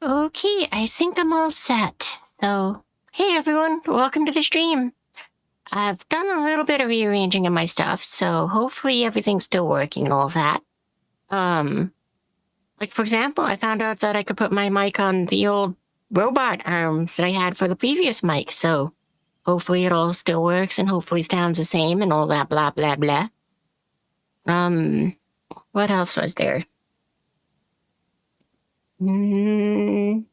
Okay, I think I'm all set. So, hey everyone, welcome to the stream. I've done a little bit of rearranging of my stuff, so hopefully everything's still working and all that. Like for example, I found out that I could put my mic on the old robot arm that I had for the previous mic, so hopefully it all still works and hopefully sounds the same and all that blah blah blah. What else was there? Really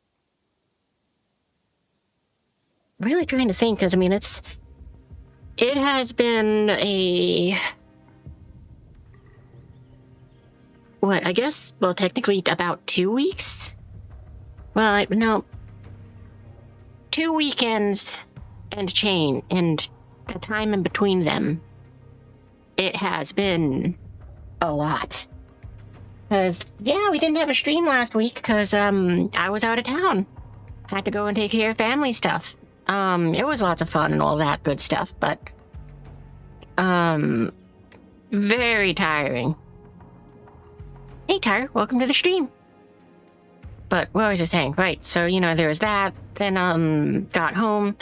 trying to think, because I mean, it has been I guess, well, technically about 2 weeks? Well, no, 2 weekends and change, and the time in between them, it has been a lot. Because, yeah, we didn't have a stream last week because, I was out of town. Had to go and take care of family stuff. It was lots of fun and all that good stuff, but, very tiring. Hey, Tyre, welcome to the stream. But what was I saying? Right, so, there was that, then, got home.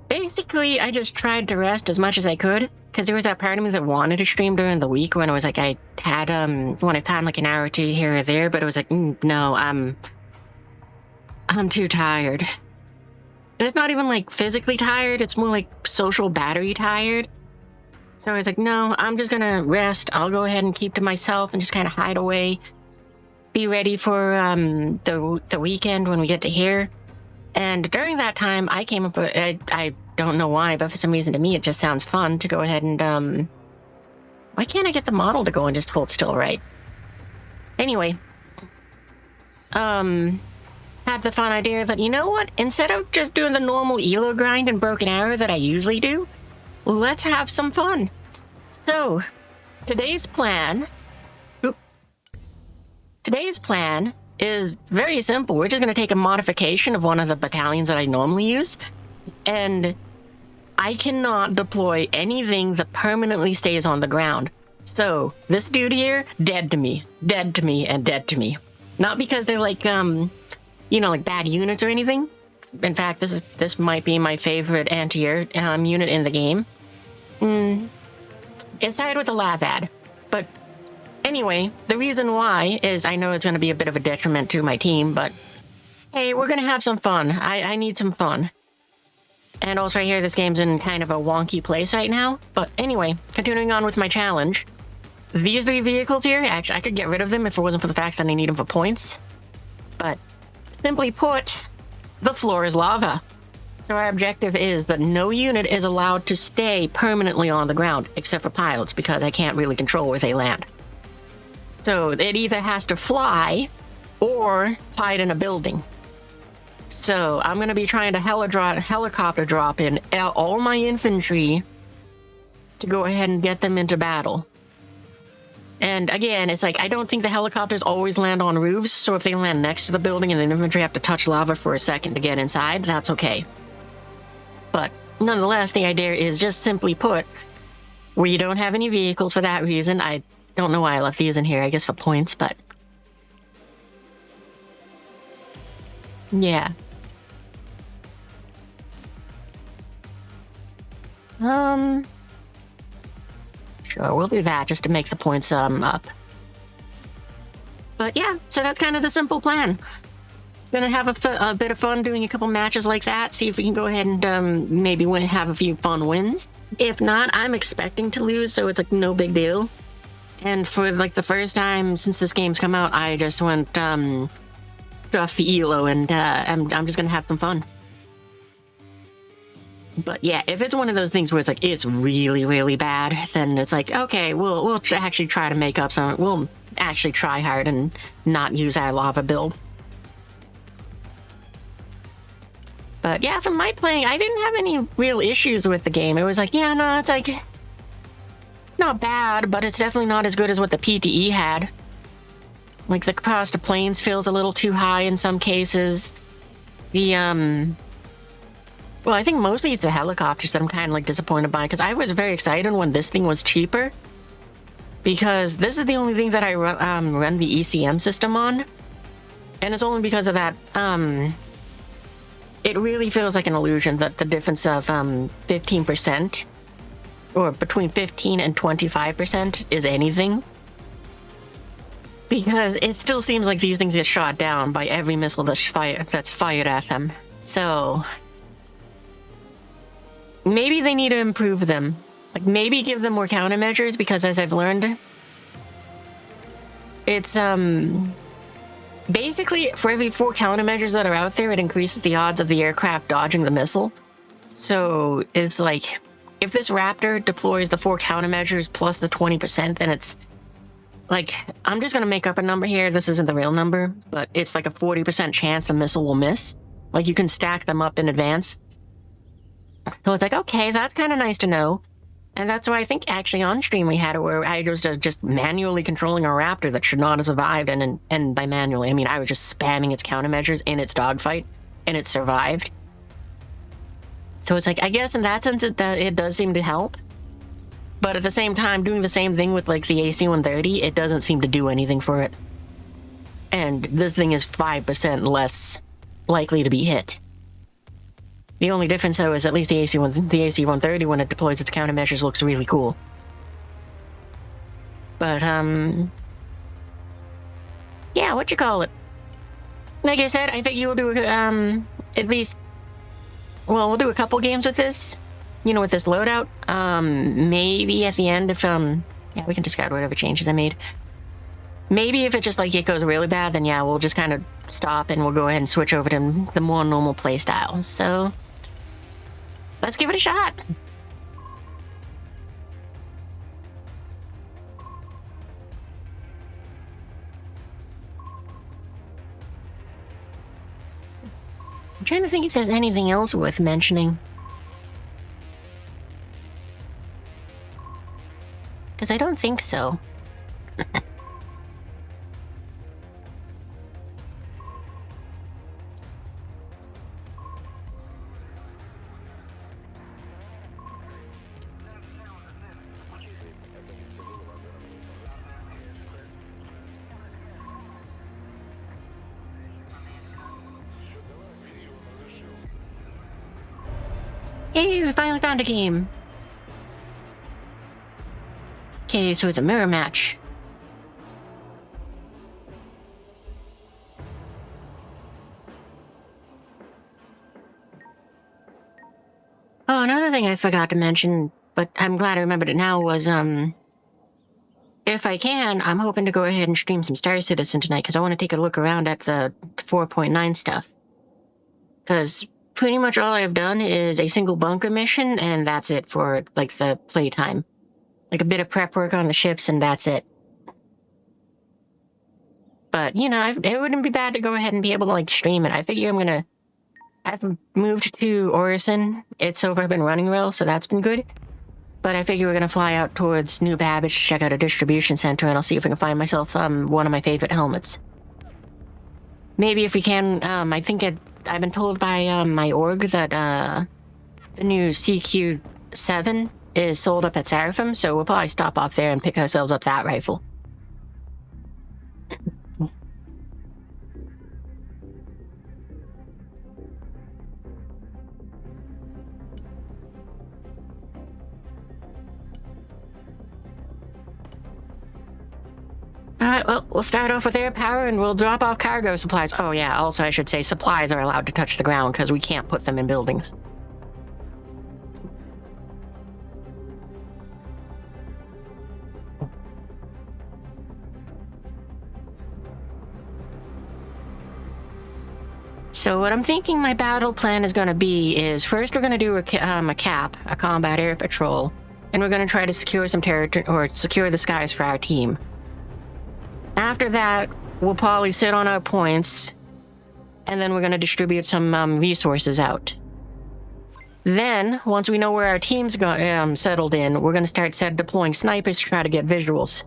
Basically, I just tried to rest as much as I could, because there was that part of me that wanted to stream during the week when it was like I had, when I found like an hour or two here or there, but it was like, no, I'm too tired. And it's not even like physically tired, it's more like social battery tired. So I was like, no, I'm just gonna rest. I'll go ahead and keep to myself and just kind of hide away. Be ready for the weekend when we get to here. And during that time, I came up with, I don't know why, but for some reason to me it just sounds fun to go ahead and, why can't I get the model to go and just hold still right? Anyway, had the fun idea that, you know what, instead of just doing the normal elo grind and broken arrow that I usually do, let's have some fun. So, today's plan is very simple. We're just going to take a modification of one of the battalions that I normally use, and I cannot deploy anything that permanently stays on the ground. So, this dude here, dead to me, and dead to me. Not because they're like, like bad units or anything. In fact, this might be my favorite anti-air unit in the game. It started with a lav ad, but anyway, the reason why is I know it's going to be a bit of a detriment to my team, but hey, we're going to have some fun. I need some fun. And also I hear this game's in kind of a wonky place right now, but anyway, continuing on with my challenge. These 3 vehicles here, actually I could get rid of them if it wasn't for the fact that I need them for points, but simply put, the floor is lava. So our objective is that no unit is allowed to stay permanently on the ground, except for pilots, because I can't really control where they land. So it either has to fly or hide in a building. So I'm going to be trying to helicopter drop in all my infantry to go ahead and get them into battle. And again, it's like, I don't think the helicopters always land on roofs, so if they land next to the building and the infantry have to touch lava for a second to get inside, that's okay. But nonetheless, the idea is just simply put, we don't have any vehicles for that reason. I don't know why I left these in here, I guess for points, but yeah. Sure, we'll do that just to make the points up. But yeah, so that's kind of the simple plan. Gonna have a bit of fun doing a couple matches like that, see if we can go ahead and maybe have a few fun wins. If not, I'm expecting to lose, so it's like no big deal. And for like the first time since this game's come out, I just went stuff the elo, and I'm just gonna have some fun. But yeah, if it's one of those things where it's like it's really, really bad, then it's like, okay, we'll actually try to make up some. We'll actually try hard and not use our lava build. But yeah, from my playing, I didn't have any real issues with the game. It was like, yeah, no, it's like, it's not bad, but it's definitely not as good as what the PTE had. Like, the cost of planes feels a little too high in some cases. The, well, I think mostly it's the helicopters that I'm kind of, like, disappointed by, because I was very excited when this thing was cheaper. Because this is the only thing that I run the ECM system on. And it's only because of that, it really feels like an illusion that the difference of 15%, or between 15 and 25% is anything. Because it still seems like these things get shot down by every missile that's fired at them. So maybe they need to improve them. Like, maybe give them more countermeasures, because as I've learned, it's basically for every 4 countermeasures that are out there, it increases the odds of the aircraft dodging the missile. So it's like, if this Raptor deploys the 4 countermeasures plus the 20%, then it's like, I'm just gonna make up a number here. This isn't the real number, but it's like a 40% chance the missile will miss. Like, you can stack them up in advance. So it's like, okay, that's kind of nice to know. And that's why I think actually on stream we had it where I was just manually controlling a Raptor that should not have survived. And by manually, I mean I was just spamming its countermeasures in its dogfight, and it survived. So it's like, I guess in that sense it does seem to help. But at the same time, doing the same thing with like the AC-130, it doesn't seem to do anything for it. And this thing is 5% less likely to be hit. The only difference, though, is at least the AC-130, when it deploys its countermeasures, looks really cool. But, yeah, what you call it? Like I said, I think you'll do, at least... Well, we'll do a couple games with this. You know, with this loadout. Maybe at the end, if, yeah, we can discard whatever changes I made. Maybe if it just, like, it goes really bad, then yeah, we'll just kind of stop and we'll go ahead and switch over to the more normal playstyle. So... let's give it a shot. I'm trying to think if there's anything else worth mentioning. Because I don't think so. Hey, we finally found a game. Okay, so it's a mirror match. Oh, another thing I forgot to mention, but I'm glad I remembered it now, was, if I can, I'm hoping to go ahead and stream some Star Citizen tonight, because I want to take a look around at the 4.9 stuff. Because pretty much all I've done is a single bunker mission, and that's it for, like, the playtime. Like, a bit of prep work on the ships, and that's it. But, you know, it wouldn't be bad to go ahead and be able to, like, stream it. I figure I've moved to Orison. It's so far been running well, so that's been good. But I figure we're gonna fly out towards New Babbage to check out a distribution center, and I'll see if I can find myself, one of my favorite helmets. Maybe if we can, I think I've been told by, my org that, the new CQ-7 is sold up at Seraphim, so we'll probably stop off there and pick ourselves up that rifle. Alright, well, we'll start off with air power and we'll drop off cargo supplies. Oh yeah, also I should say supplies are allowed to touch the ground because we can't put them in buildings. So what I'm thinking my battle plan is going to be is first we're going to do a combat air patrol, and we're going to try to secure some territory, or secure the skies for our team. After that, we'll probably sit on our points, and then we're going to distribute some resources out. Then, once we know where our team's settled in, we're going to start deploying snipers to try to get visuals.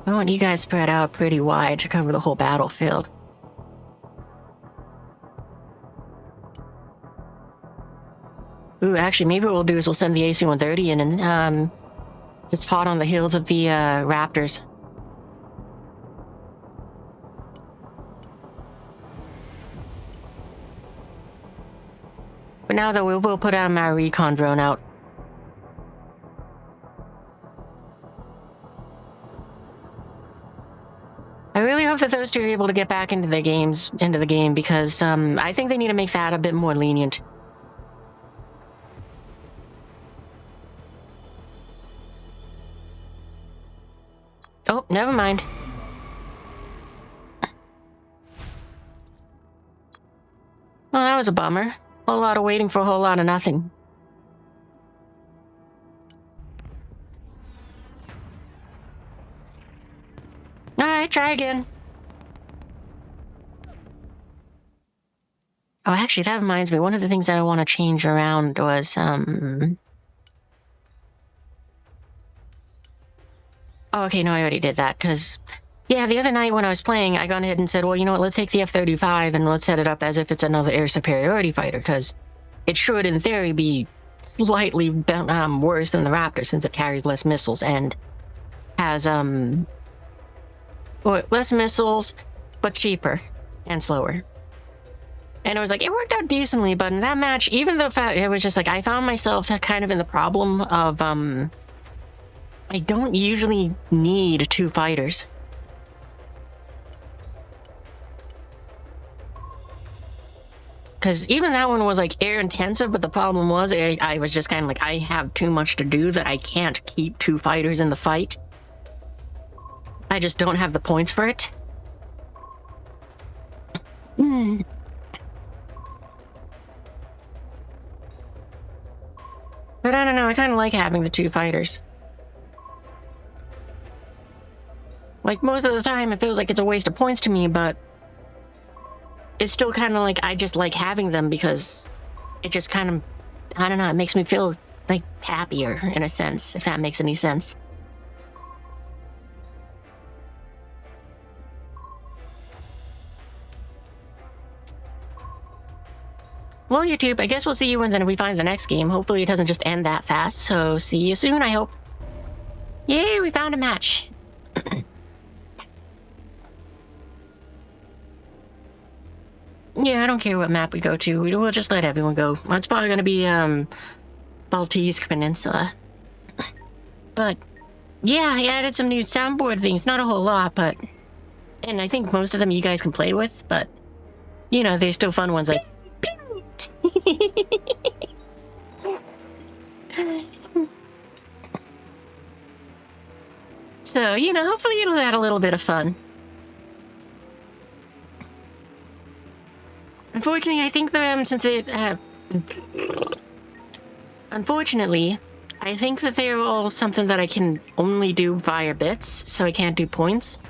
I want you guys spread out pretty wide to cover the whole battlefield. actually, maybe what we'll do is we'll send the AC-130 in and just hot on the heels of the Raptors. But now, though, we will put our recon drone out. I really hope that those two are able to get back into the game, because I think they need to make that a bit more lenient. Oh, never mind. Well, that was a bummer. Whole lot of waiting for a whole lot of nothing. Alright, try again. Oh, actually, that reminds me. One of the things that I want to change around was, Oh, okay, no, I already did that, because... Yeah, the other night when I was playing, I got ahead and said, well, you know what, let's take the F-35 and let's set it up as if it's another air superiority fighter, because it should, in theory, be slightly worse than the Raptor, since it carries less missiles and has, less missiles, but cheaper and slower. And it was like, it worked out decently, but in that match, even though it was just like, I found myself kind of in the problem of, I don't usually need two fighters. Because even that one was like air intensive, but the problem was I was just kind of like, I have too much to do that I can't keep two fighters in the fight. I just don't have the points for it. But I don't know, I kind of like having the two fighters. Like, most of the time it feels like it's a waste of points to me, but it's still kind of like I just like having them because it just kind of, I don't know, it makes me feel like happier in a sense, if that makes any sense. Well, YouTube, I guess we'll see you when we find the next game. Hopefully it doesn't just end that fast, so see you soon, I hope. Yay, we found a match. Yeah, I don't care what map we go to. We'll just let everyone go. It's probably gonna be, Baltese Peninsula. But, yeah, I added some new soundboard things. Not a whole lot, but... And I think most of them you guys can play with, but... You know, there's still fun ones like... So, you know, hopefully it'll add a little bit of fun. Unfortunately, I think Unfortunately, I think that they're all something that I can only do via bits, so I can't do points.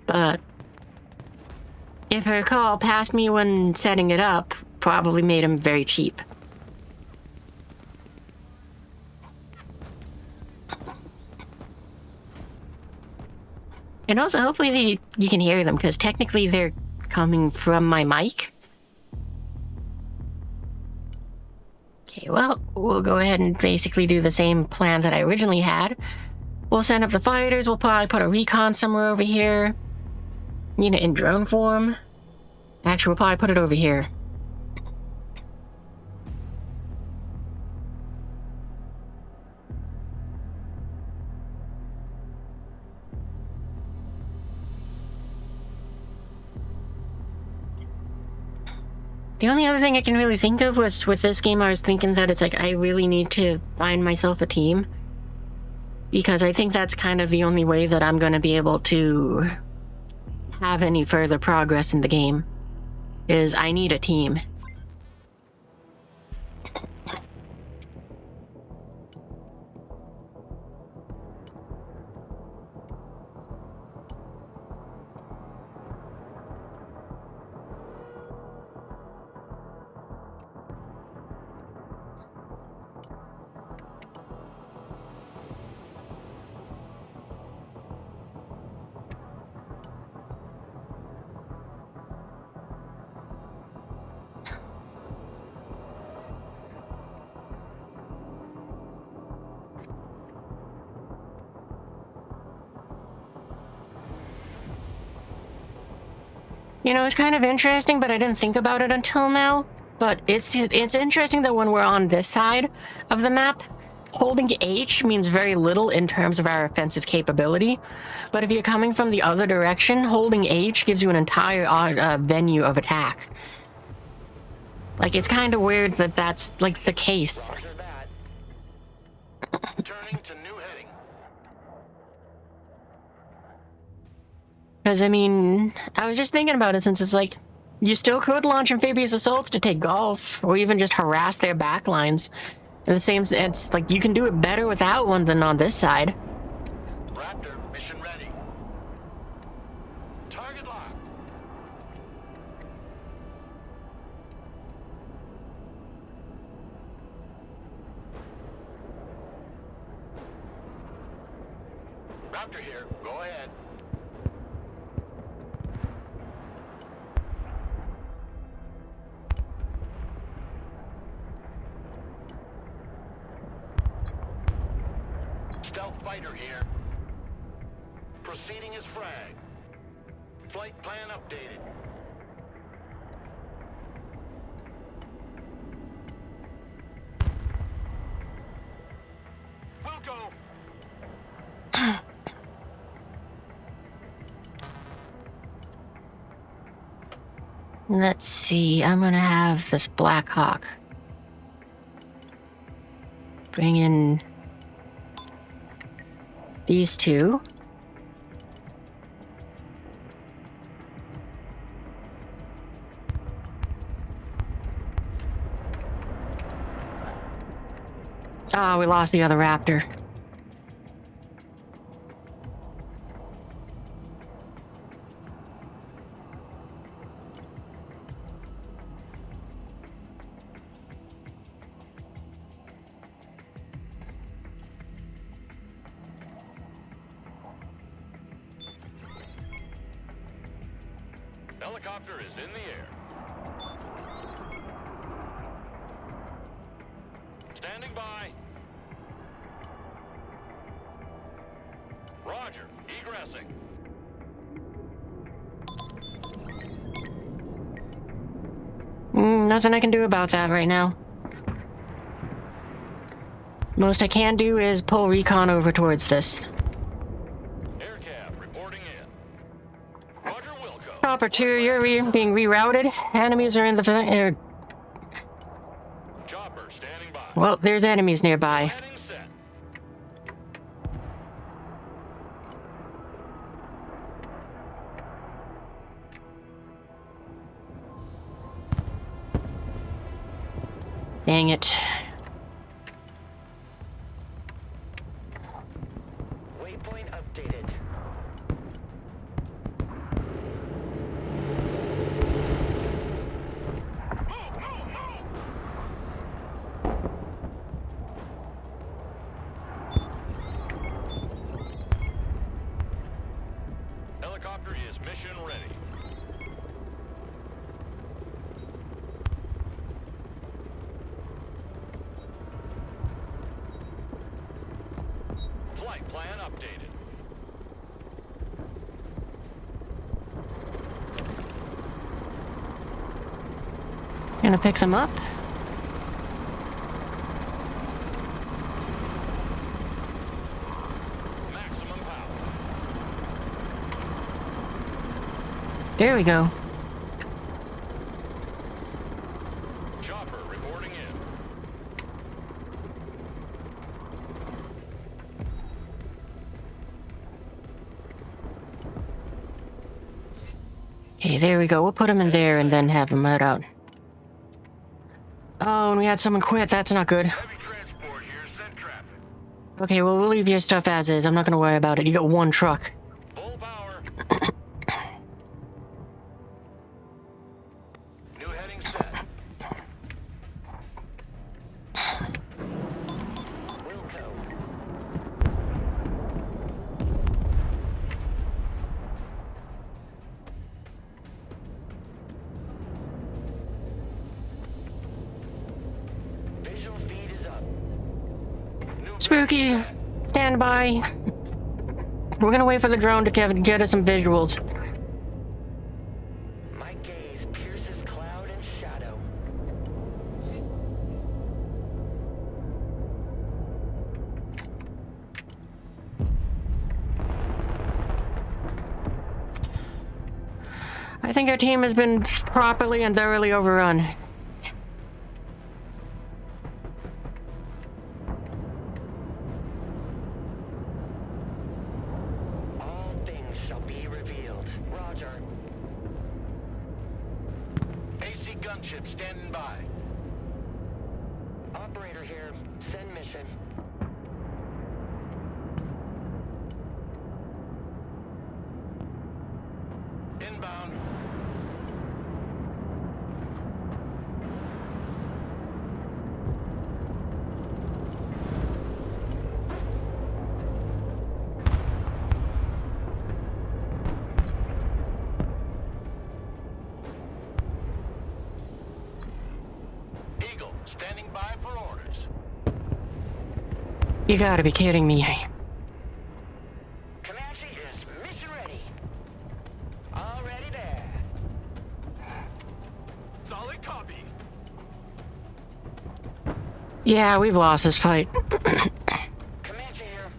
But... if I recall, past me when setting it up probably made them very cheap. And also, hopefully you can hear them, because technically they're coming from my mic. Okay, well, we'll go ahead and basically do the same plan that I originally had. We'll send up the fighters, we'll probably put a recon somewhere over here. You know, in drone form. Actually, we'll probably put it over here. The only other thing I can really think of was with this game, I was thinking that it's like I really need to find myself a team. Because I think that's kind of the only way that I'm going to be able to have any further progress in the game. Is I need a team. You know, it's kind of interesting, but I didn't think about it until now. But it's interesting that when we're on this side of the map, holding H means very little in terms of our offensive capability. But if you're coming from the other direction, holding H gives you an entire venue of attack. Like, it's kind of weird that that's, like, the case. Turning to new heading. Because, I mean, I was just thinking about it since it's like, you still could launch amphibious assaults to take Gulf, or even just harass their backlines. And the same, it's like, you can do it better without one than on this side. Raptor, mission ready. Target lock. Raptor here, go ahead. Stealth fighter here. Proceeding as frag. Flight plan updated. We'll go. Let's see, I'm gonna have this Black Hawk bring in these two. Oh, we lost the other Raptor. Helicopter is in the air. Standing by. Roger, egressing. Nothing I can do about that right now. Most I can do is pull recon over towards this. Aircab reporting in. Roger, Wilco. Chopper 2, you're being rerouted. Enemies are in the... Chopper standing by. well, there's enemies nearby. Heading set. Dang it. Waypoint updated. Helicopter is mission ready. Flight plan updated. Gonna pick some up. Maximum power. There we go. Chopper reporting in. Okay, there we go. We'll put him in there and then have him head out. Oh, and we had someone quit. That's not good. Heavy transport here, send traffic. Okay, well, we'll leave your stuff as is. I'm not gonna worry about it. You got one truck. Full power. New heading set. Wilco. Visual feed is up. New Spooky, stand by. We're gonna wait for the drone to get us some visuals. I think our team has been properly and thoroughly overrun. All things shall be revealed. Roger. AC gunship standing by. Operator here. Send mission. Inbound. Eagle, standing by for orders. You gotta be kidding me. Comanche is mission ready. Already there. Solid copy. Yeah, we've lost this fight. Comanche here.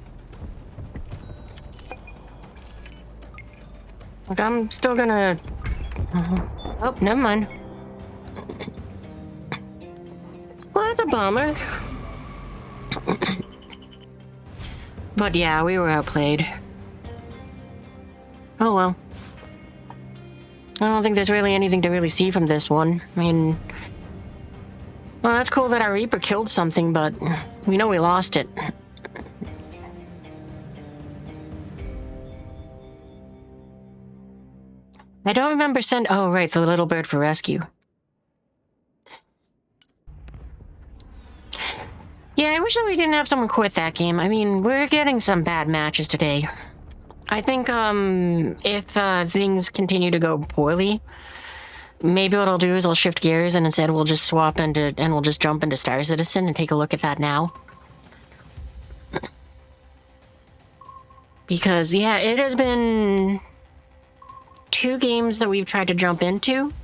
Like, I'm still gonna... Oh, never mind. Well, that's a bummer. But yeah, we were outplayed. Oh well. I don't think there's really anything to really see from this one. I mean... Well, that's cool that our Reaper killed something, but we know we lost it. I don't remember oh right, the little bird for rescue. Yeah, I wish that we didn't have someone quit that game. I mean, we're getting some bad matches today. I think, if, things continue to go poorly, maybe what I'll do is I'll shift gears and instead we'll just swap into, and we'll just jump into Star Citizen and take a look at that now. Because, yeah, it has been 2 games that we've tried to jump into,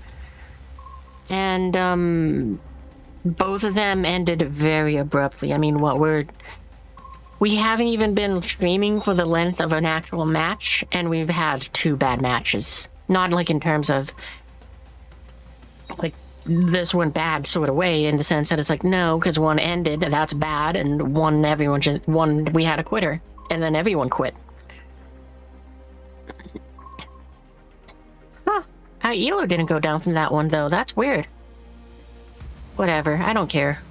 and, both of them ended very abruptly. I mean, we haven't even been streaming for the length of an actual match, and we've had 2 bad matches. Not like in terms of, like, this went bad sort of way, in the sense that it's like, no, because one ended, that's bad, and one we had a quitter, and then everyone quit. Huh. Elo didn't go down from that one, though. That's weird. Whatever, I don't care.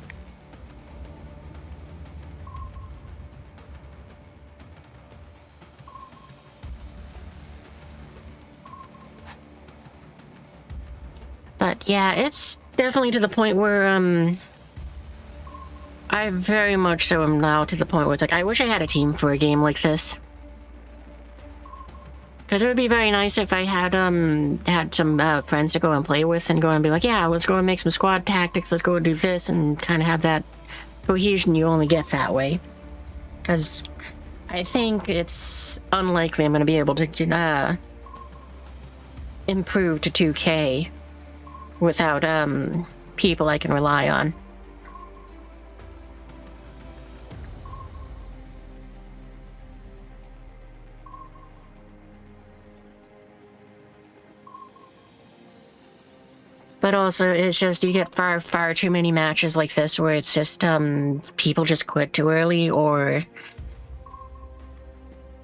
But yeah, it's definitely to the point where, I very much so am now to the point where it's like, I wish I had a team for a game like this. Because it would be very nice if I had some friends to go and play with and go and be like, yeah, let's go and make some squad tactics, let's go and do this, and kind of have that cohesion you only get that way. Because I think it's unlikely I'm going to be able to improve to 2K without people I can rely on. But also, it's just, you get far, far too many matches like this where it's just, people just quit too early, or...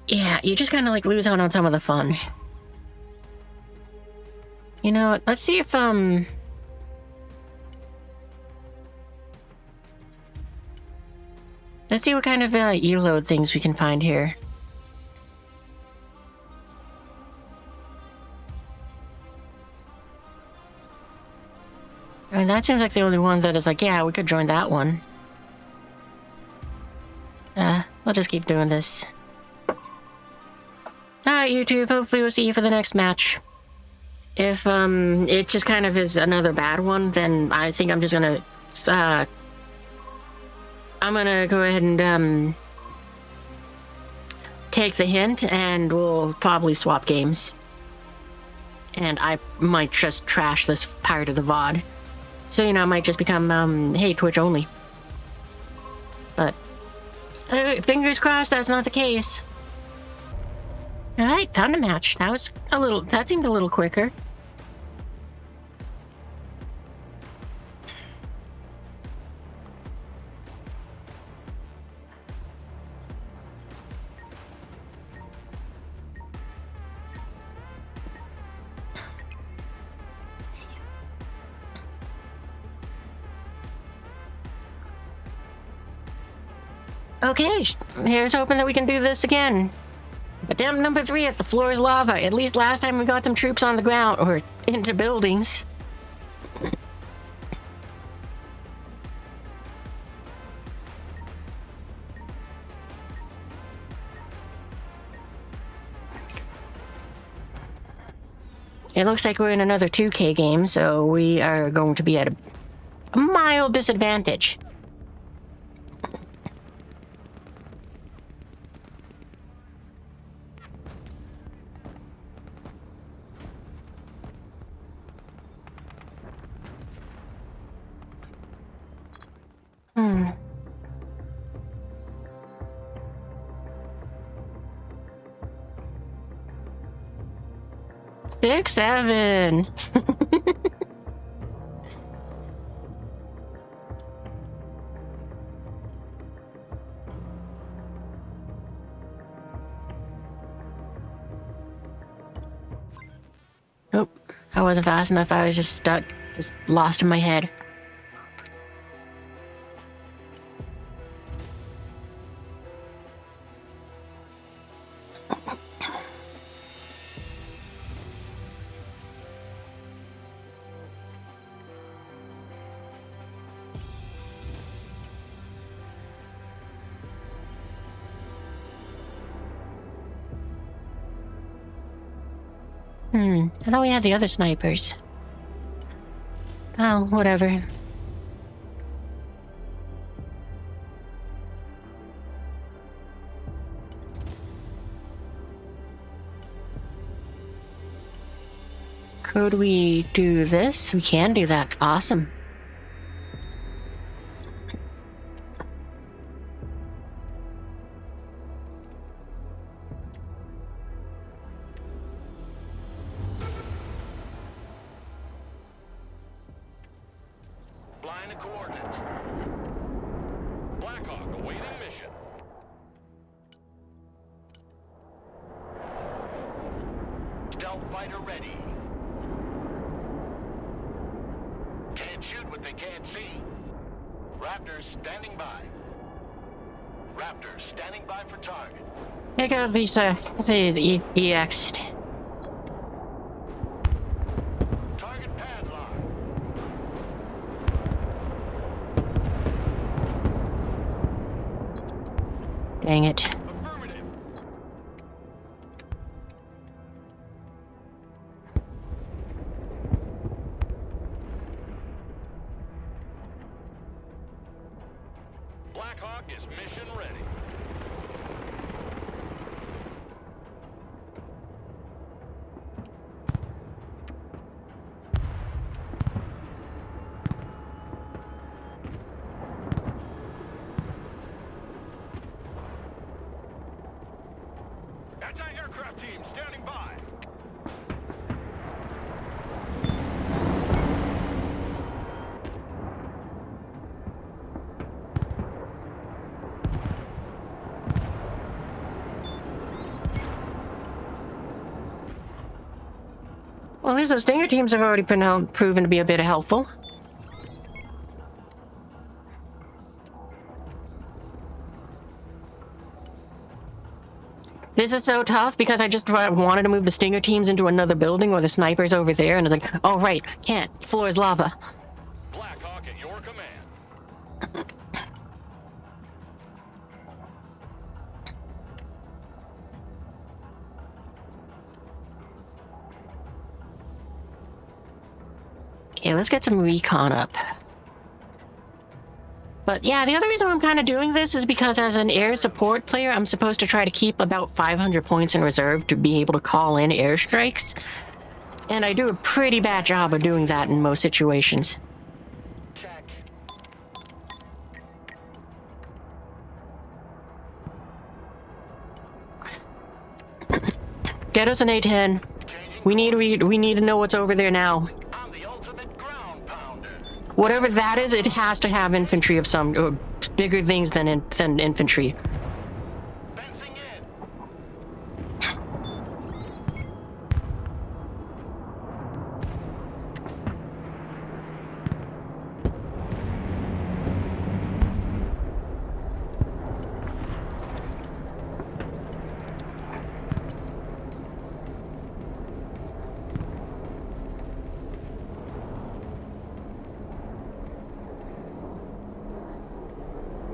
Yeah, you just kind of, like, lose out on some of the fun. You know what, let's see if, let's see what kind of, E-load things we can find here. I mean, that seems like the only one that is like, yeah, we could join that one. We'll just keep doing this. Alright, YouTube, hopefully we'll see you for the next match. If, it just kind of is another bad one, then I think I'm just gonna, I'm gonna go ahead and, take the hint, and we'll probably swap games. And I might just trash this part of the VOD. So, you know, it might just become, hey, Twitch only. But, fingers crossed that's not the case. Alright, found a match. That seemed a little quicker. Okay, here's hoping that we can do this again. Attempt number 3 at the floor is lava. At least last time we got some troops on the ground, or into buildings. It looks like we're in another 2K game, so we are going to be at a mild disadvantage. Hmm. 6, 7. Oh, I wasn't fast enough. I was just stuck, just lost in my head. I thought we had the other snipers. Oh, whatever. Could we do this? We can do that. Awesome. Blind coordinates. Blackhawk awaiting mission. Stealth fighter ready. Can't shoot what they can't see. Raptors standing by. Raptors standing by for target. I got these, EX. Target padlock. Dang it. Affirmative. Blackhawk is mission ready. Anti-aircraft team standing by. Well, at least those Stinger teams have already proven to be a bit helpful. This is so tough because I just wanted to move the Stinger teams into another building or the snipers over there, and it's like, oh right, can't. Floor is lava. Blackhawk at your command. Okay, let's get some recon up. But yeah, the other reason I'm kind of doing this is because as an air support player, I'm supposed to try to keep about 500 points in reserve to be able to call in airstrikes. And I do a pretty bad job of doing that in most situations. Check. Get us an A-10. We need to know what's over there now. I'm the ultimate ground pounder. Whatever that is, it has to have infantry of some or bigger things than infantry. Fencing in.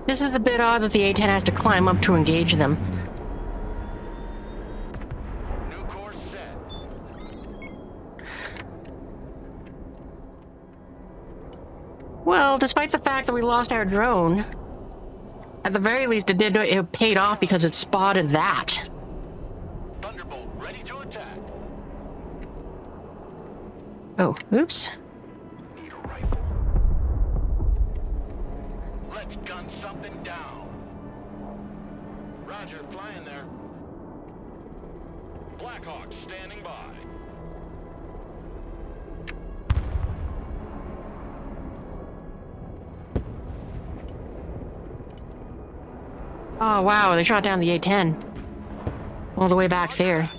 This is a bit odd that the A-10 has to climb up to engage them. New course set. Well, despite the fact that we lost our drone, at the very least it paid off because it spotted that. Thunderbolt ready to attack. Oh, oops. Need a rifle. Let's gun something down. Roger, flying there. Blackhawk standing by. Oh, wow, they shot down the A-10. All the way back there.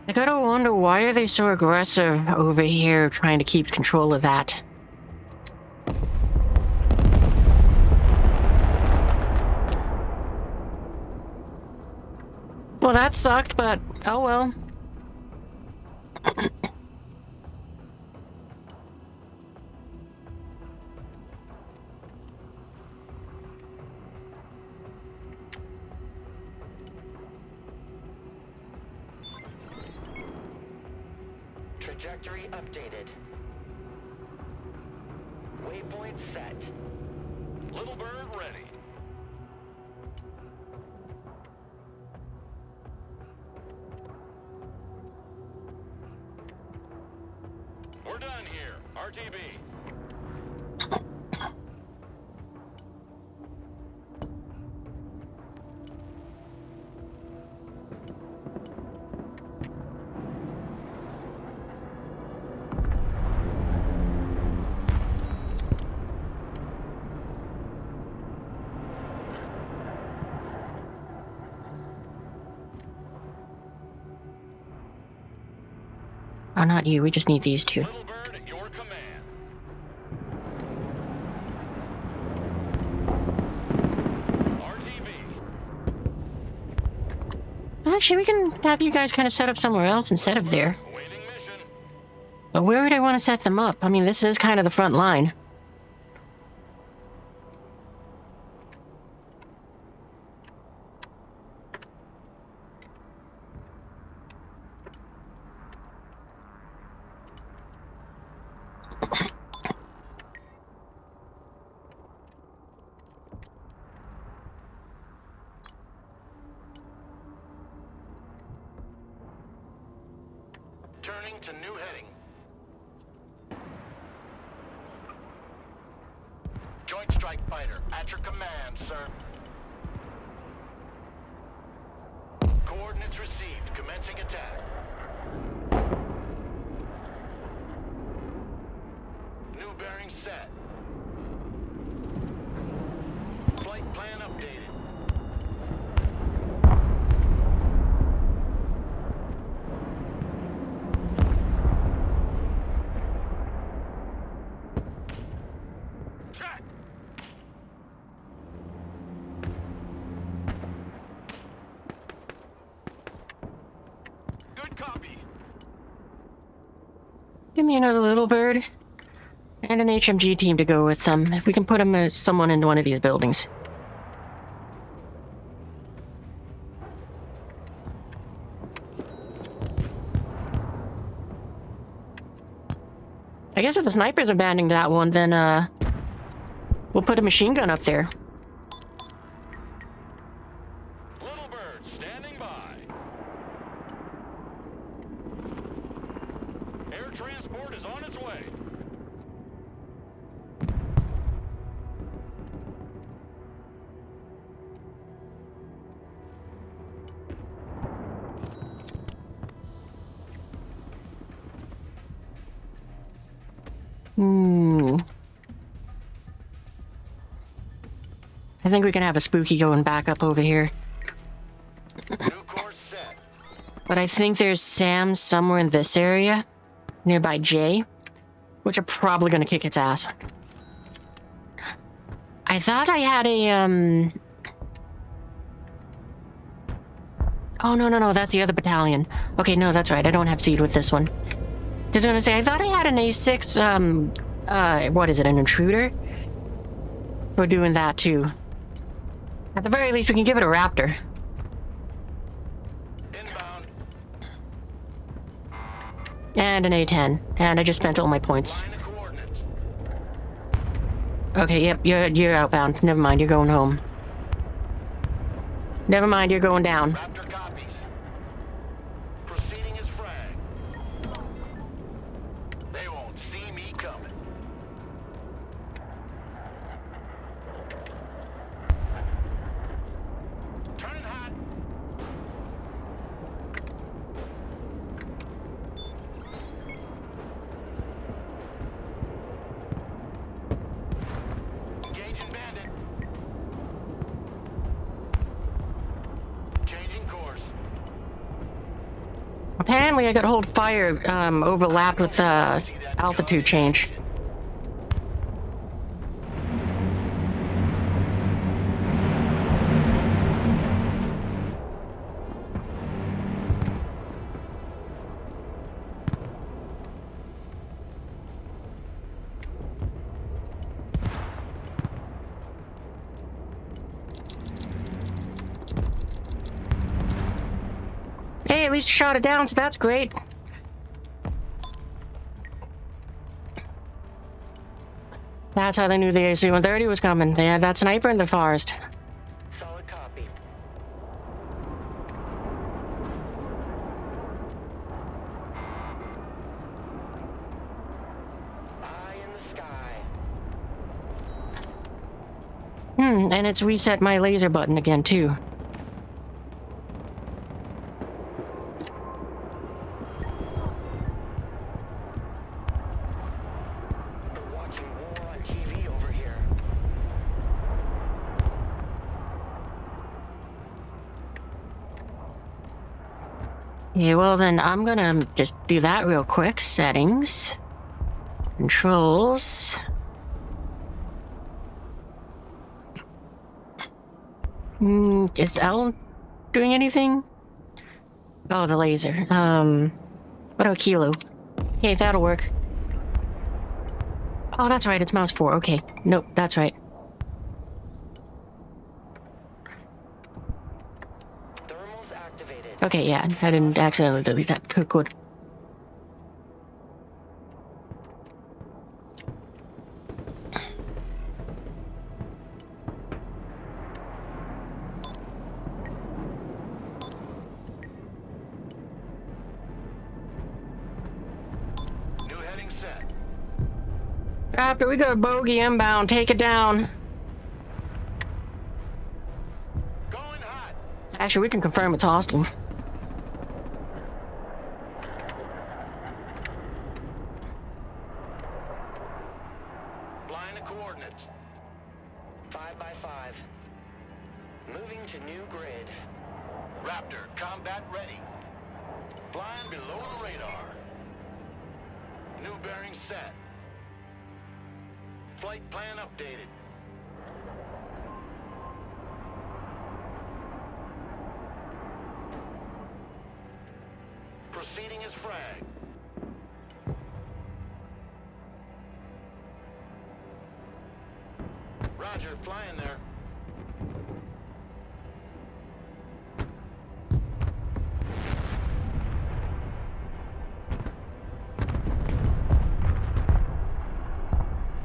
I gotta wonder, why are they so aggressive over here trying to keep control of that? Well, that sucked, but oh well. Trajectory updated. Waypoint set. Little bird ready. We're done here. RTB. Oh, not you. We just need these two. Little bird at your command. RTB. Actually, we can have you guys kind of set up somewhere else instead of there. Awaiting mission. But where would I want to set them up? I mean, this is kind of the front line. Turning to new heading. Joint Strike Fighter, at your command, sir. Coordinates received. Commencing attack. New bearing set. Flight plan updated. Check. Good copy. Give me another little bird. And an HMG team to go with them. If we can put them as someone in one of these buildings. I guess if the snipers are banding that one, then, we'll put a machine gun up there. Little bird standing by. Air transport is on its way. I think we can have a spooky going back up over here. New course set. But I think there's Sam somewhere in this area, nearby Jay, which are probably going to kick its ass. I thought I had a, Oh, no, that's the other battalion. Okay, no, that's right, I don't have seed with this one. I was going to say, I thought I had an A6, what is it, an intruder? For doing that, too. At the very least, we can give it a raptor. Inbound. And an A10. And I just spent all my points. Line of coordinates. Okay, yep, you're outbound. Never mind, you're going home. Never mind, you're going down. Raptor copies. Proceeding as frag. They won't see me coming. Turning hot. Engaging bandit. Changing course. Apparently, I got hold fire, overlapped with, altitude change. Hey, at least you shot it down, so that's great. That's how they knew the AC-130 was coming. They had that sniper in the forest. Solid copy. Eye in the sky. And it's reset my laser button again, too. We're watching war on TV over here. Yeah, well then, I'm gonna just do that real quick. Settings. Controls. Is L doing anything? Oh, the laser. What about Kilo? Okay, that'll work. Oh, that's right, it's mouse 4. Okay. Nope, that's right. Thermals activated. Okay, yeah, I didn't accidentally delete that. Good. New heading set. After we got a bogey inbound, take it down. Going hot. Actually, we can confirm it's hostile. Line of coordinates. 5 by 5. Moving to new grid. Raptor, combat ready. Flying below the radar. New bearing set. Flight plan updated. Proceeding as frag. Roger, flying there.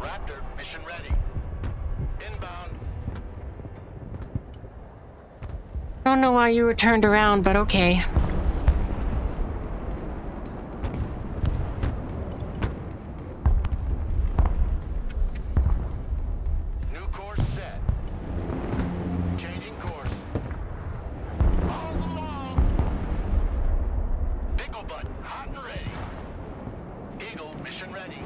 Raptor, mission ready. Inbound. Don't know why you were turned around, but okay. New course set. Changing course. Balls along. Digglebutt, hot and ready. Eagle, mission ready.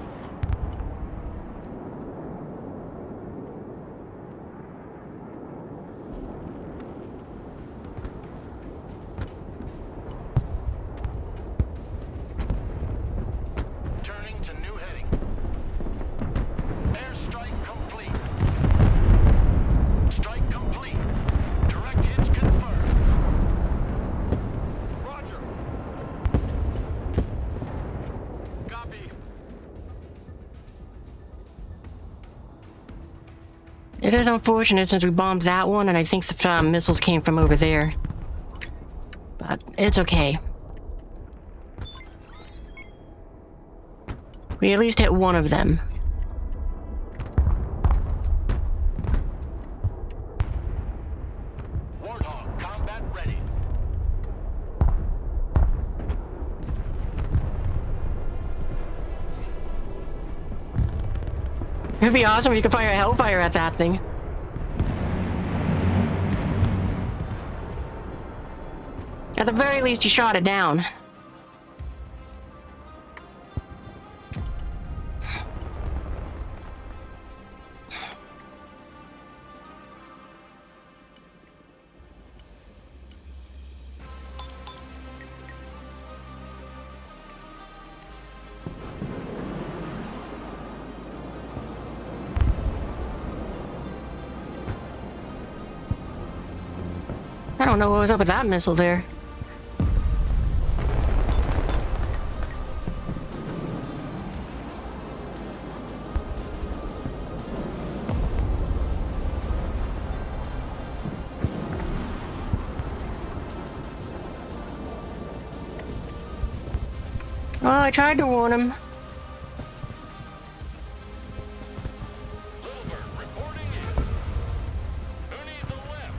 It is unfortunate since we bombed that one, and I think the missiles came from over there. But it's okay. We at least hit one of them. Warthog, combat ready. It'd be awesome if you could fire a Hellfire at that thing. At the very least, you shot it down. I don't know what was up with that missile there. Well, I tried to warn him. Little Bird reporting in. Who needs a lift?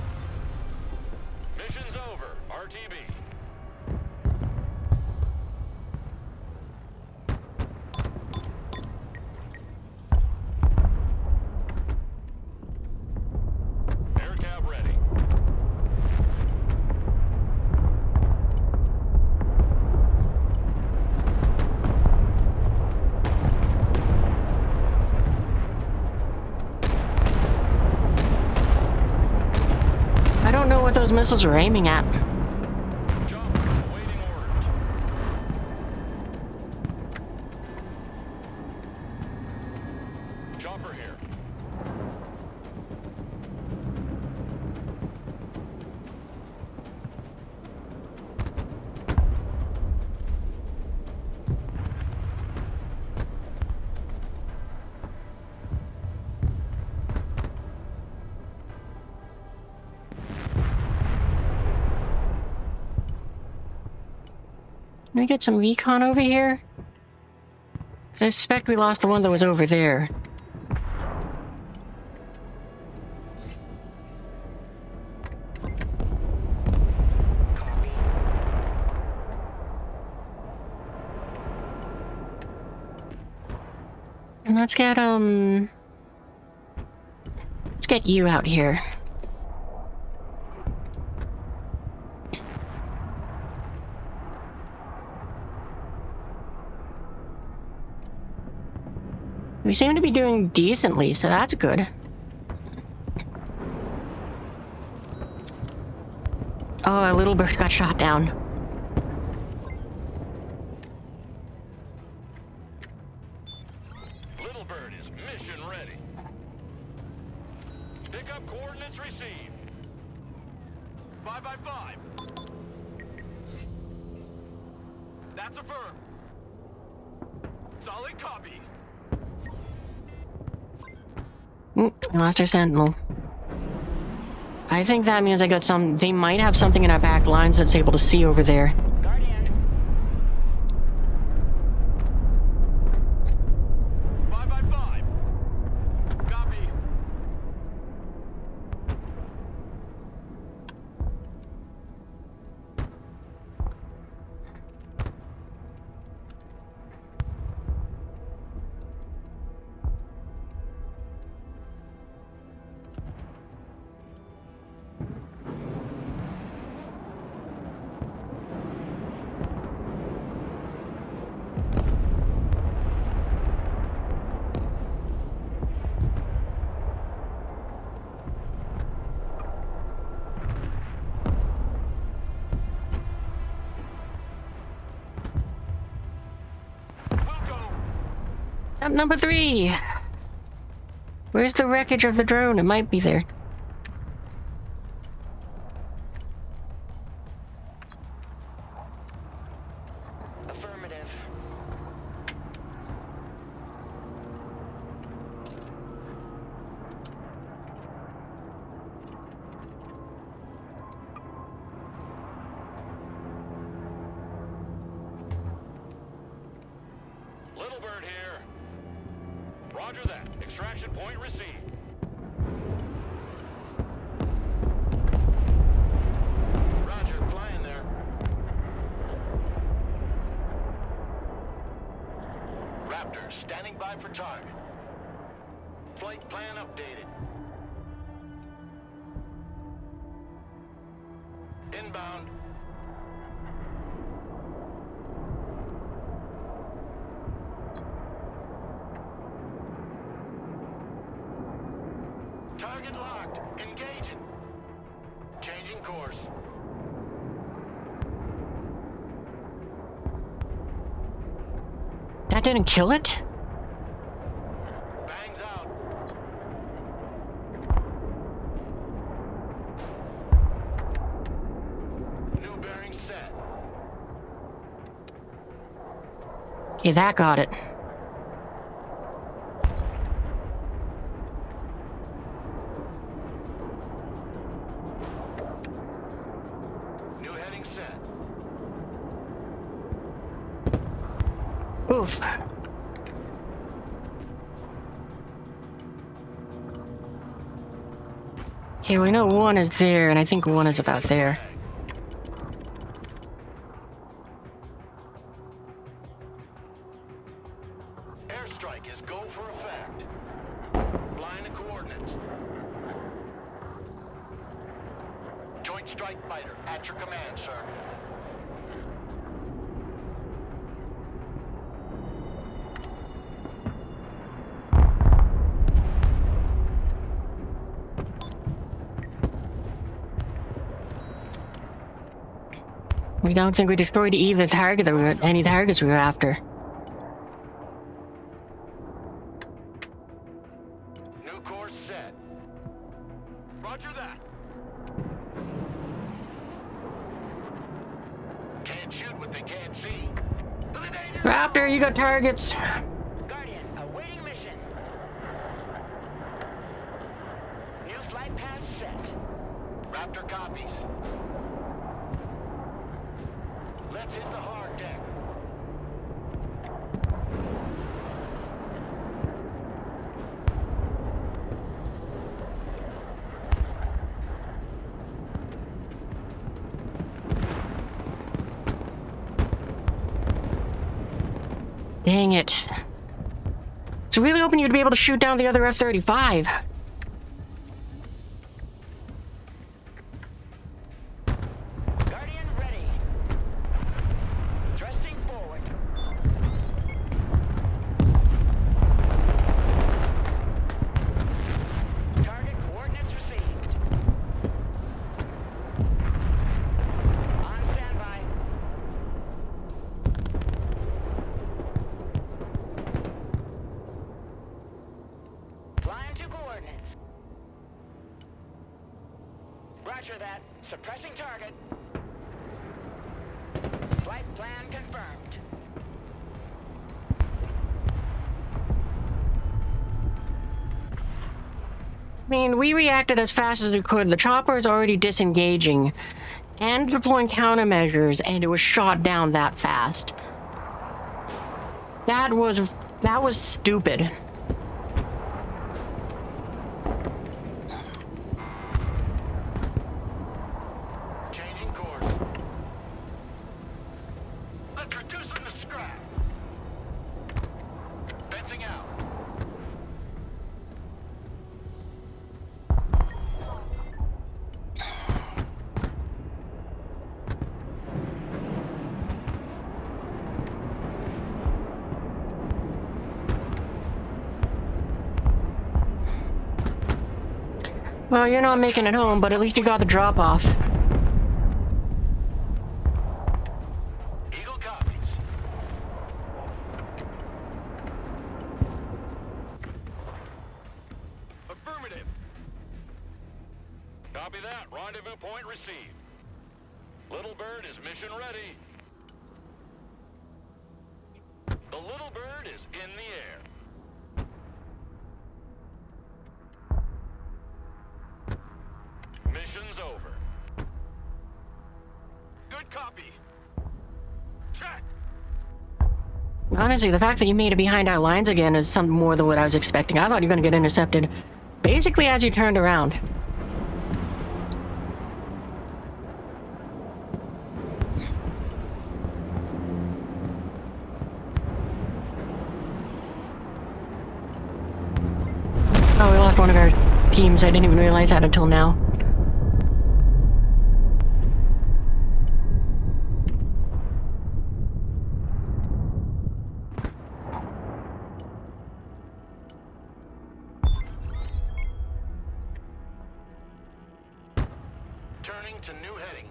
Mission's over. RTB. Air cab ready. I don't know what those missiles are aiming at. Chopper awaiting orders. Chopper here. Can we get some recon over here? 'Cause I suspect we lost the one that was over there. Copy. And let's get you out here. We seem to be doing decently, so that's good. Oh, a little bird got shot down. Little Bird is mission ready. Pick up coordinates received. 5 by 5. That's affirmed. Solid copy. Lost our sentinel. I think that means they might have something in our back lines that's able to see over there. Guardian. 5 by 5. Copy. Step number 3. Where's the wreckage of the drone? It might be there. Affirmative. Bird here. Roger that. Extraction point received. Roger, flying there. Raptor standing by for target. Flight plan updated. Inbound. Target locked. Engaging. Changing course. That didn't kill it? Bangs out. New bearing set. Okay, that got it. New heading set. Oof. Okay, we know one is there, and I think one is about there. Airstrike is go for effect. Flying the coordinates. Joint strike fighter at your command, sir. We don't think we destroyed either target that we were, any targets we were after. New course set. Roger that. Can't shoot what they can't see. To the danger Raptor, you got targets. Guardian, awaiting mission. New flight path set. Raptor copies. Let's hit the hard deck. Dang it. I was really hoping you'd be able to shoot down the other F-35. Guardian ready. Thrusting forward. Target coordinates received. On standby. Flying to coordinates. Roger that. Suppressing target. Flight plan confirmed. I mean, we reacted as fast as we could. The chopper is already disengaging and deploying countermeasures, and it was shot down that fast. That was stupid. Changing course. Let's reduce them to scrap. Fencing out. Well, you're not making it home, but at least you got the drop-off. Eagle copies. Affirmative. Copy that. Rendezvous point received. Little Bird is mission ready. The Little Bird is in the air. Mission's over. Good copy. Check. Honestly, the fact that you made it behind our lines again is something more than what I was expecting. I thought you were going to get intercepted basically as you turned around. Oh, we lost one of our teams. I didn't even realize that until now. Turning to new heading.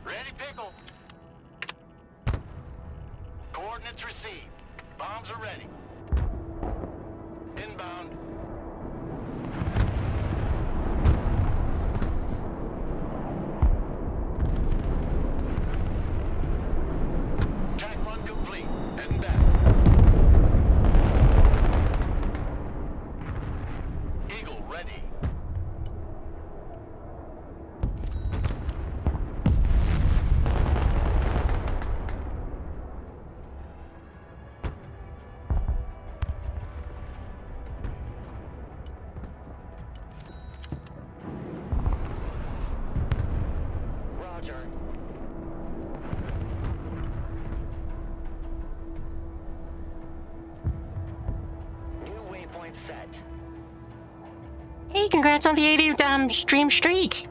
Ready, pickle. Coordinates received. Bombs are ready. Inbound. Tac run complete. Heading back. Eagle ready. Roger. New waypoint set. Hey, congrats on the 80 stream streak.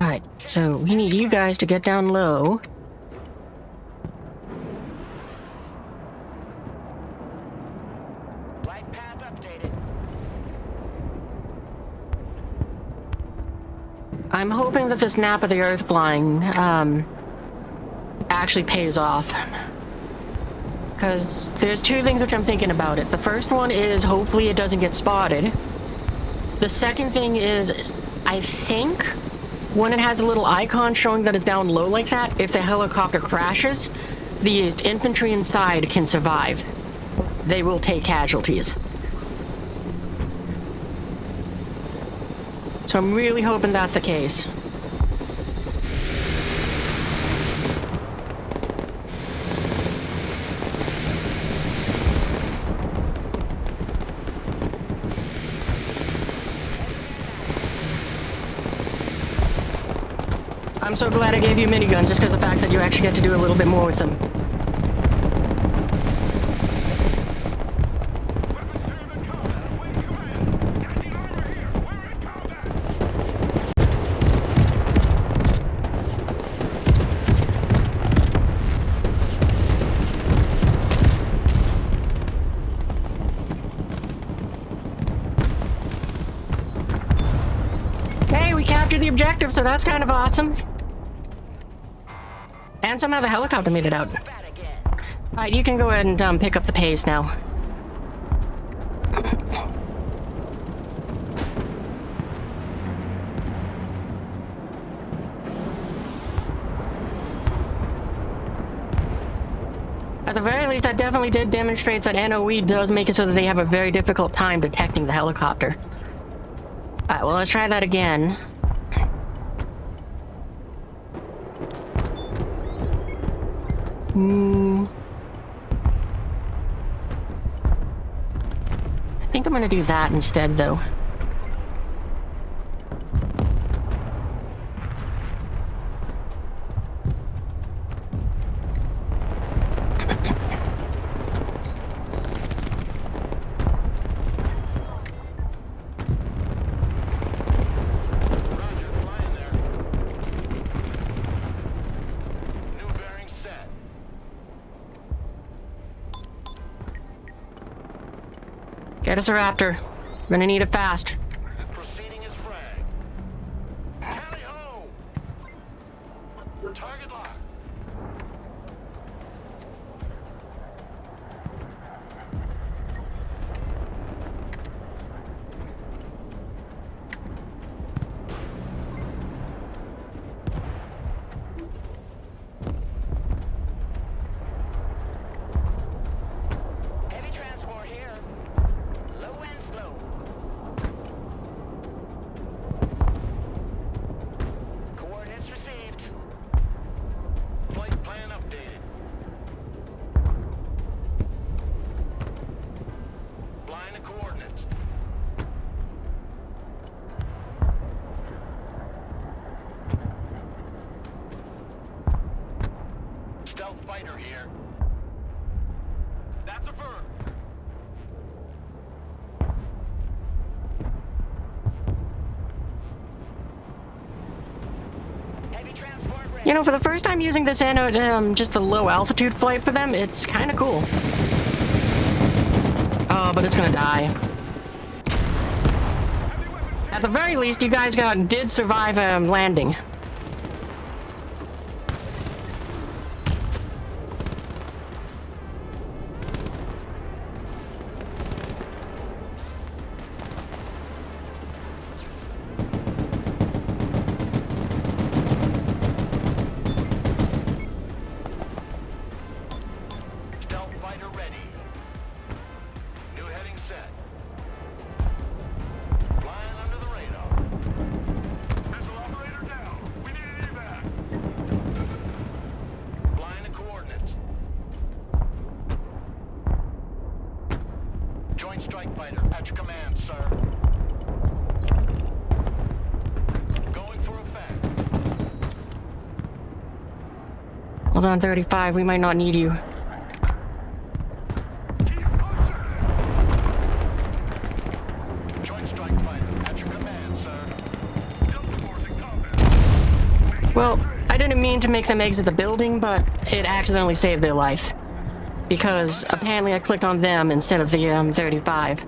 Alright, so we need you guys to get down low. Flight path updated. I'm hoping that this nap of the earth flying, actually pays off. Because there's two things which I'm thinking about it. The first one is hopefully it doesn't get spotted. The second thing is, I think when it has a little icon showing that it's down low like that, if the helicopter crashes, the infantry inside can survive. They will take casualties. So I'm really hoping that's the case. I'm so glad I gave you miniguns just because of the fact that you actually get to do a little bit more with them. Hey, we captured the objective, so that's kind of awesome. And somehow the helicopter made it out. Bat again. Alright, you can go ahead and pick up the pace now. At the very least, that definitely did demonstrate that NOE does make it so that they have a very difficult time detecting the helicopter. Alright, well, let's try that again. I think I'm gonna do that instead, though. Roger, flying there. New bearing set. Get us a Raptor. We're gonna need it fast. Proceeding as frag. Tally ho! Target lock. Heavy transport here. Low and slow. fighter here. That's affirmed. Heavy transport ready. You know, for the first time using this just a low altitude flight for them, it's kind of cool. Oh, but it's gonna die. At the very least, you guys did survive landing. Stealth fighter ready. New heading set. Flying under the radar. Missile operator down. We need an evac. Flying the coordinates. Joint strike fighter at your command, sir. Going for effect. Hold on, 35. We might not need you. Keep pushing. Joint strike fighter at your command, sir. Delta force in combat. Well, I didn't mean to make them exit the building, but it accidentally saved their life. Because apparently I clicked on them instead of the 35.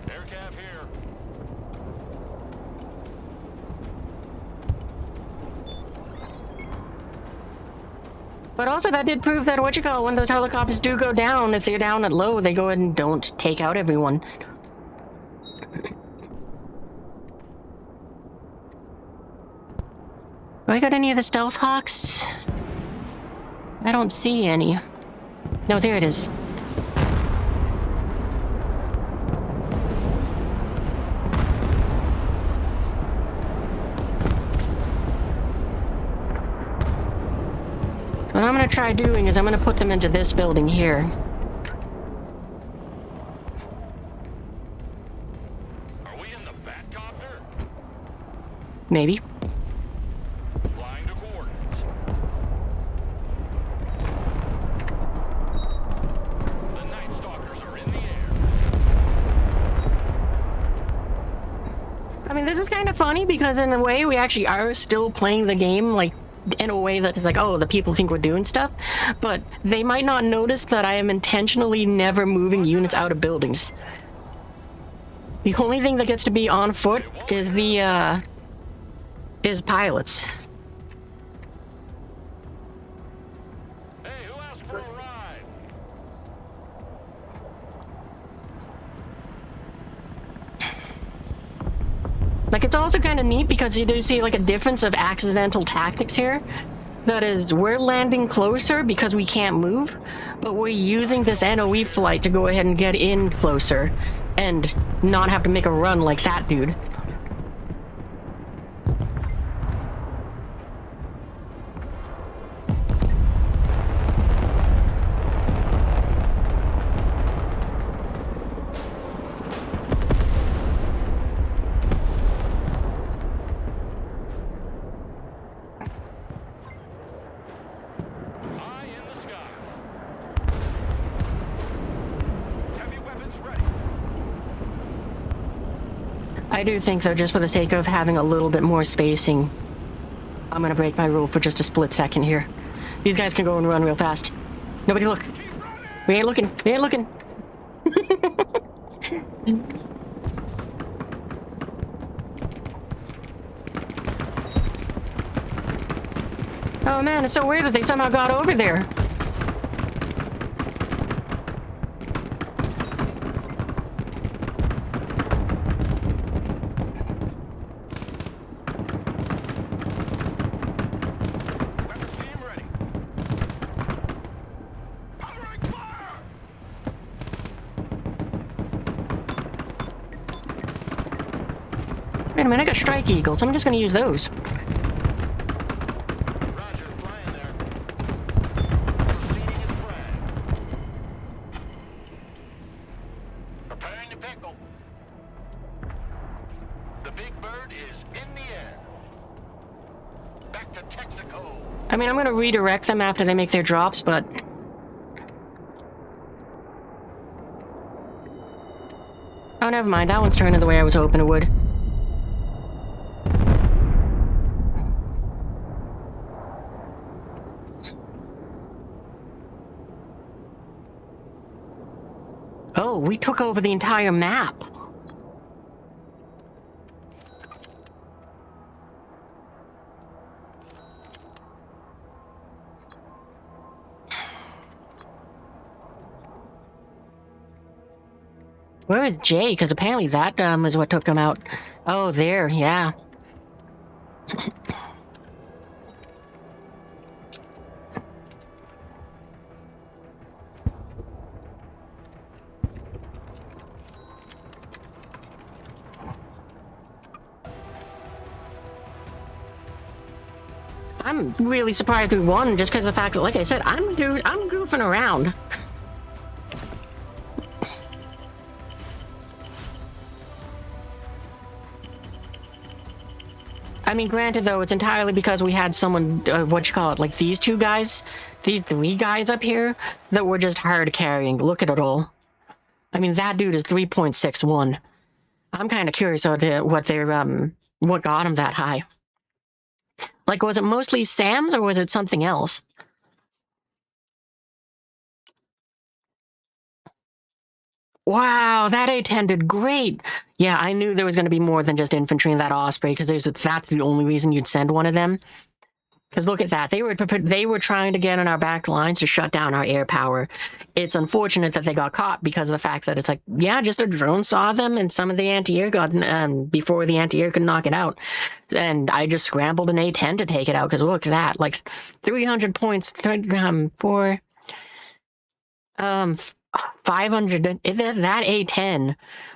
Aircraft here. But also that did prove that when those helicopters do go down, if they're down at low, they go ahead and don't take out everyone. Do I got any of the stealth hawks? I don't see any. No, there it is. What I'm gonna try doing is I'm gonna put them into this building here. Are we in the Batcopter? Maybe. Flying to coordinates. The Night Stalkers are in the air. I mean, this is kind of funny because in a way we actually are still playing the game, like, in a way that is like, oh, the people think we're doing stuff, but they might not notice that I am intentionally never moving units out of buildings. The only thing that gets to be on foot is is pilots. Hey, who asked for a ride? Like, it's also kind of neat because you do see like a difference of accidental tactics here. That is, we're landing closer because we can't move, but we're using this NOE flight to go ahead and get in closer and not have to make a run like that dude. Eye in the sky. Heavy weapons ready. I do think so, just for the sake of having a little bit more spacing. I'm gonna break my rule for just a split second here. These guys can go and run real fast. Nobody look. We ain't looking. We ain't looking. Oh man, it's so weird that they somehow got over there. Weapons team ready. Powering fire! Wait a minute, I got strike eagles. I'm just gonna use those. Roger, flying there. Proceeding as flag. Preparing to pickle. The big bird is in the air. Back to Texaco. I mean, I'm gonna redirect them after they make their drops, but... Oh, never mind. That one's turning the way I was hoping it would. Oh, we took over the entire map. Where is Jay? Because apparently that is what took him out. Oh, there, yeah. I'm really surprised we won just because of the fact that, like I said, I'm goofing around. I mean, granted, though, it's entirely because we had someone, like these two guys, these three guys up here, that were just hard carrying. Look at it all. I mean, that dude is 3.61. I'm kind of curious what got him that high. Like, was it mostly Sam's, or was it something else? Wow, that A10 did great. Yeah, I knew there was going to be more than just infantry in that Osprey, because that's the only reason you'd send one of them. Because look at that, they were trying to get in our back lines to shut down our air power. It's unfortunate that they got caught because of the fact that it's like, yeah, just a drone saw them, and some of the anti-air got before the anti-air could knock it out. And I just scrambled an A10 to take it out, because look at that, like 300 points for 500. That A10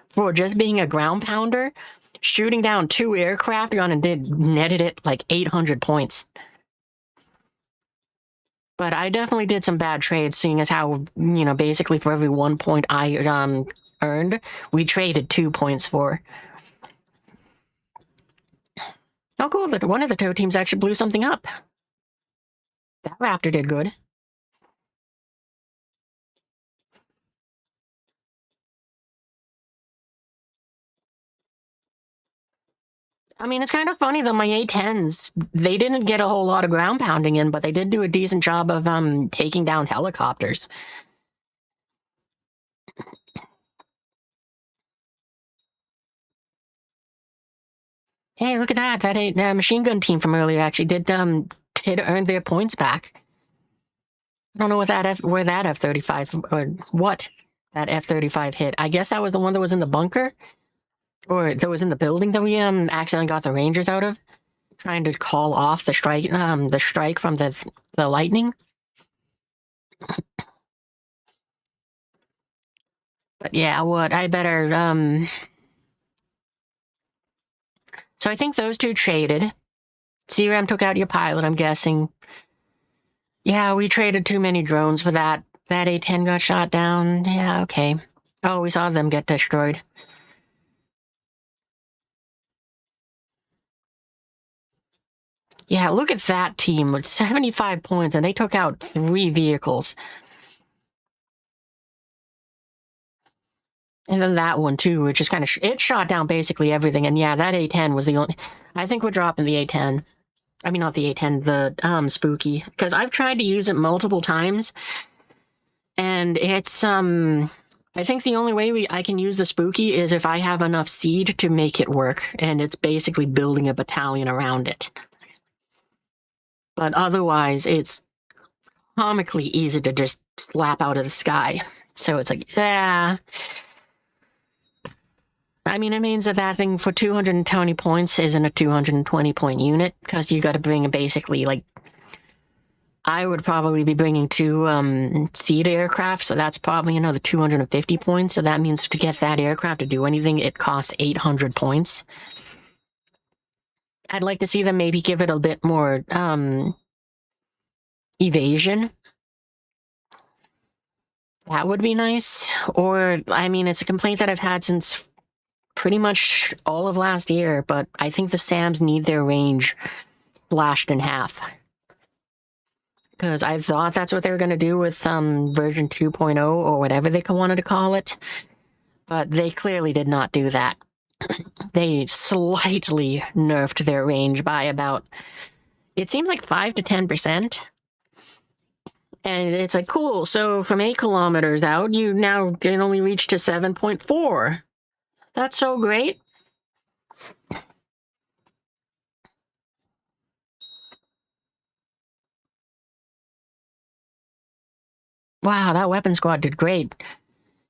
for just being a ground pounder, shooting down 2 aircraft and netted it like 800 points. But I definitely did some bad trades, seeing as how, basically for every 1 point I earned, we traded 2 points for. Oh, cool, that one of the tow teams actually blew something up. That Raptor did good. I mean, it's kind of funny that my A10s, they didn't get a whole lot of ground pounding in, but they did do a decent job of taking down helicopters. Hey, look at that! That machine gun team from earlier actually did earn their points back. I don't know what where that F-35 or what that F-35 hit. I guess that was the one that was in the bunker, or that was in the building that we accidentally got the Rangers out of, trying to call off the strike from the lightning. But yeah, I better So I think those two traded. CRM took out your pilot, I'm guessing. Yeah, we traded too many drones for that. That A-10 got shot down. Yeah, okay. Oh, we saw them get destroyed. Yeah, look at that team with 75 points, and they took out 3 vehicles. And then that one, too, which is kind of... it shot down basically everything, and yeah, that A-10 was the only... I think we're dropping the A-10. I mean, not the A-10, the, Spooky. Because I've tried to use it multiple times, and it's, I think the only way I can use the Spooky is if I have enough seed to make it work, and it's basically building a battalion around it. But otherwise, it's comically easy to just slap out of the sky. So it's like, yeah... I mean, it means that thing for 220 points isn't a 220-point unit, because you gotta bring basically, like... I would probably be bringing 2 seed aircraft, so that's probably another 250 points, so that means to get that aircraft to do anything, it costs 800 points. I'd like to see them maybe give it a bit more, evasion. That would be nice. Or, I mean, it's a complaint that I've had since pretty much all of last year, but I think the SAMs need their range slashed in half. Because I thought that's what they were going to do with version 2.0 or whatever they wanted to call it. But they clearly did not do that. They slightly nerfed their range by about, it seems like 5 to 10%. And it's like, cool, so from 8 kilometers out, you now can only reach to 7.4. That's so great. Wow, that weapon squad did great.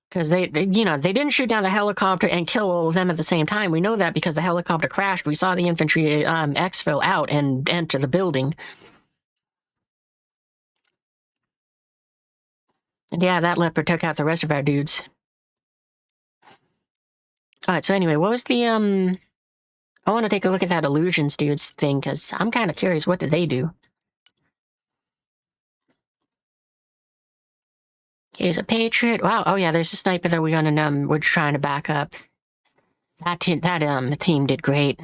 Because they didn't shoot down the helicopter and kill all of them at the same time. We know that because the helicopter crashed. We saw the infantry exfil out and enter the building. And yeah, that leopard took out the rest of our dudes. Alright, so anyway, what was the, I want to take a look at that illusions dudes thing, because I'm kind of curious, what did they do? Here's a Patriot. Wow, oh yeah, there's a sniper that we're trying to back up. The team did great.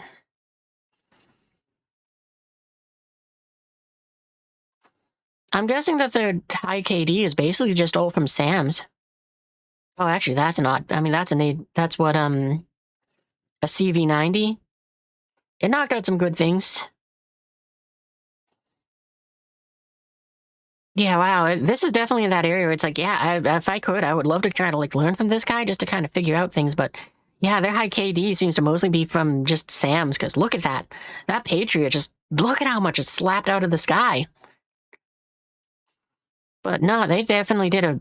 I'm guessing that their high KD is basically just all from SAMs. Oh, actually, that's not. I mean, that's what, a CV90. It knocked out some good things. Yeah, wow, this is definitely in that area where it's like, yeah, if I could, I would love to try to, like, learn from this guy just to kind of figure out things, but yeah, their high KD seems to mostly be from just SAMs, because look at that. That Patriot, just look at how much is slapped out of the sky. But no, they definitely did a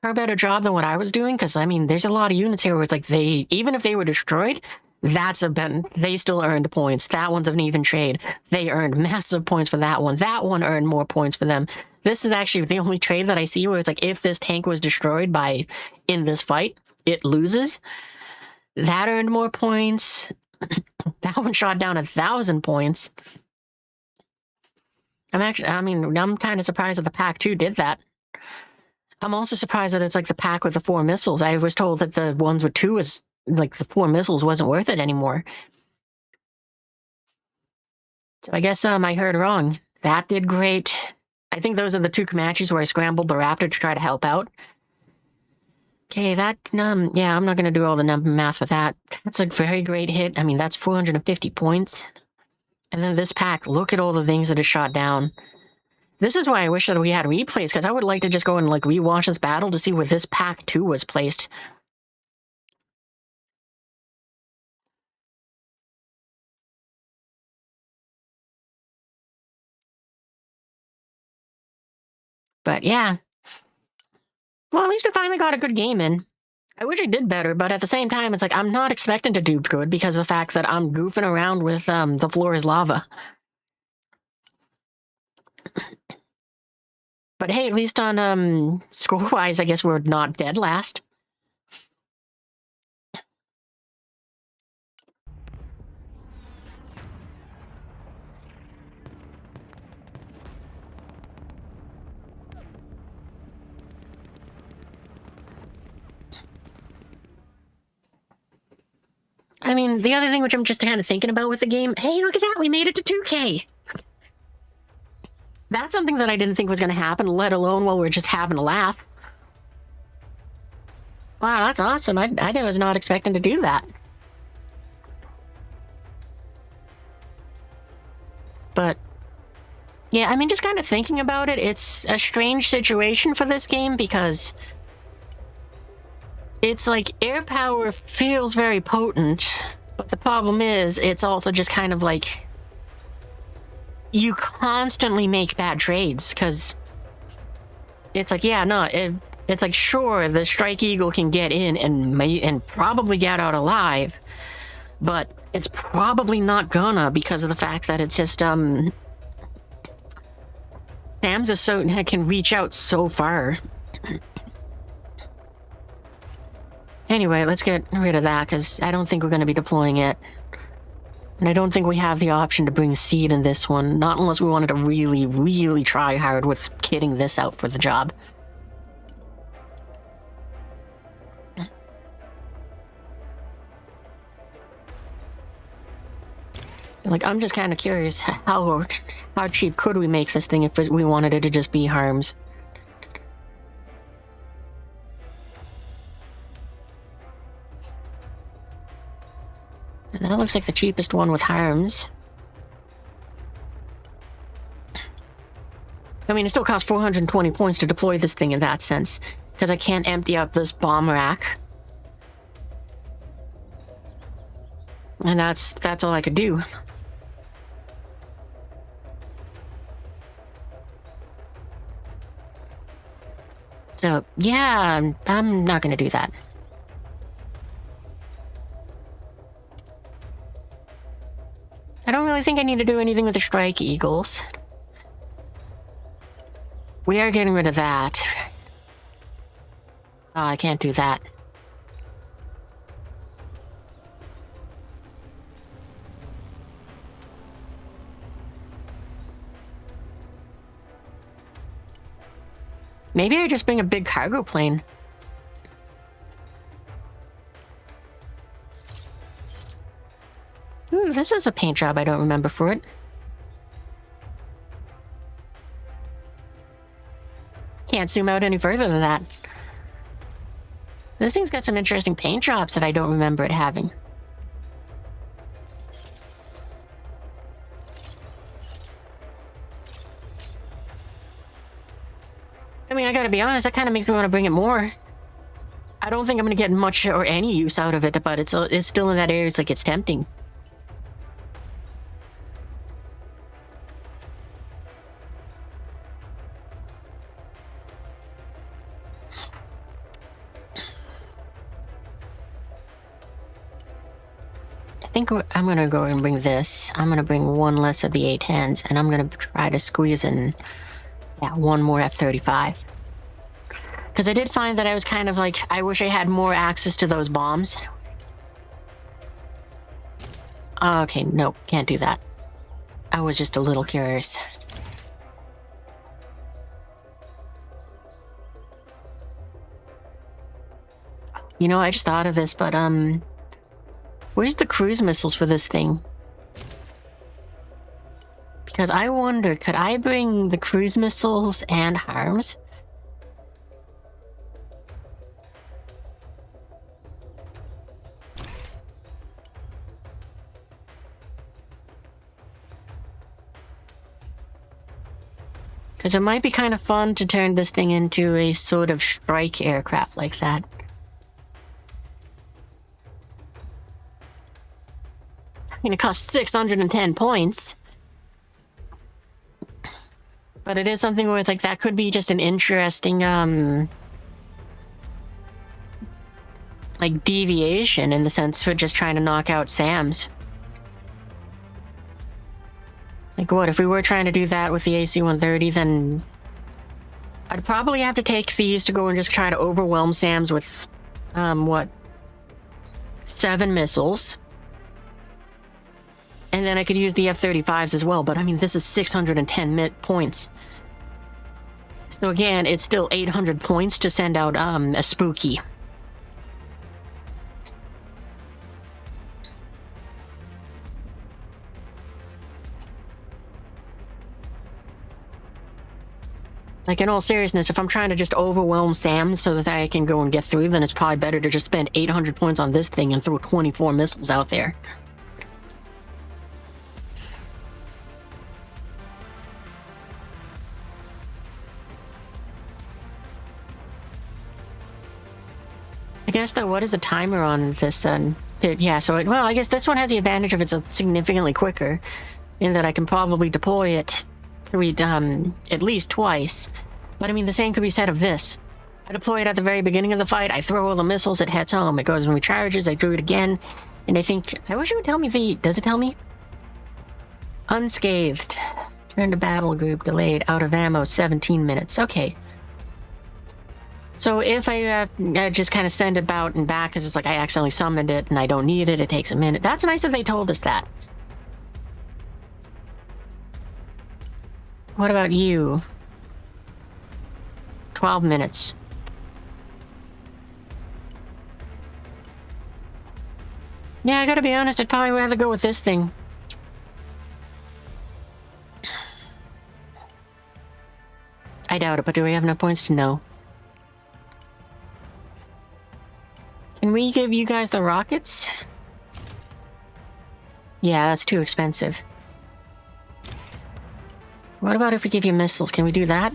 far better job than what I was doing, because, I mean, there's a lot of units here where it's like even if they were destroyed, they still earned points. That one's an even trade. They earned massive points for that one. That one earned more points for them. This is actually the only trade that I see where it's like, if this tank was destroyed in this fight, it loses. That earned more points. That one shot down 1,000 points. I'm kind of surprised that the pack 2 did that. I'm also surprised that it's like the pack with the 4 missiles. I was told that the ones with 2 was, like, the 4 missiles wasn't worth it anymore. So I guess I heard wrong. That did great. I think those are the 2 Comanches where I scrambled the Raptor to try to help out. Okay, that, yeah, I'm not going to do all the number math for that. That's a very great hit. I mean, that's 450 points. And then this pack, look at all the things that it shot down. This is why I wish that we had replays, because I would like to just go and, like, rewatch this battle to see where this pack 2 was placed. But yeah. Well, at least we finally got a good game in. I wish I did better, but at the same time, it's like, I'm not expecting to do good because of the fact that I'm goofing around with, the floor is lava. But hey, at least on, score-wise, I guess we're not dead last. I mean, the other thing which I'm just kind of thinking about with the game, hey, look at that, we made it to 2K! That's something that I didn't think was going to happen, let alone while we're just having a laugh. Wow, that's awesome. I was not expecting to do that. But, yeah, I mean, just kind of thinking about it, it's a strange situation for this game because it's like air power feels very potent, but the problem is it's also just kind of like you constantly make bad trades, because it's like, yeah, no, it's like, sure, the Strike Eagle can get in and probably get out alive, but it's probably not gonna, because of the fact that it's just, SAMs can reach out so far. Anyway, let's get rid of that, because I don't think we're going to be deploying it. And I don't think we have the option to bring seed in this one, not unless we wanted to really, really try hard with kitting this out for the job. Like, I'm just kind of curious, how cheap could we make this thing if we wanted it to just be harms? That looks like the cheapest one with harms. I mean, it still costs 420 points to deploy this thing in that sense, because I can't empty out this bomb rack. And that's all I could do. So, yeah, I'm not gonna do that. I don't really think I need to do anything with the Strike Eagles. We are getting rid of that. Oh, I can't do that. Maybe I just bring a big cargo plane. Ooh, this is a paint job I don't remember for it. Can't zoom out any further than that. This thing's got some interesting paint jobs that I don't remember it having. I mean, I gotta be honest, that kind of makes me want to bring it more. I don't think I'm gonna get much or any use out of it, but it's still in that area, it's like it's tempting. I think I'm gonna go and bring this. I'm gonna bring one less of the A10s, and I'm gonna try to squeeze in, yeah, one more F-35. Because I did find that I was kind of like, I wish I had more access to those bombs. Okay, nope, can't do that. I was just a little curious. You know, I just thought of this, but, where's the cruise missiles for this thing? Because I wonder, could I bring the cruise missiles and harms? Because it might be kind of fun to turn this thing into a sort of strike aircraft like that. I mean, it costs 610 points. But it is something where it's like, that could be just an interesting, like, deviation in the sense for just trying to knock out SAMs. Like, what, if we were trying to do that with the AC-130, then I'd probably have to take these to go and just try to overwhelm SAMs with, what, 7 missiles. And then I could use the F-35s as well, but I mean, this is 610 points. So again, it's still 800 points to send out, a spooky. Like, in all seriousness, if I'm trying to just overwhelm SAM so that I can go and get through, then it's probably better to just spend 800 points on this thing and throw 24 missiles out there. I guess, though, what is the timer on this? Yeah, so, well, I guess this one has the advantage of it's significantly quicker, in that I can probably deploy it at least twice. But I mean, the same could be said of this. I deploy it at the very beginning of the fight, I throw all the missiles, it heads home, it goes and recharges, I do it again, and I think, I wish it would tell me does it tell me? Unscathed. Turn to battle group, delayed, out of ammo, 17 minutes, okay. So if I just kind of send it out and back, because it's like I accidentally summoned it and I don't need it, it takes a minute. That's nice that they told us that. What about you? 12 minutes. Yeah, I gotta be honest, I'd probably rather go with this thing. I doubt it, but do we have enough points to know? Can we give you guys the rockets? Yeah, that's too expensive. What about if we give you missiles? Can we do that?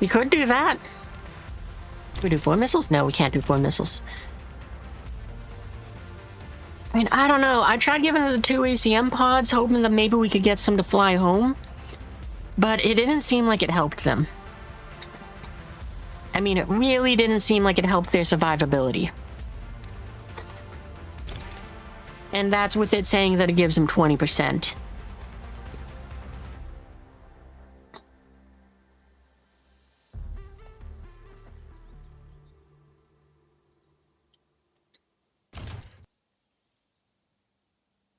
We could do that. Can we do 4 missiles? No, we can't do 4 missiles. I mean, I don't know. I tried giving them the 2 ACM pods, hoping that maybe we could get some to fly home. But it didn't seem like it helped them. I mean, it really didn't seem like it helped their survivability. And that's with it saying that it gives them 20%.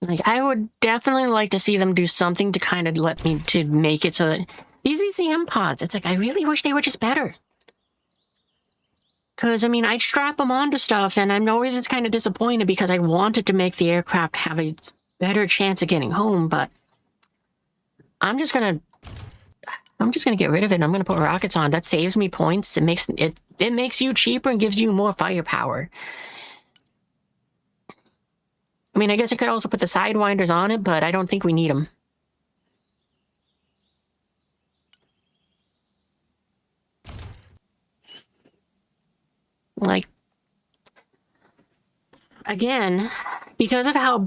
Like, I would definitely like to see them do something to kind of let me to make it so that these ECM pods, it's like, I really wish they were just better. Because, I mean, I'd strap them onto stuff, and I'm always just kind of disappointed because I wanted to make the aircraft have a better chance of getting home, but I'm just gonna get rid of it, and I'm gonna put rockets on. That saves me points. It makes you cheaper and gives you more firepower. I mean, I guess I could also put the sidewinders on it, but I don't think we need them. Like, again, because of how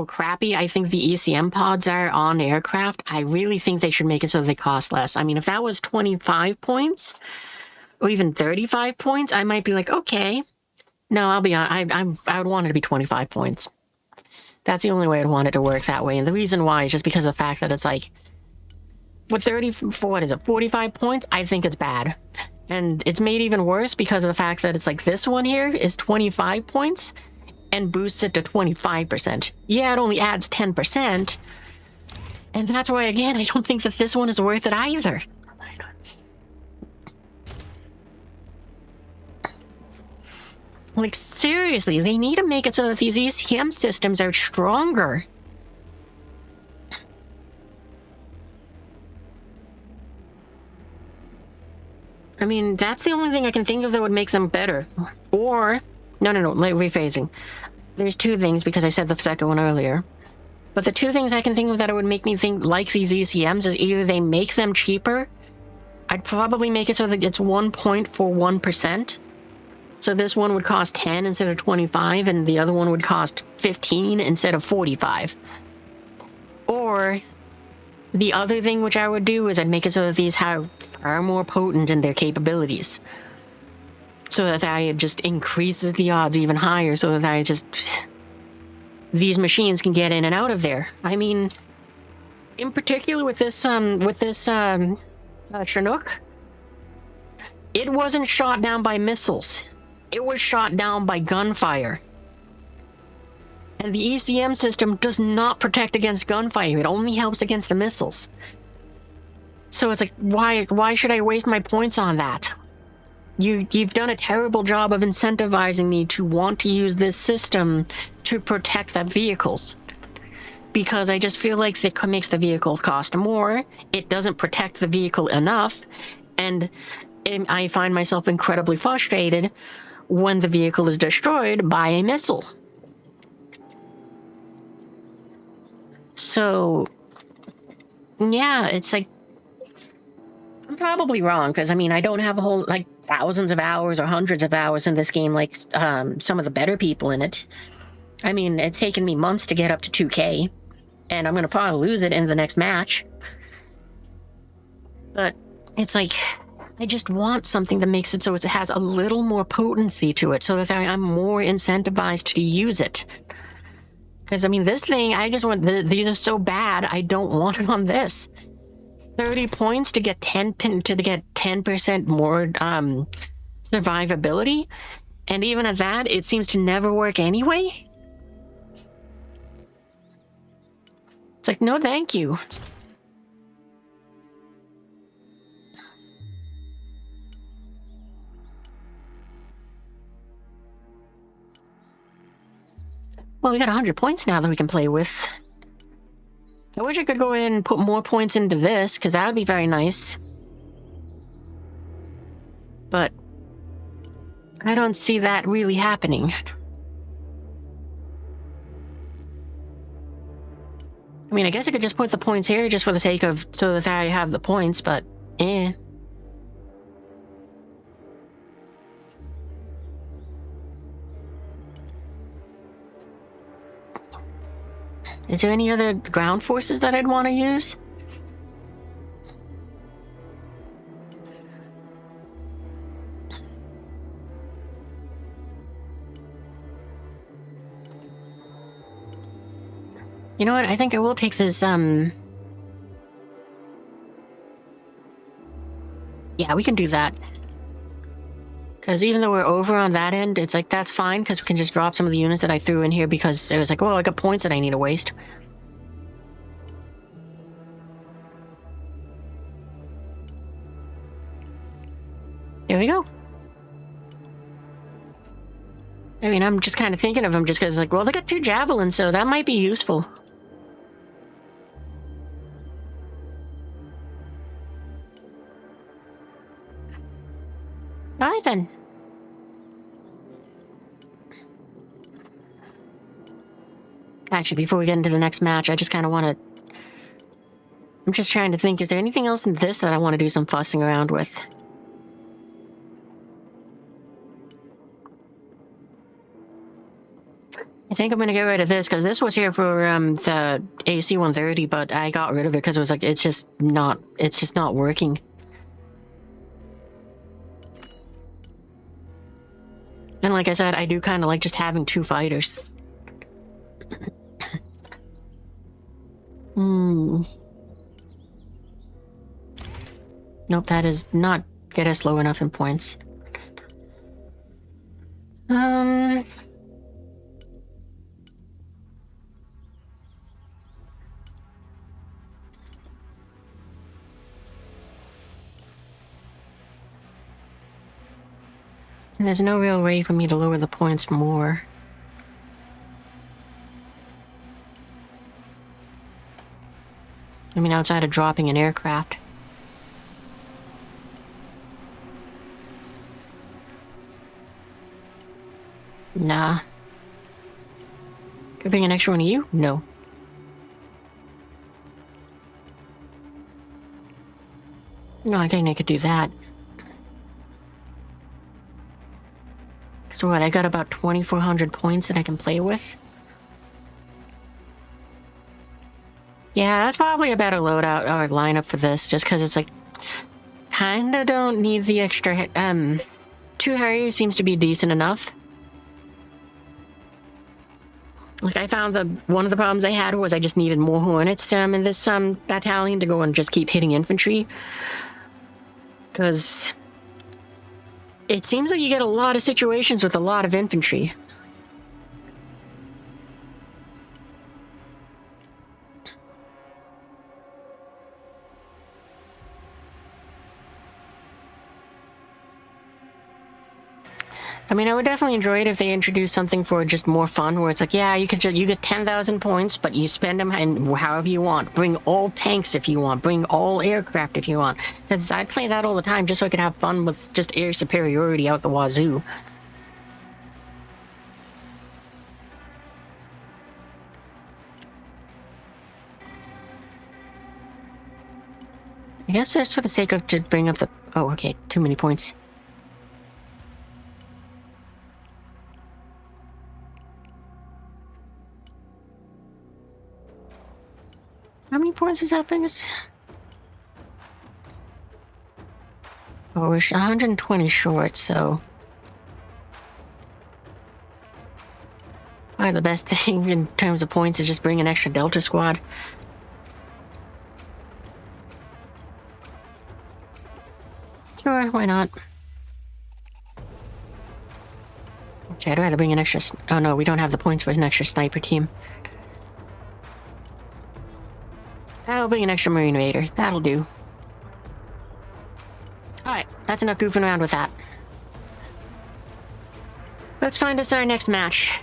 crappy I think the ECM pods are on aircraft, I really think they should make it so they cost less. I mean, if that was 25 points, or even 35 points, I might be like, okay. No, I'll be honest, I would want it to be 25 points. That's the only way I'd want it to work that way. And the reason why is just because of the fact that it's like, for 45 points, I think it's bad. And it's made even worse because of the fact that it's like this one here is 25 points and boosts it to 25%. Yeah, it only adds 10%. And that's why, again, I don't think that this one is worth it either. Like, seriously, they need to make it so that these ECM systems are stronger. I mean, that's the only thing I can think of that would make them better. Or, no, rephasing. There's 2 things because I said the second one earlier. But the 2 things I can think of that would make me think like these ECMs is either they make them cheaper. I'd probably make it so that it's 1 point for 1%. So this one would cost 10 instead of 25, and the other one would cost 15 instead of 45. Or the other thing which I would do is I'd make it so that these are more potent in their capabilities. So that it just increases the odds even higher, so that these machines can get in and out of there. I mean, in particular with this Chinook, it wasn't shot down by missiles. It was shot down by gunfire. And the ECM system does not protect against gunfire. It only helps against the missiles. So it's like, why should I waste my points on that? You've done a terrible job of incentivizing me to want to use this system to protect the vehicles. Because I just feel like it makes the vehicle cost more. It doesn't protect the vehicle enough. And I find myself incredibly frustrated when the vehicle is destroyed by a missile. So, yeah, it's like, I'm probably wrong, because, I mean, I don't have a whole, like, thousands of hours or hundreds of hours in this game like some of the better people in it. I mean, it's taken me months to get up to 2K, and I'm going to probably lose it in the next match. But it's like, I just want something that makes it so it has a little more potency to it, so that I'm more incentivized to use it. Because, I mean, this thing, I just want, these are so bad, I don't want it on this. 30 points to get 10% more survivability, and even at that, it seems to never work anyway. It's like, no thank you. Well, we got 100 points now that we can play with. I wish I could go ahead and put more points into this, because that would be very nice. But I don't see that really happening. I mean, I guess I could just put the points here just for the sake of, so that I have the points, but eh. Is there any other ground forces that I'd want to use? You know what? I think I will take this, yeah, we can do that. Because even though we're over on that end, it's like, that's fine, because we can just drop some of the units that I threw in here, because it was like, well, I got points that I need to waste. There we go. I mean, I'm just kind of thinking of them just because, like, well, they got 2 javelins, so that might be useful. Alright then. Actually, before we get into the next match, I just kind of want to... I'm just trying to think, is there anything else in this that I want to do some fussing around with? I think I'm going to get rid of this, because this was here for the AC-130, but I got rid of it because it was like, it's just not working. And like I said, I do kind of like just having 2 fighters. Nope, that is not get us low enough in points. There's no real way for me to lower the points more. I mean, outside of dropping an aircraft. Nah. Could bring an extra one of you? No. No, I think I could do that. So what, I got about 2,400 points that I can play with? Yeah, that's probably a better loadout or lineup for this, just because it's like... Kinda don't need the extra... 2 Harriers seems to be decent enough. Like, I found that one of the problems I had was I just needed more Hornets in this battalion to go and just keep hitting infantry. Because... it seems like you get a lot of situations with a lot of infantry. I mean, I would definitely enjoy it if they introduced something for just more fun, where it's like, yeah, you get 10,000 points, but you spend them and however you want. Bring all tanks if you want. Bring all aircraft if you want. Because I'd play that all the time just so I could have fun with just air superiority out the wazoo. I guess just for the sake of to bring up the... oh, okay, too many points. How many points is that bring us? Oh, we're 120 short, so... probably the best thing in terms of points is just bring an extra Delta squad. Sure, why not? Actually, I'd rather bring an extra... oh no, we don't have the points for an extra sniper team. I'll bring an extra Marine Raider. That'll do. Alright, that's enough goofing around with that. Let's find us our next match.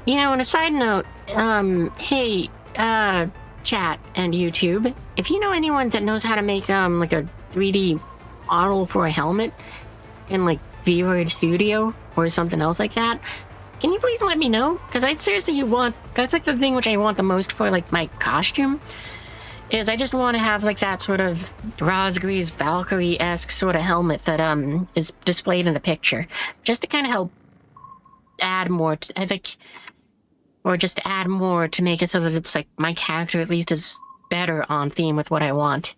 You know, on a side note, hey, chat and YouTube, if you know anyone that knows how to make, like a 3D model for a helmet in, like, VOD Studio or something else like that, can you please let me know? Because I seriously that's, like, the thing which I want the most for, like, my costume, is I just want to have, like, that sort of Razgriz Valkyrie-esque sort of helmet that, is displayed in the picture, just to kind of help add more, I think, or just add more to make it so that it's like my character at least is better on theme with what I want.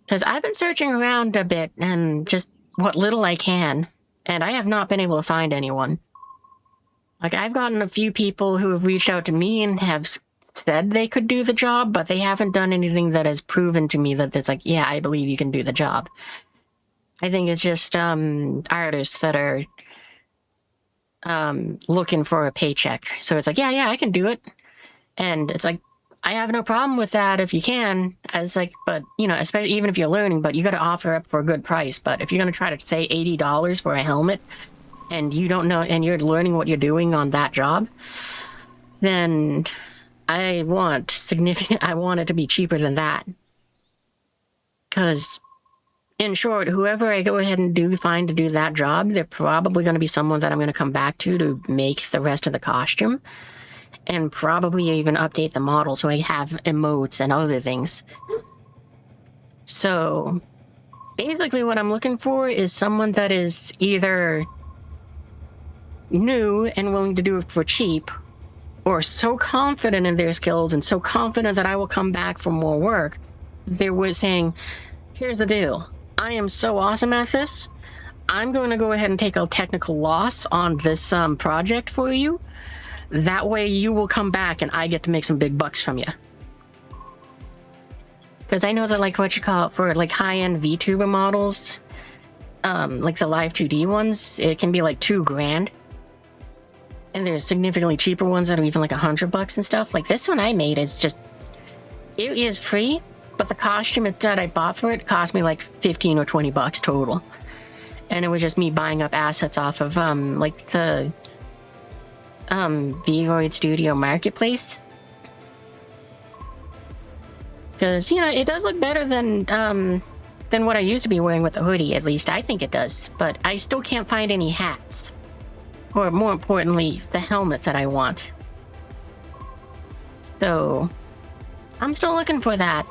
Because I've been searching around a bit and just what little I can, and I have not been able to find anyone. Like, I've gotten a few people who have reached out to me and have said they could do the job, but they haven't done anything that has proven to me that it's like, yeah, I believe you can do the job. I think it's just artists that are looking for a paycheck. So it's like, yeah, I can do it. And it's like, I have no problem with that if you can. It's like, but, you know, especially even if you're learning, but you got to offer up for a good price. But if you're going to try to say $80 for a helmet and you don't know, and you're learning what you're doing on that job, then I want it to be cheaper than that. Because, in short, whoever I go ahead and find to do that job, they're probably going to be someone that I'm going to come back to make the rest of the costume. And probably even update the model so I have emotes and other things. So, basically what I'm looking for is someone that is either new and willing to do it for cheap, or so confident in their skills and so confident that I will come back for more work. They were saying, here's the deal. I am so awesome at this. I'm going to go ahead and take a technical loss on this project for you. That way you will come back and I get to make some big bucks from you. Because I know that, like, what you call it, for, like, high-end VTuber models, like the Live 2D ones, it can be, like, $2,000. And there's significantly cheaper ones that are even, like, $100 and stuff. Like, this one I made is just... It is free, but the costume that I bought for it cost me, like, 15 or 20 bucks total. And it was just me buying up assets off of, like, the... VOD Studio Marketplace. Because, you know, it does look better than what I used to be wearing with the hoodie, at least I think it does. But I still can't find any hats. Or, more importantly, the helmet that I want. So, I'm still looking for that.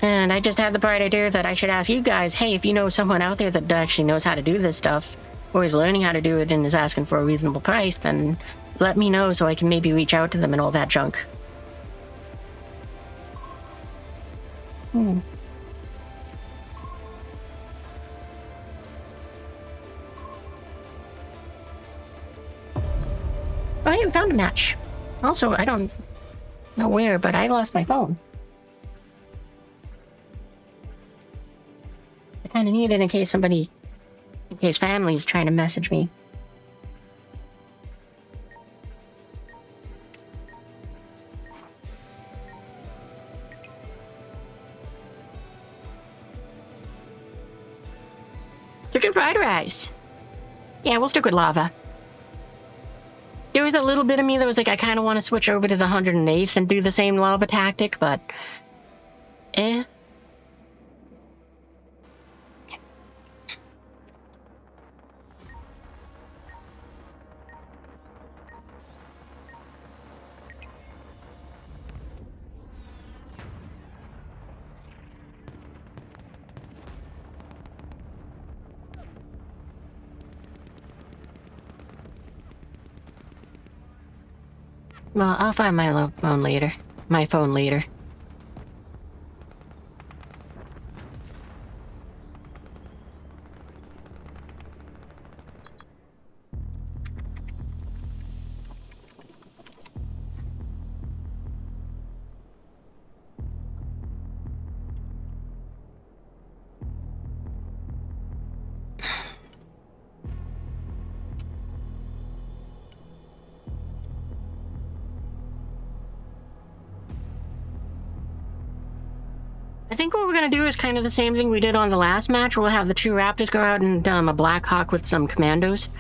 And I just had the bright idea that I should ask you guys, hey, if you know someone out there that actually knows how to do this stuff, or is learning how to do it and is asking for a reasonable price, then let me know so I can maybe reach out to them and all that junk. I haven't found a match. Also, I don't know where, but I lost my phone. I kind of need it in case family is trying to message me. Chicken fried rice. Yeah, we'll stick with lava. There was a little bit of me that was like, I kind of want to switch over to the 108th and do the same lava tactic, but... Well, I'll find my phone later. I think what we're gonna do is kind of the same thing we did on the last match. We'll have the two Raptors go out and a Black Hawk with some commandos.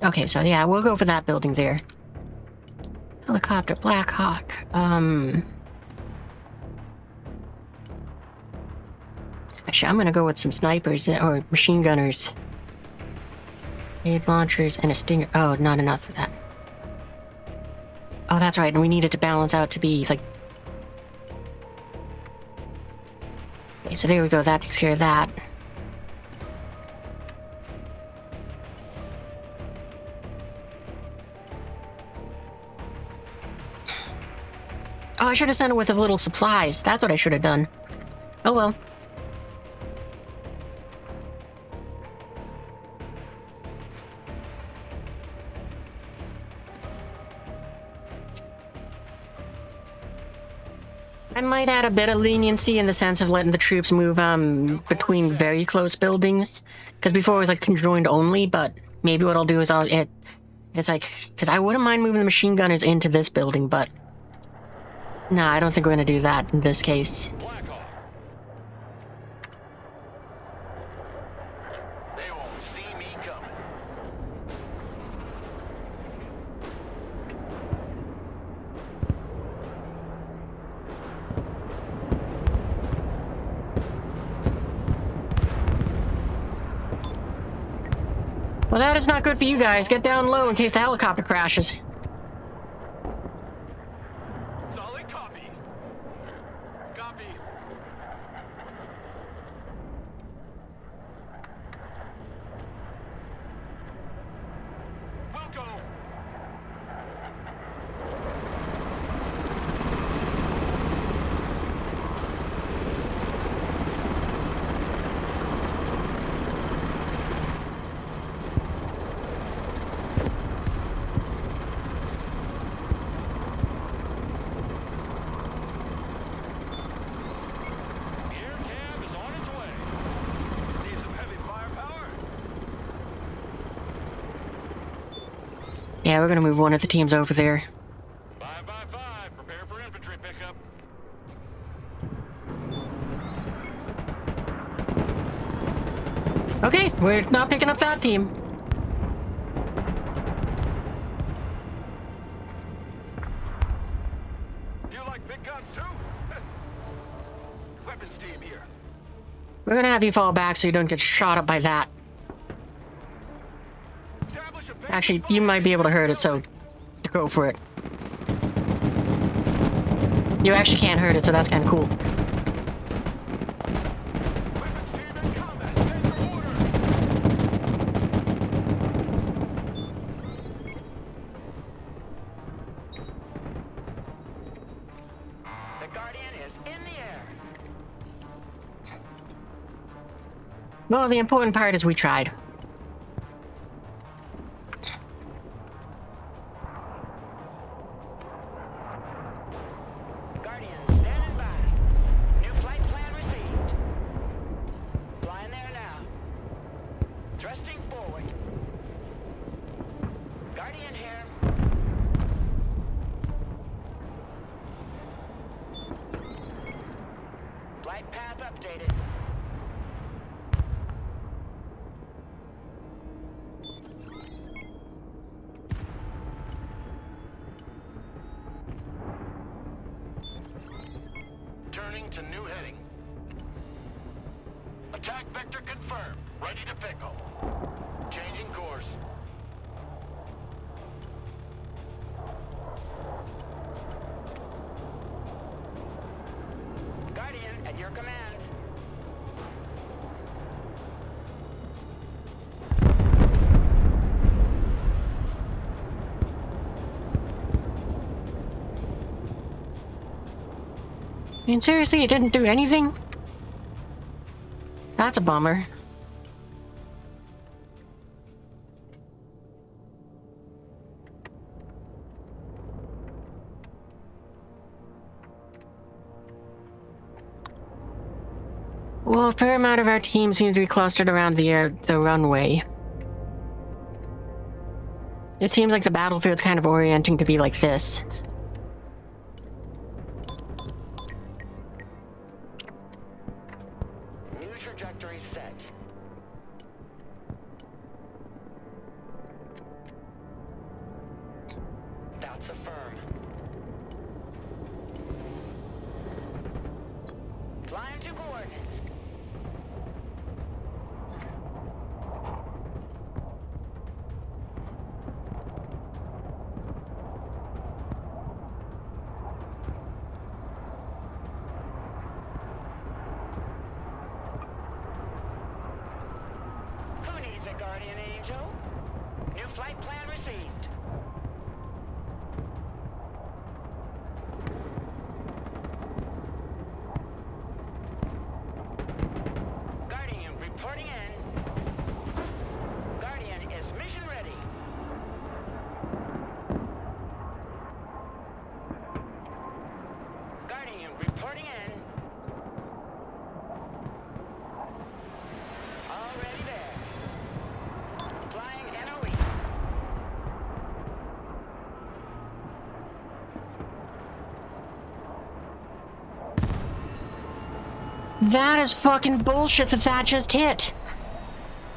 Okay, so yeah, we'll go for that building there. Helicopter, Black Hawk. Actually, I'm gonna go with some snipers or machine gunners. Grenade launchers and a stinger. Oh, not enough for that. Oh, that's right, and we need it to balance out to be like... Okay, so there we go, that takes care of that. Oh, I should have sent it with a little supplies. That's what I should have done. Oh well. I might add a bit of leniency in the sense of letting the troops move between very close buildings, because before it was like conjoined only. But maybe what I'll do is it's like, because I wouldn't mind moving the machine gunners into this building, but no, I don't think we're gonna do that in this case. They won't see me coming. Well, that is not good for you guys. Get down low in case the helicopter crashes. Solid copy. Copy. We'll go. Air cab is on its way. Need some heavy firepower? Yeah, we're gonna move one of the teams over there. 5 by 5. Prepare for infantry pickup. Okay, we're not picking up that team. You like big guns too? Weapons team here. We're gonna have you fall back so you don't get shot up by that. Establish a base. Actually, you might be able to hurt it, so go for it. You actually can't hurt it, so that's kind of cool. Weapons team in combat. Send your order. The Guardian is in the air. Well, the important part is we tried. Guardian standing by. New flight plan received. Flying there now. Thrusting forward. Guardian here. Flight path updated. Turning to new heading. Attack vector confirmed. Ready to pickle. Changing course. Guardian at your command. I mean, seriously, it didn't do anything? That's a bummer. Well, a fair amount of our team seems to be clustered around the runway. It seems like the battlefield's kind of orienting to be like this. New trajectory set. Doubts affirm. Flying to coordinates. Who needs a guardian angel? New flight plan received. Guardian reporting in. Guardian is mission ready. Guardian reporting in. Already there. Flying NOE. That is fucking bullshit that just hit.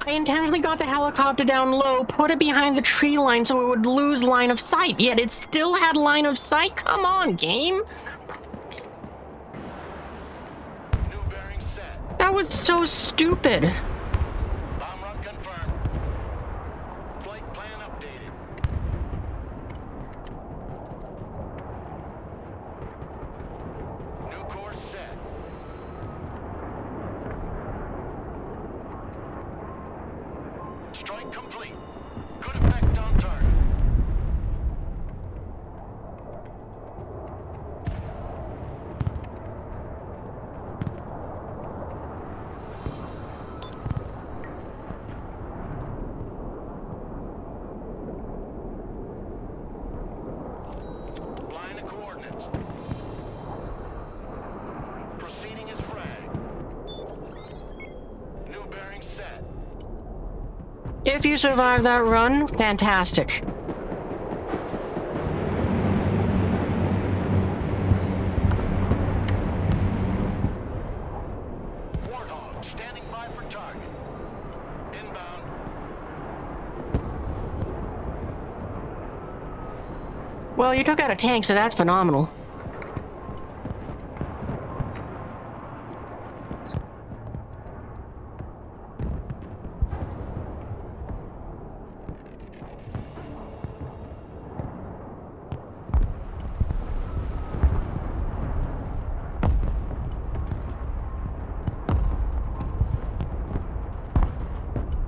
I intentionally got the helicopter down low, put it behind the tree line so it would lose line of sight, yet it still had line of sight? Come on, game. New bearing set. That was so stupid. Bomb run confirmed. Flight plan updated. New course set. Strike complete. Good effect on target. Flying the coordinates. Proceeding as frag. New bearing set. If you survive that run, fantastic. Warthog standing by for target. Inbound. Well, you took out a tank, so that's phenomenal.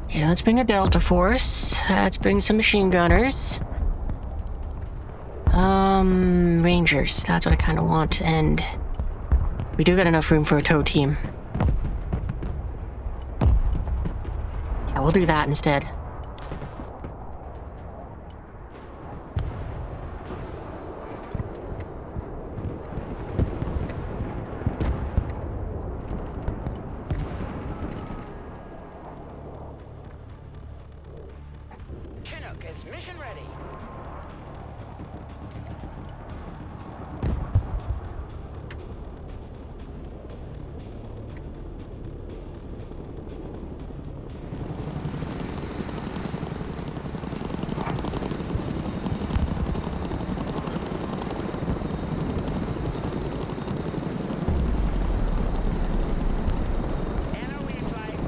Okay, let's bring a Delta Force. Let's bring some machine gunners. Rangers. That's what I kind of want, and we do got enough room for a tow team. Yeah, we'll do that instead. Chinook is mission ready. NOE flight.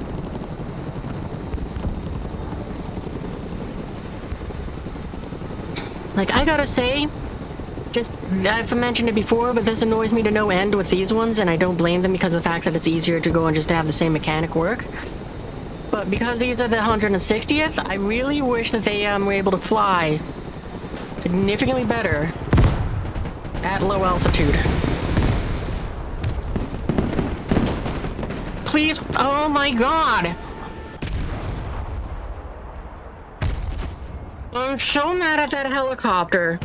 Like, I gotta say, just, I've mentioned it before, but this annoys me to no end with these ones, and I don't blame them because of the fact that it's easier to go and just have the same mechanic work. But because these are the 160th, I really wish that they were able to fly significantly better at low altitude. Please, oh my god! I'm so mad at that helicopter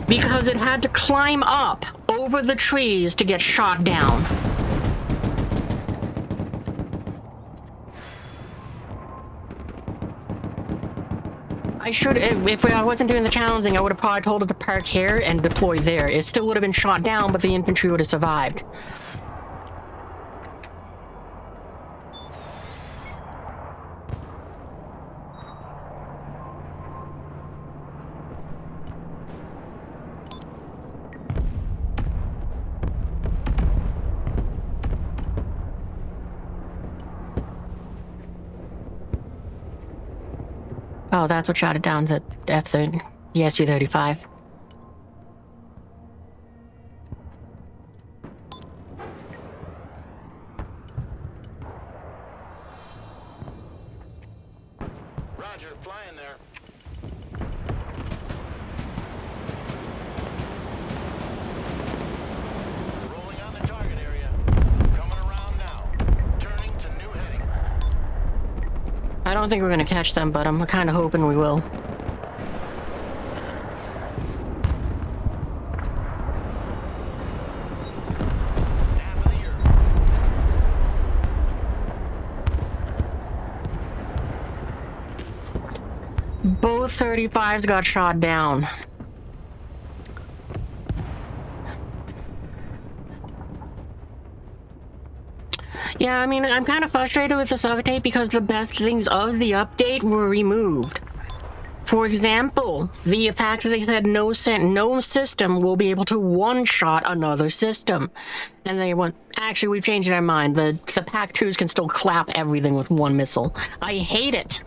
because it had to climb up over the trees to get shot down. I should, if I wasn't doing the challenging, I would have probably told it to park here and deploy there. It still would have been shot down, but the infantry would have survived. Oh, that's what shot it down, the F-30, the Su-35. Roger, flying there. Rolling on the target area. Coming around now. Turning to new heading. I don't think we're gonna catch them, but I'm kind of hoping we will. Half of the year. Both 35s got shot down. Yeah, I mean, I'm kind of frustrated with this update because the best things of the update were removed. For example, the fact that they said no system will be able to one-shot another system. And they went, actually, we've changed our mind. The PAC-2s can still clap everything with one missile. I hate it.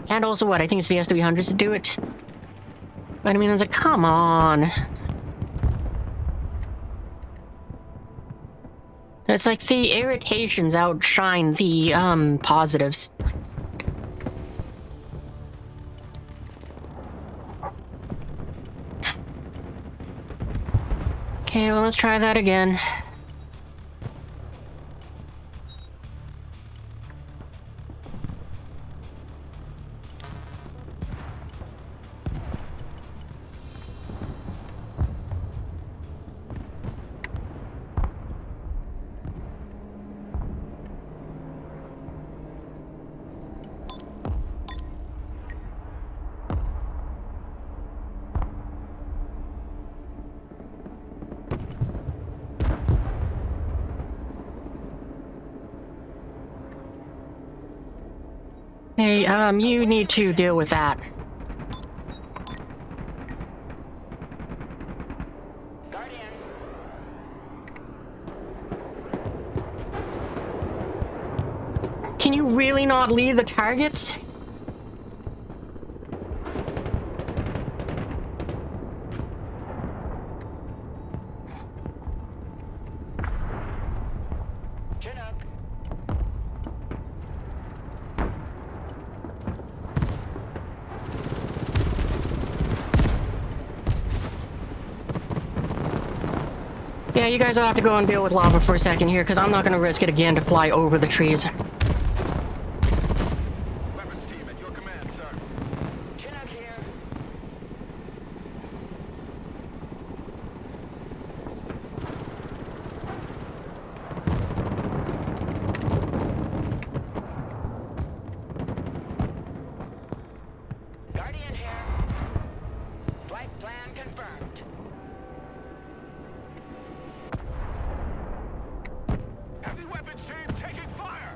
And also what, I think it's the S-300s to do it. But I mean, it's like, come on. It's like the irritations outshine the, positives. Okay, well, let's try that again. Hey, you need to deal with that. Guardian. Can you really not leave the targets? Chinook. Yeah, you guys will have to go and deal with lava for a second here, because I'm not going to risk it again to fly over the trees. Weapons team at your command, sir. Chinook here. Guardian here. Flight plan confirmed. Heavy weapons team taking fire.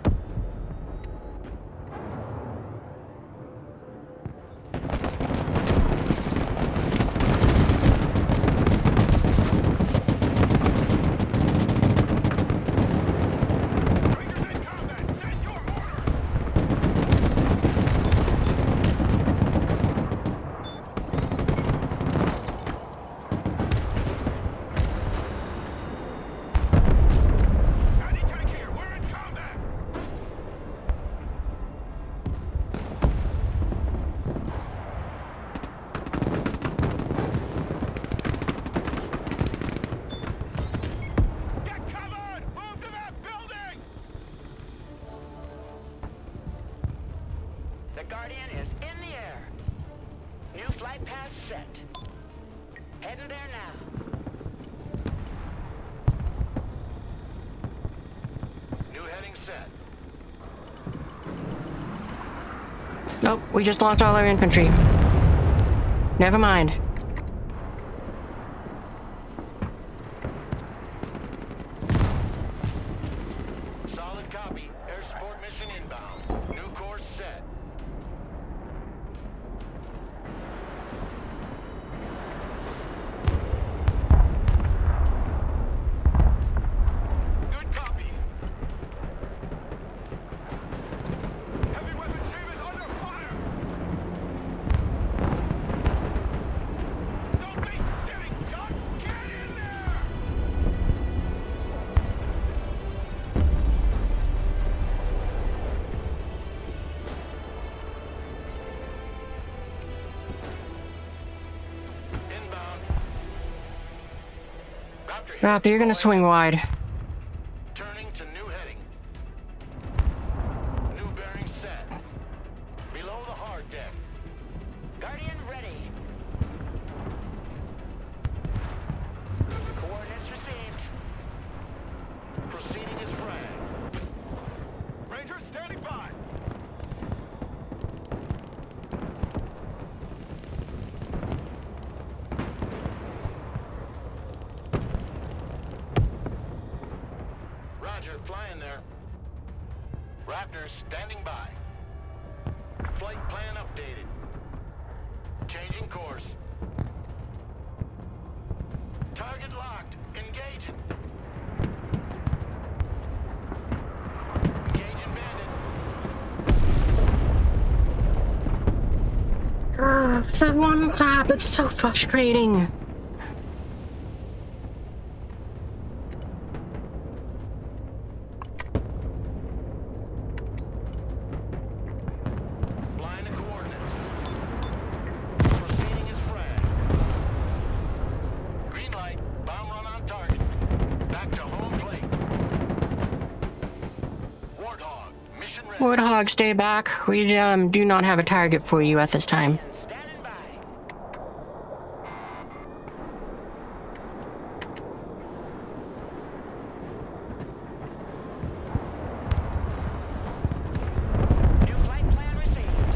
Rangers in combat. Send your order. Anti-tank here. We're in combat. Get covered. Move to that building. The Guardian is in the air. New flight path set. Heading there now. New heading set. Nope, we just lost all our infantry. Never mind. Solid copy. Air support mission inbound. New course set. Good copy. Heavy weapon stream is under fire. Don't be sitting ducks. Get in there. Inbound. Raptor, you're gonna swing wide. Turning to new heading. New bearing set. Below the hard deck. Guardian ready. Coordinates received. Proceeding as frag. Rangers standing by. Roger, flying there. Raptors standing by. Flight plan updated. Changing course. Target locked. Engaging. Engaging bandit. That one clap, it's so frustrating. Flying the coordinates. Proceeding as frag. Green light. Bomb run on target. Back to home plate. Warthog. Mission ready. Warthog, stay back. We do not have a target for you at this time. Standing by. New flight plan received.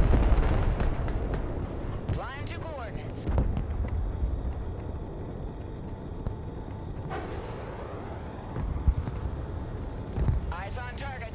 Flying to coordinates. Eyes on target.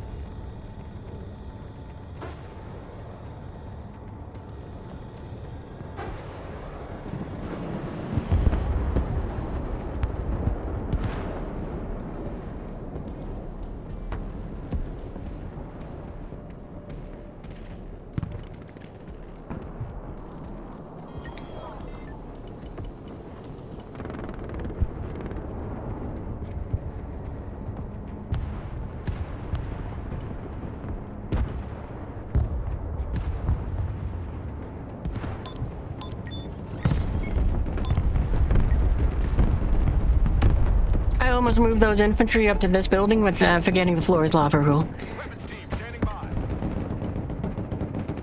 I almost moved those infantry up to this building with forgetting the floor is lava rule. Weapons team standing by.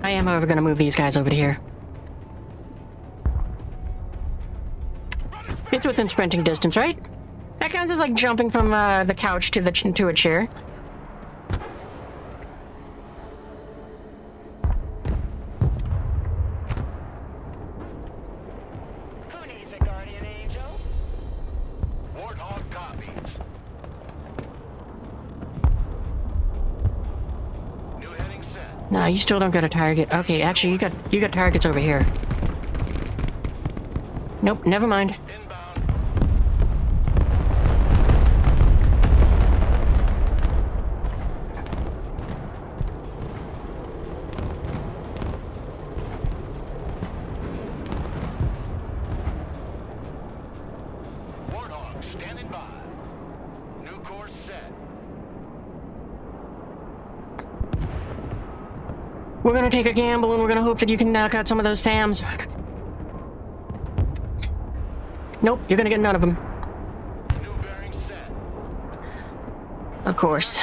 I am, however, going to move these guys over to here. It's within sprinting distance, right? That counts as like jumping from the couch to to a chair. Who needs a guardian angel? Warthog copies. New heading set. No, you still don't got a target. Okay, actually, you got targets over here. Nope, never mind. Inbound. Warthog standing by. New course set. We're gonna take a gamble and we're gonna hope that you can knock out some of those SAMs. Nope, you're gonna get none of them. New bearing set. Of course.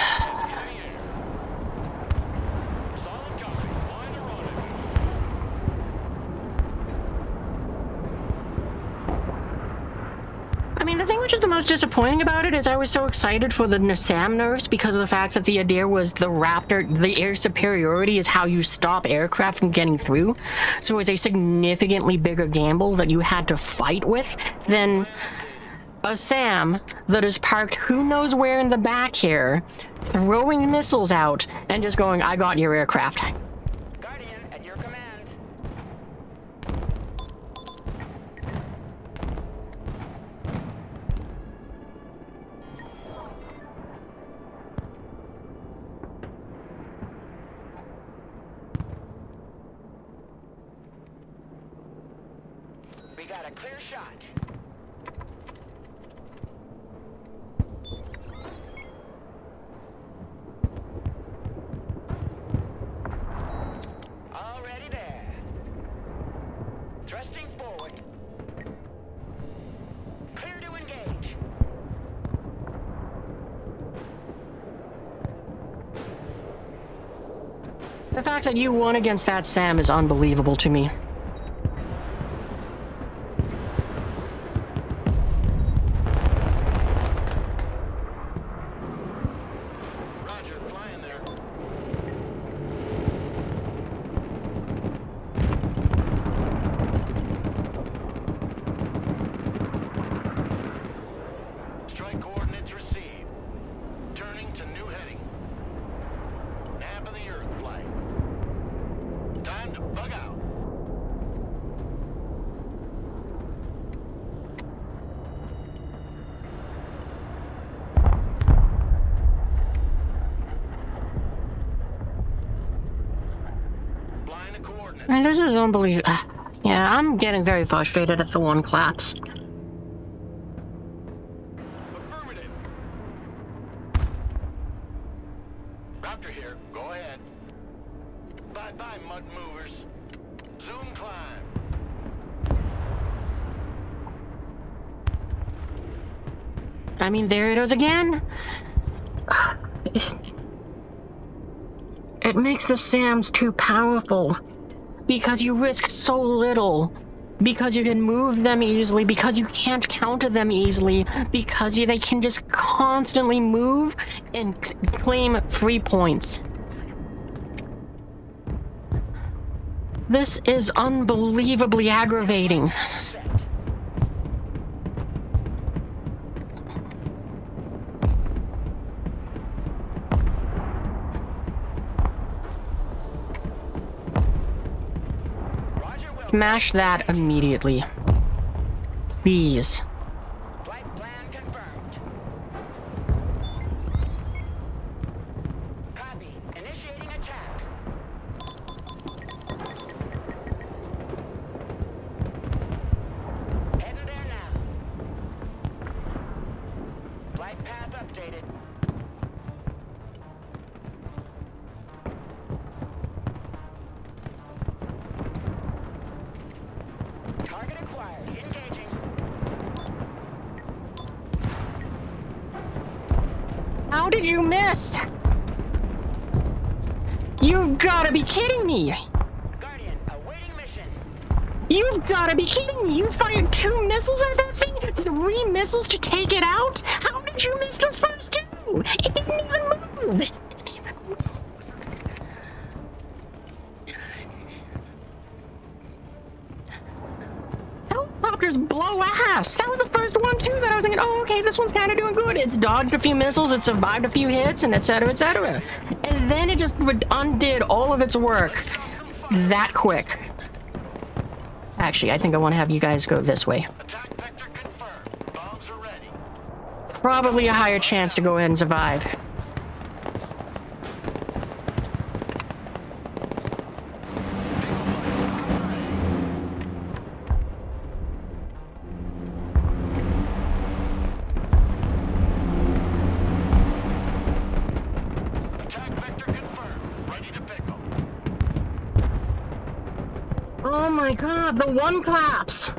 Solid copy. Flying the rendezvous. I mean, mean, the thing which is the most disappointing about it is I was so excited for the Sam nerfs because of the fact that the idea was the Raptor, the air superiority is how you stop aircraft from getting through. So it was a significantly bigger gamble that you had to fight with than a Sam that is parked who knows where in the back here, throwing missiles out and just going, I got your aircraft. Guardian, at your command. We got a clear shot. Already there. Thrusting forward. Clear to engage. The fact that you won against that Sam is unbelievable to me. Roger, flying there. Strike coordinates received. Turning to new heading. Nab of the Earth flight. Time to bug out. Flying the coordinates. And this is unbelievable. Yeah, I'm getting very frustrated at the one collapse. Affirmative. Raptor here. Go ahead. Bye-bye, mud movers. Zoom climb. I mean, there it is again. It makes the Sams too powerful. Because you risk so little. Because you can move them easily. Because you can't counter them easily. Because they can just constantly move and claim free points. This is unbelievably aggravating. Set. Roger, will. Smash that immediately. Please. Flight plan confirmed. Copy. Initiating attack. Heading there now. Flight path updated. Target acquired. Engaging. How did you miss? You've gotta be kidding me! Guardian, awaiting mission. You've gotta be kidding me! You fired 2 missiles at that thing? 3 missiles to take it out? How did you miss the first 2? It didn't even move! Helicopters blow ass! That was the first one too that I was thinking, oh okay, this one's kinda doing good. It's dodged a few missiles, it survived a few hits, and etc, etc. And then it just undid all of its work that quick. Actually, I think I want to have you guys go this way. Attack vector confirmed. Bombs are ready. Probably a higher chance to go ahead and survive. Attack vector confirmed. Ready to pickle. Oh my god, the one collapse!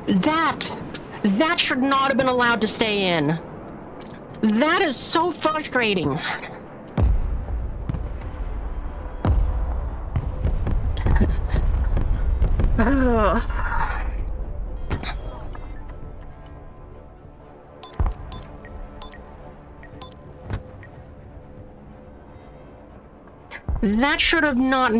That should not have been allowed to stay in. That is so frustrating. Ugh. That should have not...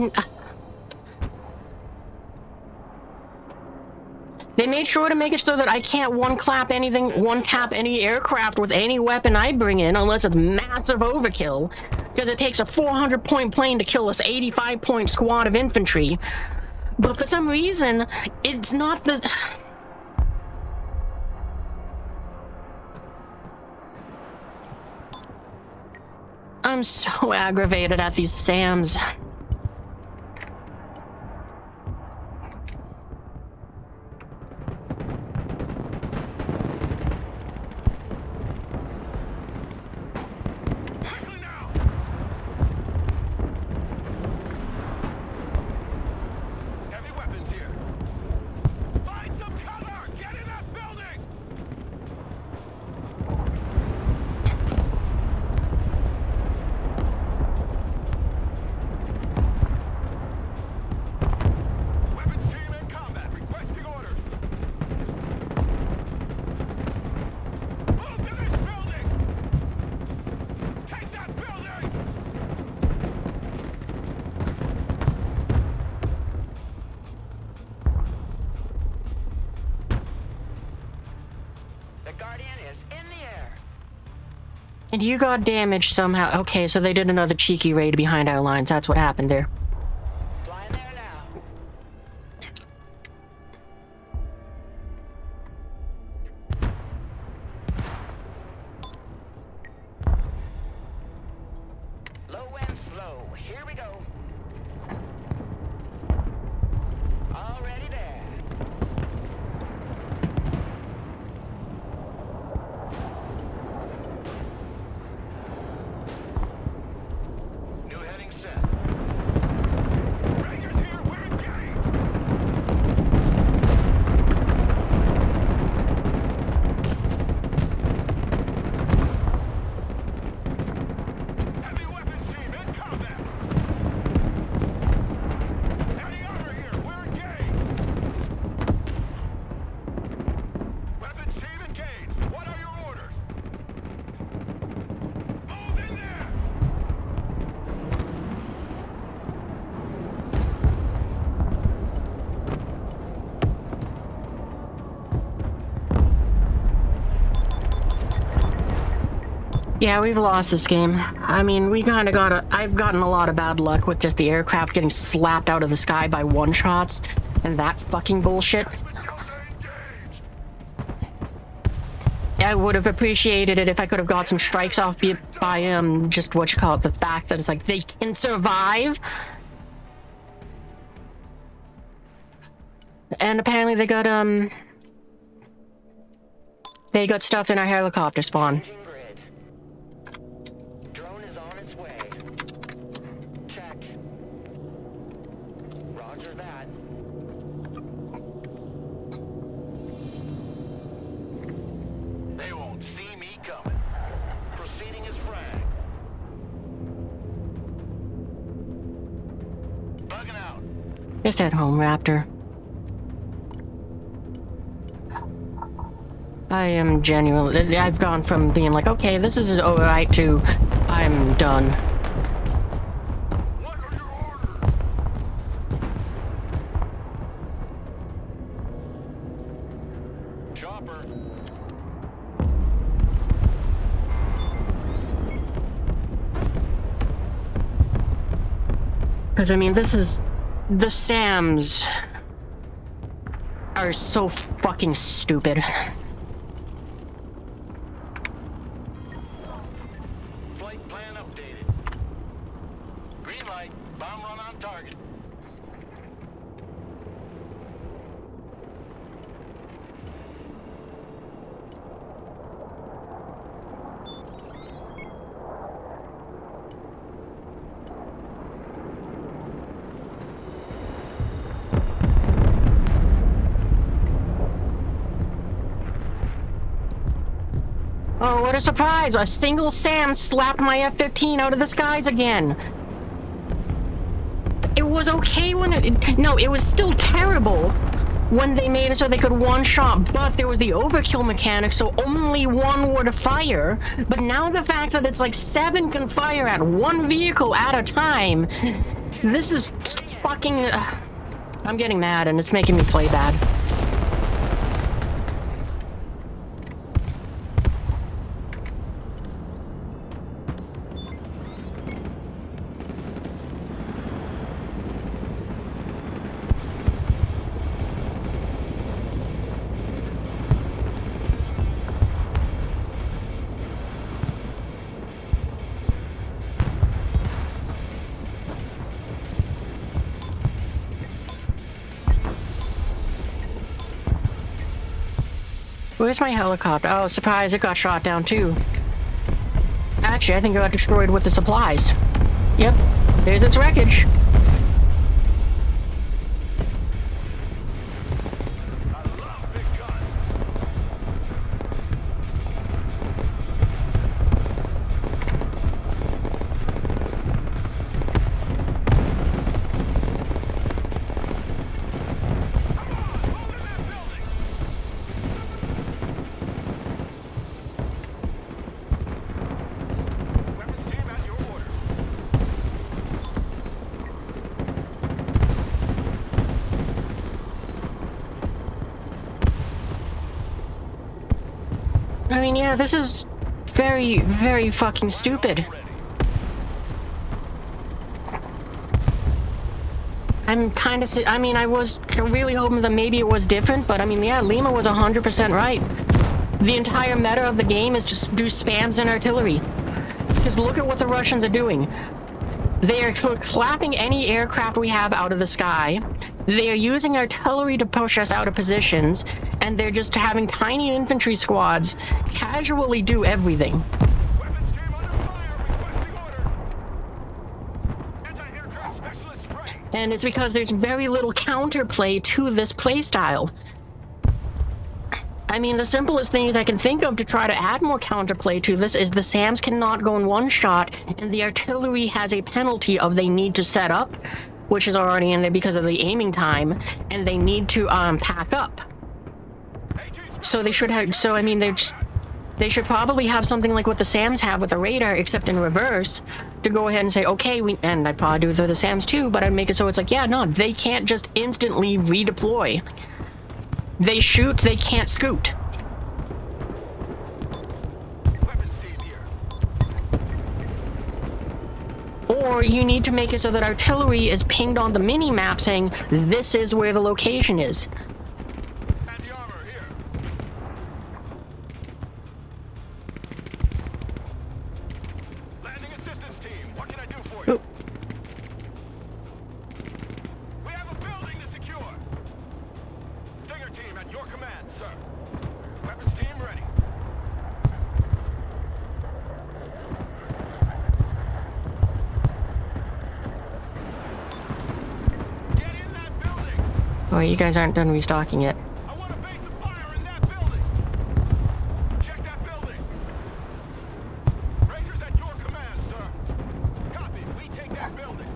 They made sure to make it so that I can't one-tap any aircraft with any weapon I bring in unless it's massive overkill, because it takes a 400-point plane to kill this 85-point squad of infantry. But for some reason, it's not the... I'm so aggravated at these SAMs. And you got damaged somehow. Okay, so they did another cheeky raid behind our lines. That's what happened there. Flying there now. Low and slow. Here we go. Already there. New heading set. Rangers here, we're engaged! Heavy weapons team in combat! Heavy armor here, we're engaged! Weapons team engaged! What are your orders? Move in there! Yeah, we've lost this game. I mean, I've gotten a lot of bad luck with just the aircraft getting slapped out of the sky by one-shots and that fucking bullshit. I would have appreciated it if I could have got some strikes off by just the fact that it's like they can survive. And apparently they got stuff in our helicopter spawn. Engine grid. Drone is on its way. Check. Roger that. They won't see me coming. Proceeding as frag. Bugging out. Just at home, Raptor. I am genuinely... I've gone from being like, okay, this is alright, to I'm done. What are your orders? Chopper. Because, I mean, this is... The SAMs are so fucking stupid. Flight plan updated. Green light. Bomb run on target. Oh, what a surprise! A single SAM slapped my F-15 out of the skies again! It was okay when it... No, it was still terrible when they made it so they could one-shot, but there was the overkill mechanic, so only one would fire. But now the fact that it's like 7 can fire at one vehicle at a time, this is fucking... I'm getting mad and it's making me play bad. Where's my helicopter? Oh, surprise, it got shot down too. Actually, I think it got destroyed with the supplies. Yep, there's its wreckage. I mean, yeah, this is very, very fucking stupid. I'm kind of... I mean, I was really hoping that maybe it was different, but I mean, yeah, Lima was 100% right. The entire meta of the game is just do spams and artillery. Because look at what the Russians are doing. They are clapping any aircraft we have out of the sky. They are using artillery to push us out of positions, and they're just having tiny infantry squads casually do everything. Weapons team under fire, requesting orders. Anti-aircraft specialist ready. And it's because there's very little counterplay to this playstyle. I mean, the simplest things I can think of to try to add more counterplay to this is the SAMs cannot go in one shot, and the artillery has a penalty of they need to set up, which is already in there because of the aiming time, and they need to pack up. So they should have. So I mean, they should probably have something like what the SAMs have with the radar, except in reverse, to go ahead and say, okay, and I'd probably do it for the SAMs too, but I'd make it so it's like, yeah, no, they can't just instantly redeploy. They shoot, they can't scoot. Weapons team here. Or you need to make it so that artillery is pinged on the mini-map saying, this is where the location is. Anti-armor here. Landing assistance team, what can I do for you? Oop. We have a building to secure. Stinger team at your command, sir. Weapons team ready. Get in that building. Oh, you guys aren't done restocking yet. I want a base of fire in that building. Check that building. Rangers at your command, sir. Copy. We take that building.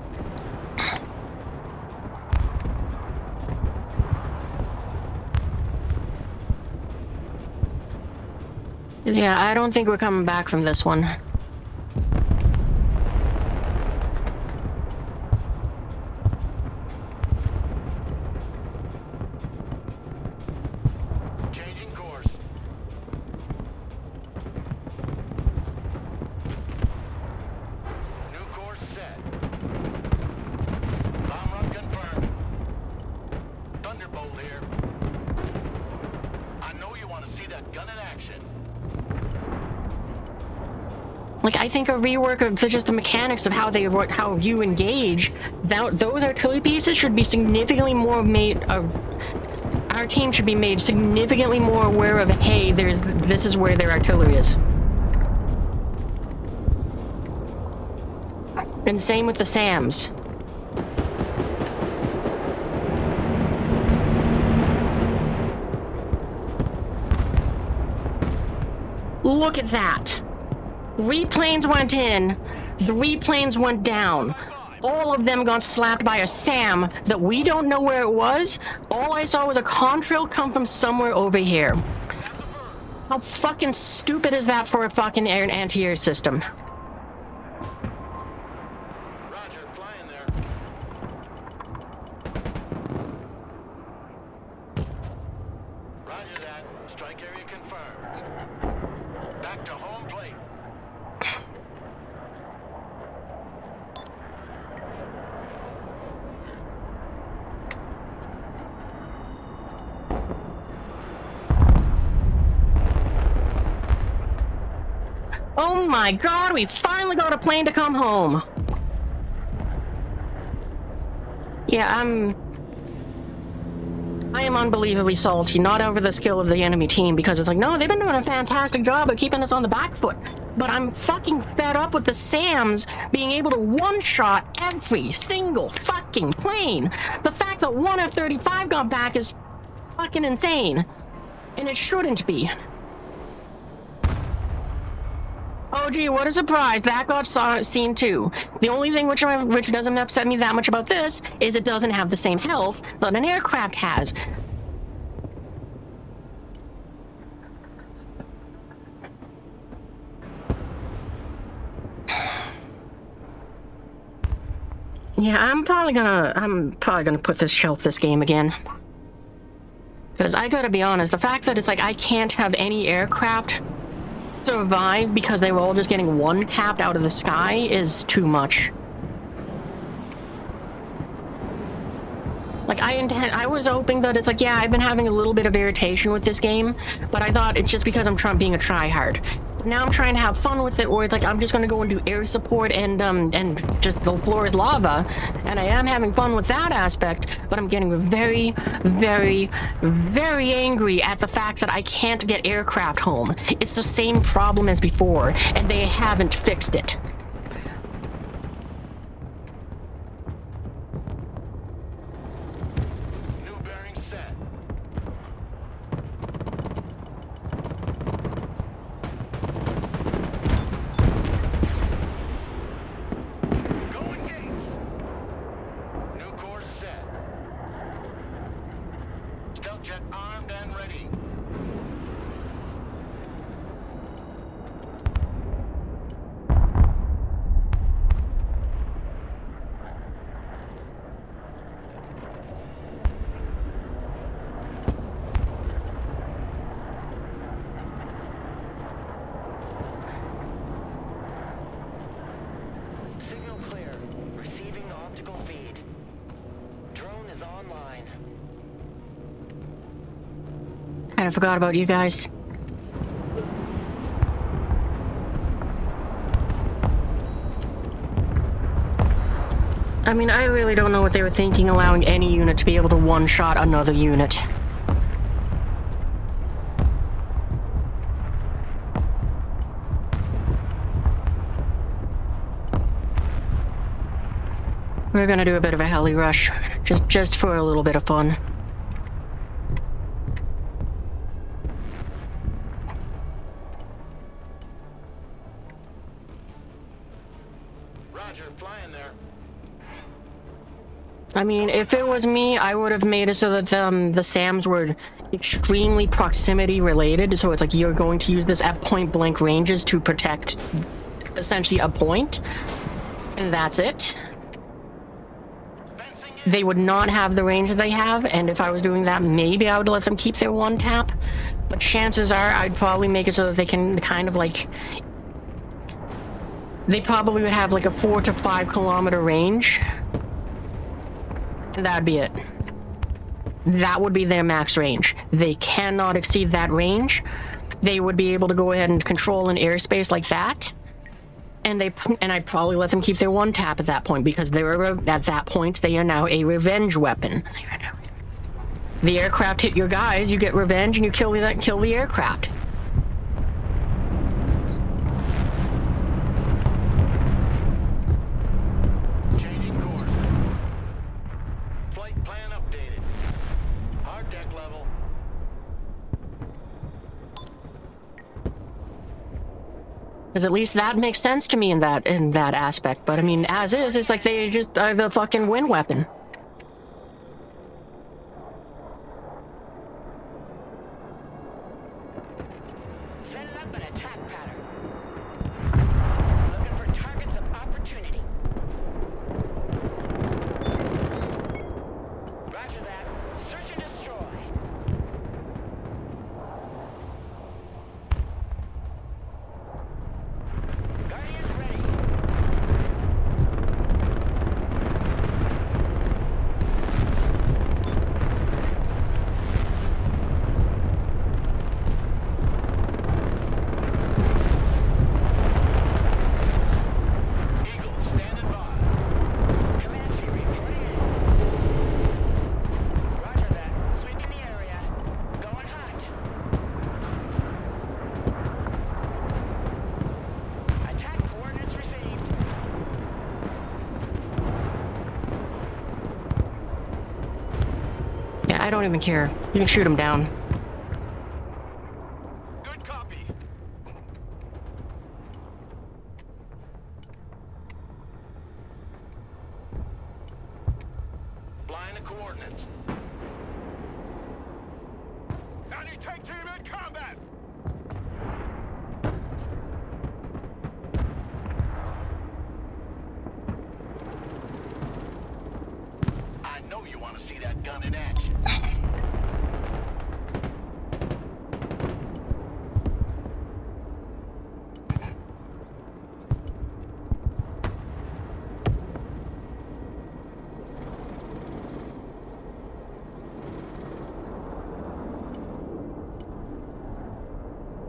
Yeah, I don't think we're coming back from this one. Changing course. New course set. Bomb run confirmed. Thunderbolt here. I know you want to see that gun in action. Like, I think a rework of just the mechanics of how you engage, those artillery pieces should be significantly more made of. Our team should be made significantly more aware of, hey, this is where their artillery is. And same with the SAMs. Look at that. 3 planes went in, 3 planes went down. all of them got slapped by a SAM that we don't know where it was. All I saw was a contrail come from somewhere over here. How fucking stupid is that for a fucking anti-air system? Roger, flying there. Roger that. Strike area confirmed. Back to home plate. Oh my god, we finally got a plane to come home. Yeah, I am unbelievably salty, not over the skill of the enemy team, because it's like, no, they've been doing a fantastic job of keeping us on the back foot. But I'm fucking fed up with the SAMs being able to one-shot every single fucking plane. The fact that one F-35 got back is fucking insane. And it shouldn't be. Oh gee, what a surprise, that got seen too. The only thing which doesn't upset me that much about this is it doesn't have the same health that an aircraft has. Yeah, I'm probably gonna put shelf this game again. Because I gotta be honest, the fact that it's like I can't have any aircraft survive because they were all just getting one-tapped out of the sky is too much. Like, I was hoping that it's like, yeah, I've been having a little bit of irritation with this game, but I thought it's just because I'm being a tryhard. Now I'm trying to have fun with it, where it's like I'm just gonna go and do air support and just the floor is lava, and I am having fun with that aspect, but I'm getting very, very, very angry at the fact that I can't get aircraft home. It's the same problem as before, and they haven't fixed it. New bearing set. Going gates. New course set. Stealth jet armed and ready. Signal clear. Receiving optical feed. Drone is online. Kind of forgot about you guys. I mean, I really don't know what they were thinking, allowing any unit to be able to one-shot another unit. We're gonna do a bit of a heli rush, just for a little bit of fun. Roger, flying there. I mean, if it was me, I would have made it so that the SAMs were extremely proximity related, so it's like you're going to use this at point-blank ranges to protect essentially a point, and that's it. They would not have the range that they have, and if I was doing that, maybe I would let them keep their one tap, but chances are I'd probably make it so that they can kind of like... They probably would have like a 4 to 5 kilometer range. And that'd be it. That would be their max range. They cannot exceed that range. They would be able to go ahead and control an airspace like that. And I'd probably let them keep their one tap at that point, because at that point they are now a revenge weapon. The aircraft hit your guys, you get revenge, and you kill the aircraft. Changing course. Flight plan updated. Hard deck level. Because at least that makes sense to me in that aspect. But I mean, as is, it's like they just are the fucking win weapon. Set up an attack pattern. Looking for targets of opportunity. Roger that. Search and destroy. Guardians ready. Eagle standing by. Comanche reporting in. Roger that. Sweeping the area. Going hot. Attack coordinates received. Yeah, I don't even care. You can shoot him down. Good copy. Flying the coordinates. Anti-tank team in combat. I know you want to see that gun in action.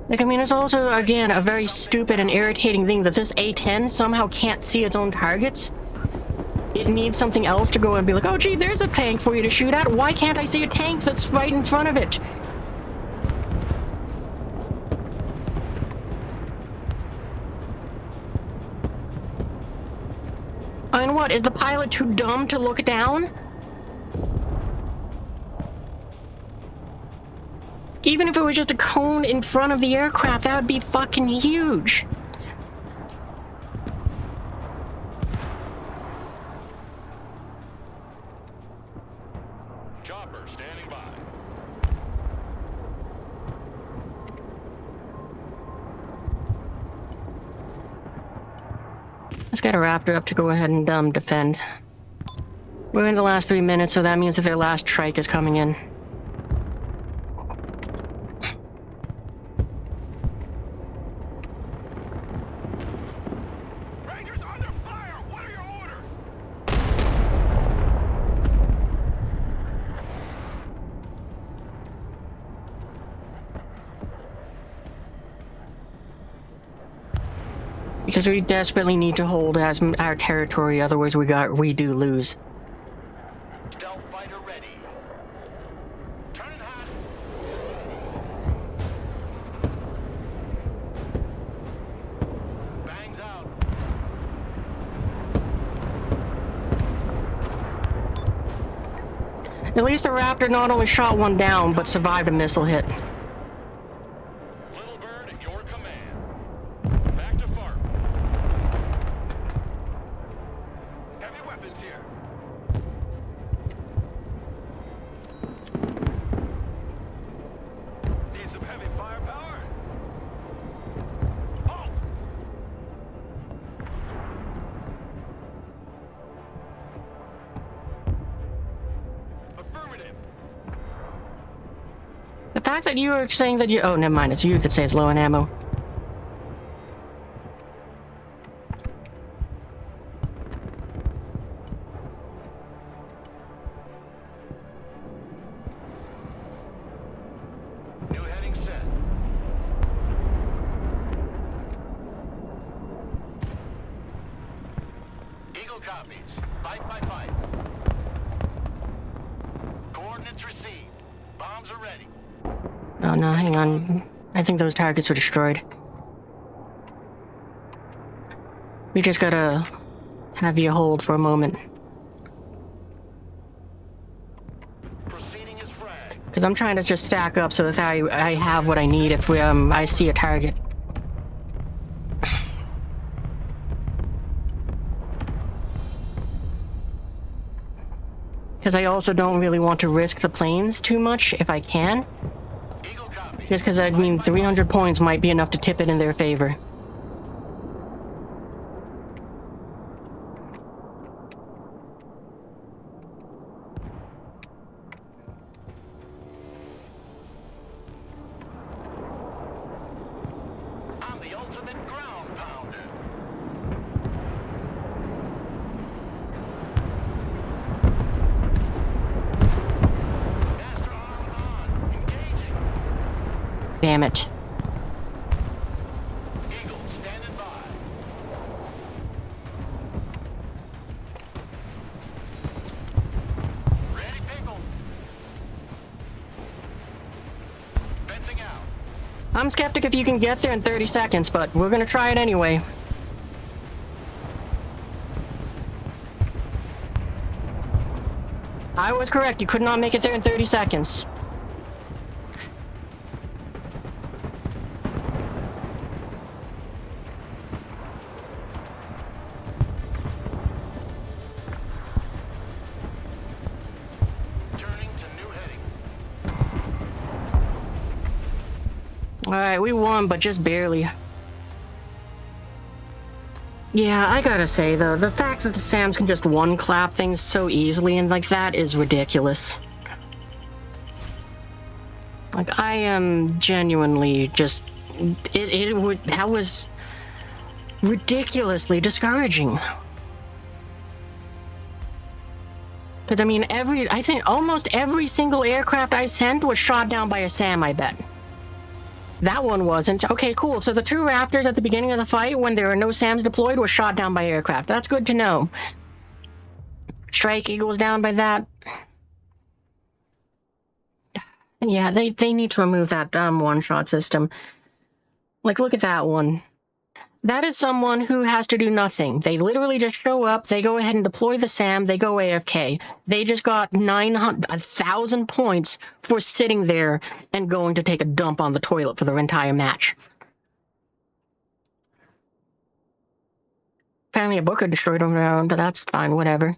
Like, I mean, it's also, again, a very stupid and irritating thing that this A-10 somehow can't see its own targets. It needs something else to go and be like, oh, gee, there's a tank for you to shoot at. Why can't I see a tank that's right in front of it? I mean, what, is the pilot too dumb to look down? Even if it was just a cone in front of the aircraft, that would be fucking huge. Chopper standing by. Let's get a Raptor up to go ahead and defend. We're in the last 3 minutes, so that means that their last trike is coming in. Rangers under fire! What are your orders? Because we desperately need to hold as our territory, otherwise we do lose. Stealth fighter ready. Turning hot. Bangs out. At least the Raptor not only shot one down, but survived a missile hit. Little bird at your command. Back to farm. Heavy weapons here. Need some heavy firepower? Halt! Affirmative. The fact that you were saying that you— oh, never mind, it's you that says low on ammo. New heading set. Eagle copies. Fight by fight. Coordinates received. Bombs are ready. Oh no, hang on. I think those targets were destroyed. We just gotta have you hold for a moment. Proceeding as frag. Because I'm trying to just stack up so that I have what I need if I see a target. Because I also don't really want to risk the planes too much if I can. Eagle copy. Just because, I mean, 300 points might be enough to tip it in their favor. I'm the ultimate ground pounder. Master arm on. Engaging. Damn it. Eagle standing by. Ready, pickle. Fencing out. I'm skeptic if you can get there in 30 seconds, but we're gonna try it anyway. I was correct, you could not make it there in 30 seconds. Turning to new heading. Alright, we won, but just barely. Yeah, I gotta say though, the fact that the Sams can just one-clap things so easily and like that is ridiculous. Like, I am genuinely just... that was ridiculously discouraging. Because, I mean, I think almost every single aircraft I sent was shot down by a SAM, I bet. That one wasn't. Okay, cool. So the two Raptors at the beginning of the fight, when there were no SAMs deployed, was shot down by aircraft. That's good to know. Strike Eagles down by that. Yeah, they need to remove that one-shot system. Like, look at that one. That is someone who has to do nothing. They literally just show up, they go ahead and deploy the SAM, they go AFK. They just got 1,000 points for sitting there and going to take a dump on the toilet for their entire match. Apparently a booker destroyed them around, but that's fine, whatever.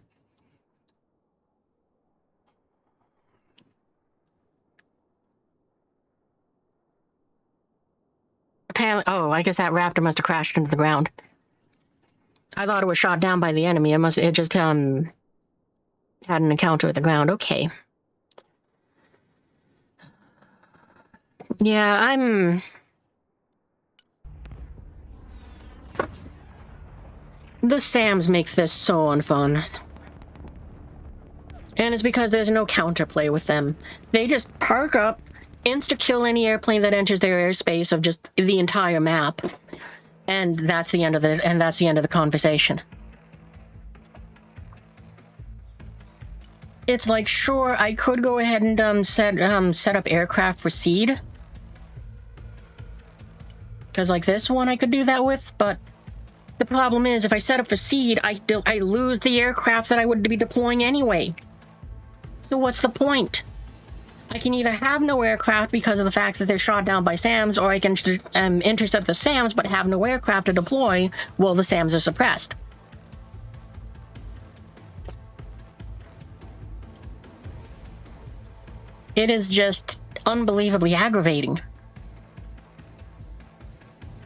Apparently, oh, I guess that Raptor must have crashed into the ground. I thought it was shot down by the enemy. It just had an encounter with the ground. Okay. Yeah, the SAMs makes this so unfun. And it's because there's no counterplay with them. They just park up, insta-kill any airplane that enters their airspace of just the entire map. And that's the end of the conversation. It's like, sure, I could go ahead and set up aircraft for seed. Because like this one I could do that with, but the problem is if I set up for seed, I lose the aircraft that I would be deploying anyway. So what's the point? I can either have no aircraft because of the fact that they're shot down by SAMs, or I can intercept the SAMs but have no aircraft to deploy while the SAMs are suppressed. It is just unbelievably aggravating.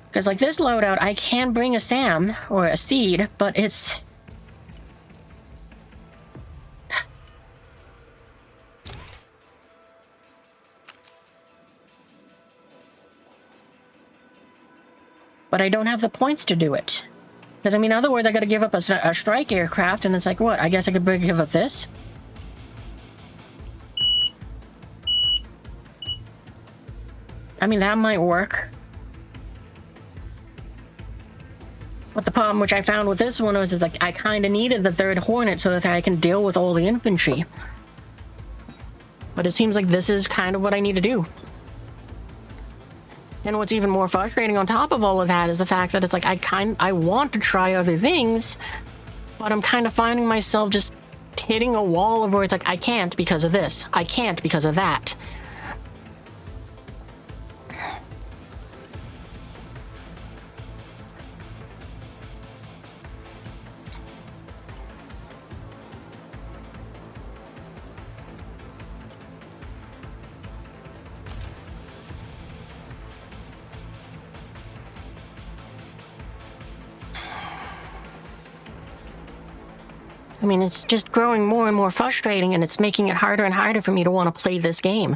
Because like this loadout, I can bring a SAM or a seed, but it's... But I don't have the points to do it. Because, I mean, otherwise I gotta give up a strike aircraft, and it's like, what? I guess I could give up this? I mean, that might work. But the problem which I found with this one is like, I kind of needed the third Hornet so that I can deal with all the infantry. But it seems like this is kind of what I need to do. And what's even more frustrating on top of all of that is the fact that it's like, I want to try other things, but I'm kind of finding myself just hitting a wall of where it's like, I can't because of this. I can't because of that. I mean, it's just growing more and more frustrating, and it's making it harder and harder for me to want to play this game.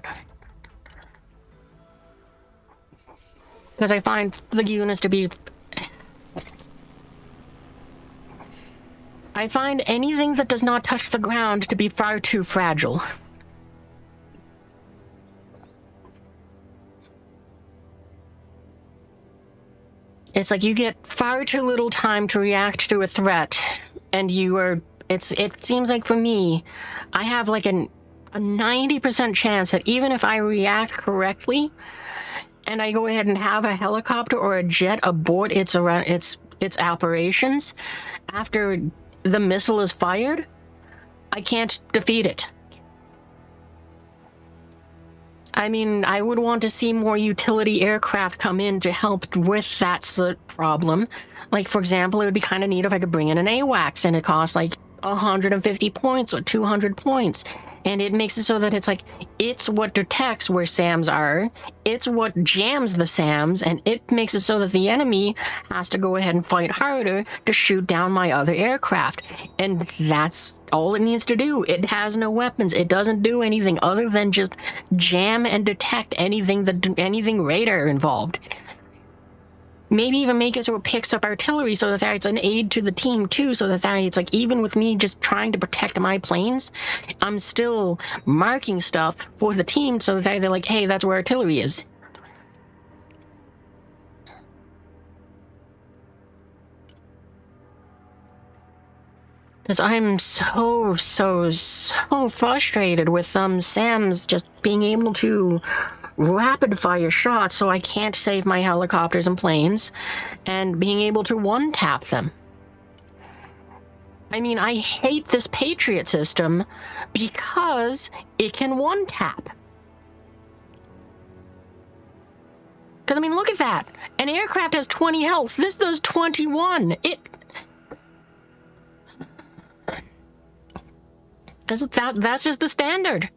Because I find the units to be... I find anything that does not touch the ground to be far too fragile. It's like you get far too little time to react to a threat, and you are... It seems like for me, I have like a 90% chance that even if I react correctly, and I go ahead and have a helicopter or a jet abort its operations after the missile is fired, I can't defeat it. I mean, I would want to see more utility aircraft come in to help with that problem. Like, for example, it would be kind of neat if I could bring in an AWACS and it costs like 150 points or 200 points. And it makes it so that it's like, it's what detects where SAMs are, it's what jams the SAMs, and it makes it so that the enemy has to go ahead and fight harder to shoot down my other aircraft. And that's all it needs to do. It has no weapons. It doesn't do anything other than just jam and detect anything radar involved. Maybe even make it so it picks up artillery so that it's an aid to the team too, so that it's like, even with me just trying to protect my planes, I'm still marking stuff for the team so that they're like, hey, that's where artillery is. Because I'm so frustrated with SAMs just being able to rapid fire shots so I can't save my helicopters and planes, and being able to one-tap them. I mean, I hate this Patriot system because it can one-tap. Because, I mean, look at that. An aircraft has 20 health. This does 21. That's just the standard.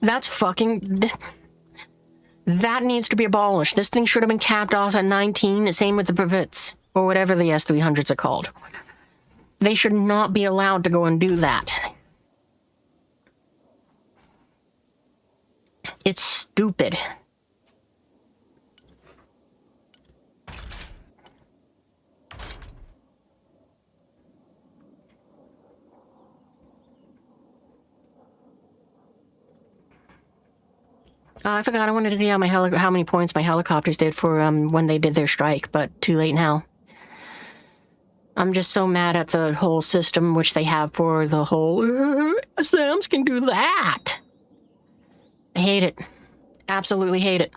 That's fucking... That needs to be abolished. This thing should have been capped off at 19, same with the Privets, or whatever the S-300s are called. They should not be allowed to go and do that. It's stupid. I forgot, I wanted to see how many points my helicopters did for when they did their strike, but too late now. I'm just so mad at the whole system which they have for the whole SAMs can do that. I hate it. Absolutely hate it.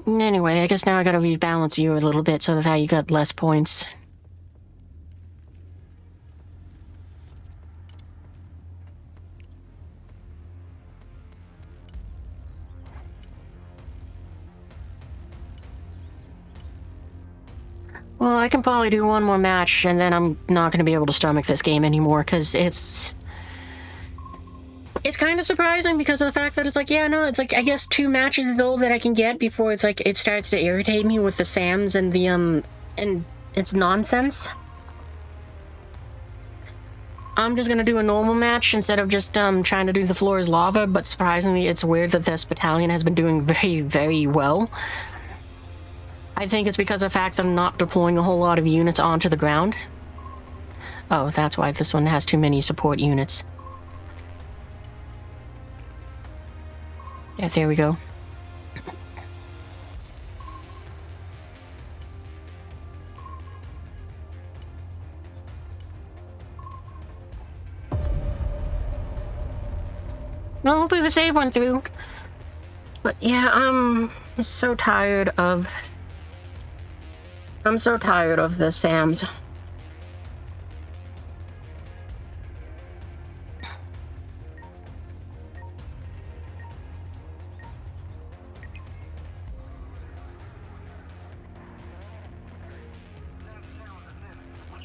Anyway, I guess now I gotta rebalance you a little bit so that you got less points. Well, I can probably do one more match, and then I'm not going to be able to stomach this game anymore, because it's kind of surprising because of the fact that it's like, yeah, no, it's like, I guess 2 matches is all that I can get before it's like, it starts to irritate me with the SAMs and the, and it's nonsense. I'm just going to do a normal match instead of just, trying to do the floor is lava, but surprisingly, it's weird that this battalion has been doing very, very well. I think it's because of the fact that I'm not deploying a whole lot of units onto the ground. Oh, that's why this one has too many support units. Yeah, there we go. Well, hopefully the save went through. But yeah, I'm so tired of the SAMs.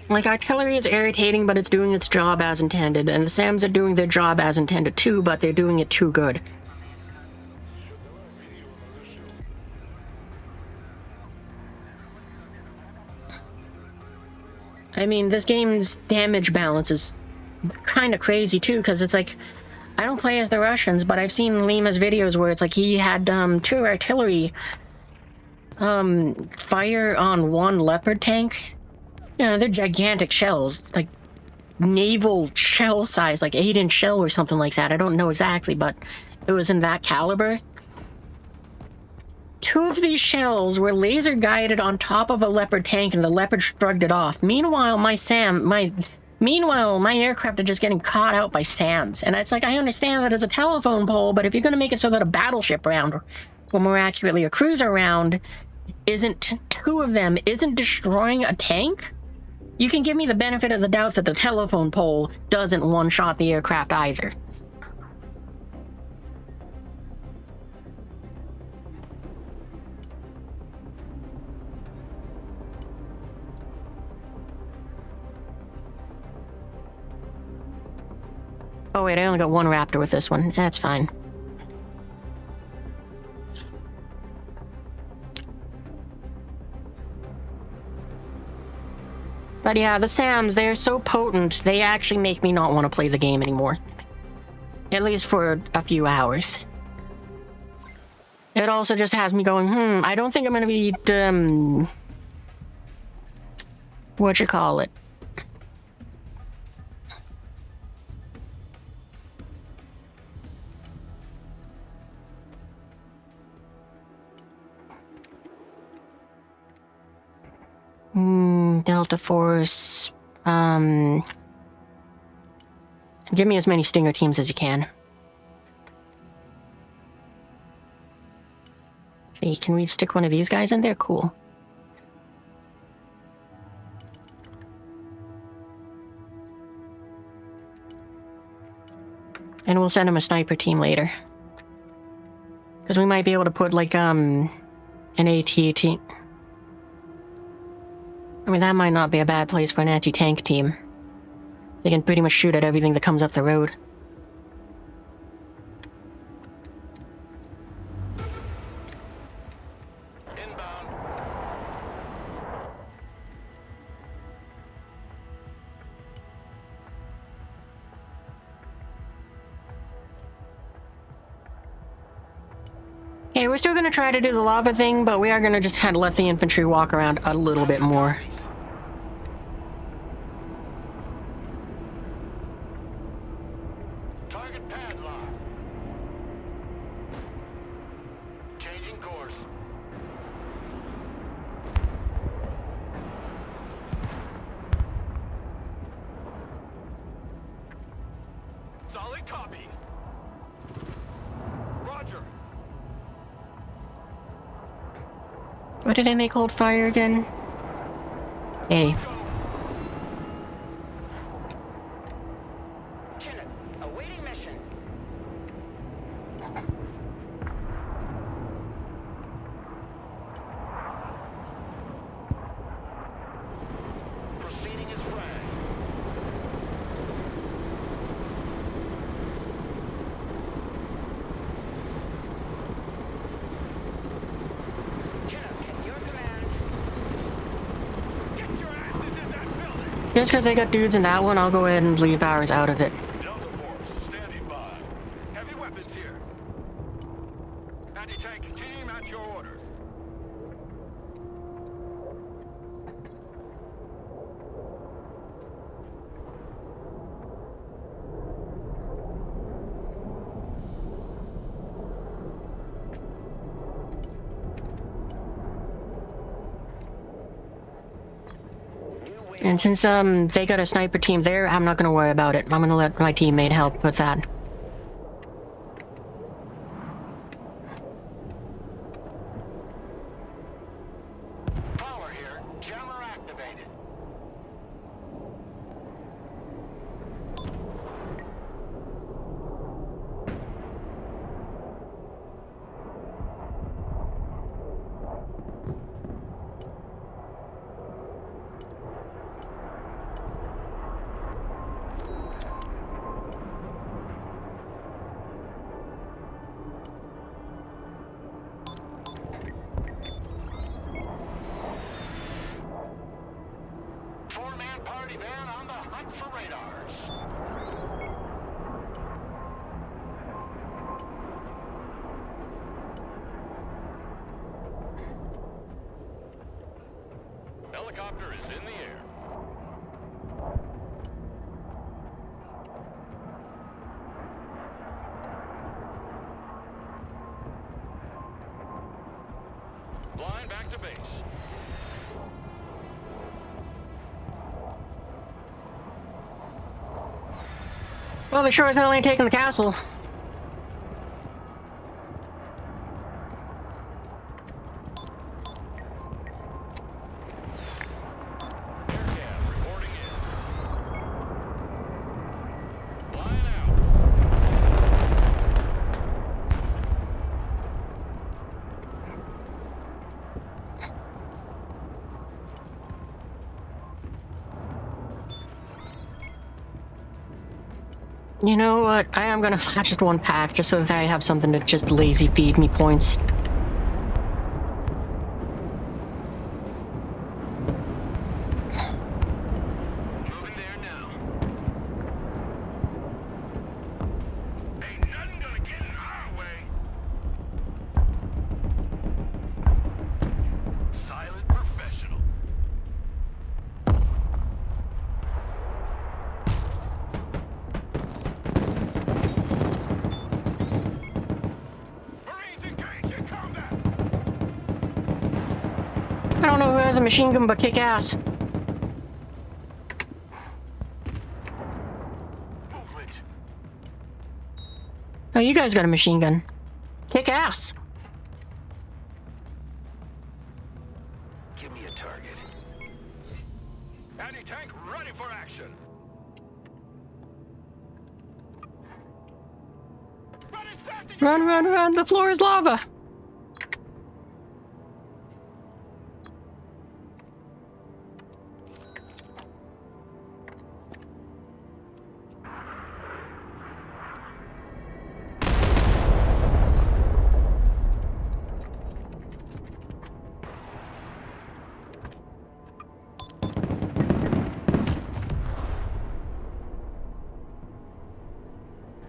Like, artillery is irritating, but it's doing its job as intended, and the SAMs are doing their job as intended too, but they're doing it too good. I mean, this game's damage balance is kind of crazy too, because it's like, I don't play as the Russians, but I've seen Lima's videos where it's like he had 2 artillery fire on 1 Leopard tank. You know, they're gigantic shells, like naval shell size, like 8-inch shell or something like that. I don't know exactly, but it was in that caliber. 2 of these shells were laser guided on top of a Leopard tank, and the Leopard shrugged it off. Meanwhile, my aircraft are just getting caught out by SAMs. And it's like, I understand that as a telephone pole, but if you're going to make it so that a battleship round, or more accurately, a cruiser round, isn't 2 of them, isn't destroying a tank, you can give me the benefit of the doubt that the telephone pole doesn't one-shot the aircraft either. Oh wait, I only got 1 Raptor with this one. That's fine. But yeah, the SAMs, they're so potent, they actually make me not want to play the game anymore. At least for a few hours. It also just has me going, I don't think I'm gonna be, whatchamacallit? Delta Force, give me as many Stinger teams as you can. Hey, can we stick one of these guys in there? Cool. And we'll send him a sniper team later. Because we might be able to put, like, an AT team. I mean, that might not be a bad place for an anti-tank team. They can pretty much shoot at everything that comes up the road. Inbound. Okay, we're still gonna try to do the lava thing, but we are gonna just kind of let the infantry walk around a little bit more. Target padlock. Changing course. Solid copy. Roger. What did I make hold fire again? A. Chinook, awaiting mission. Proceeding as flag. Chinook, at your command. Get your asses in that building. Just because they got dudes in that one, I'll go ahead and leave ours out of it. Delta Force, standing by. Heavy weapons here. Anti-tank team at your orders. And since they got a sniper team there, I'm not gonna worry about it. I'm gonna let my teammate help with that. Power here. Jammer activated. Man on the hunt for radars. Helicopter is in the air. Flying back to base. Well, they sure as hell ain't taking the castle. Aircam reporting in. Flying out. You know what? I am gonna flash just one pack just so that I have something to just lazy feed me points. Moving there now. Ain't nothing gonna get in our way. Silent professional. Marines engaged in combat. I don't know who has a machine gun, but kick ass. Movement. Oh, you guys got a machine gun. Kick ass. Give me a target. Anti-tank ready for action. Run as fast as you Run, run, run. The floor is lava.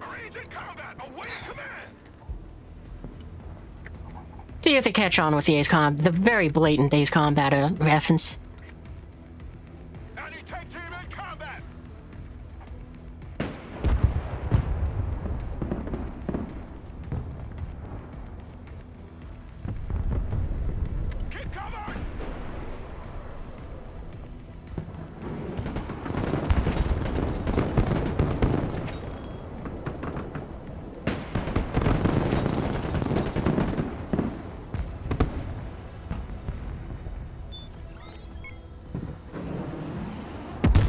Marines in combat, awaiting command. See if they catch on with the very blatant Days Combat reference. Anti-tank team in combat. Get covered.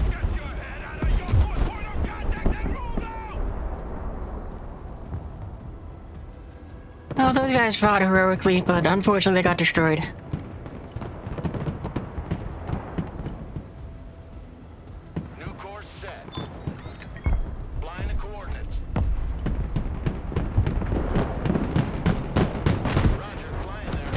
Get your head out of your point of contact and move out. Oh, those guys fought heroically, but unfortunately they got destroyed. New course set. Flying the coordinates. Roger, flying there.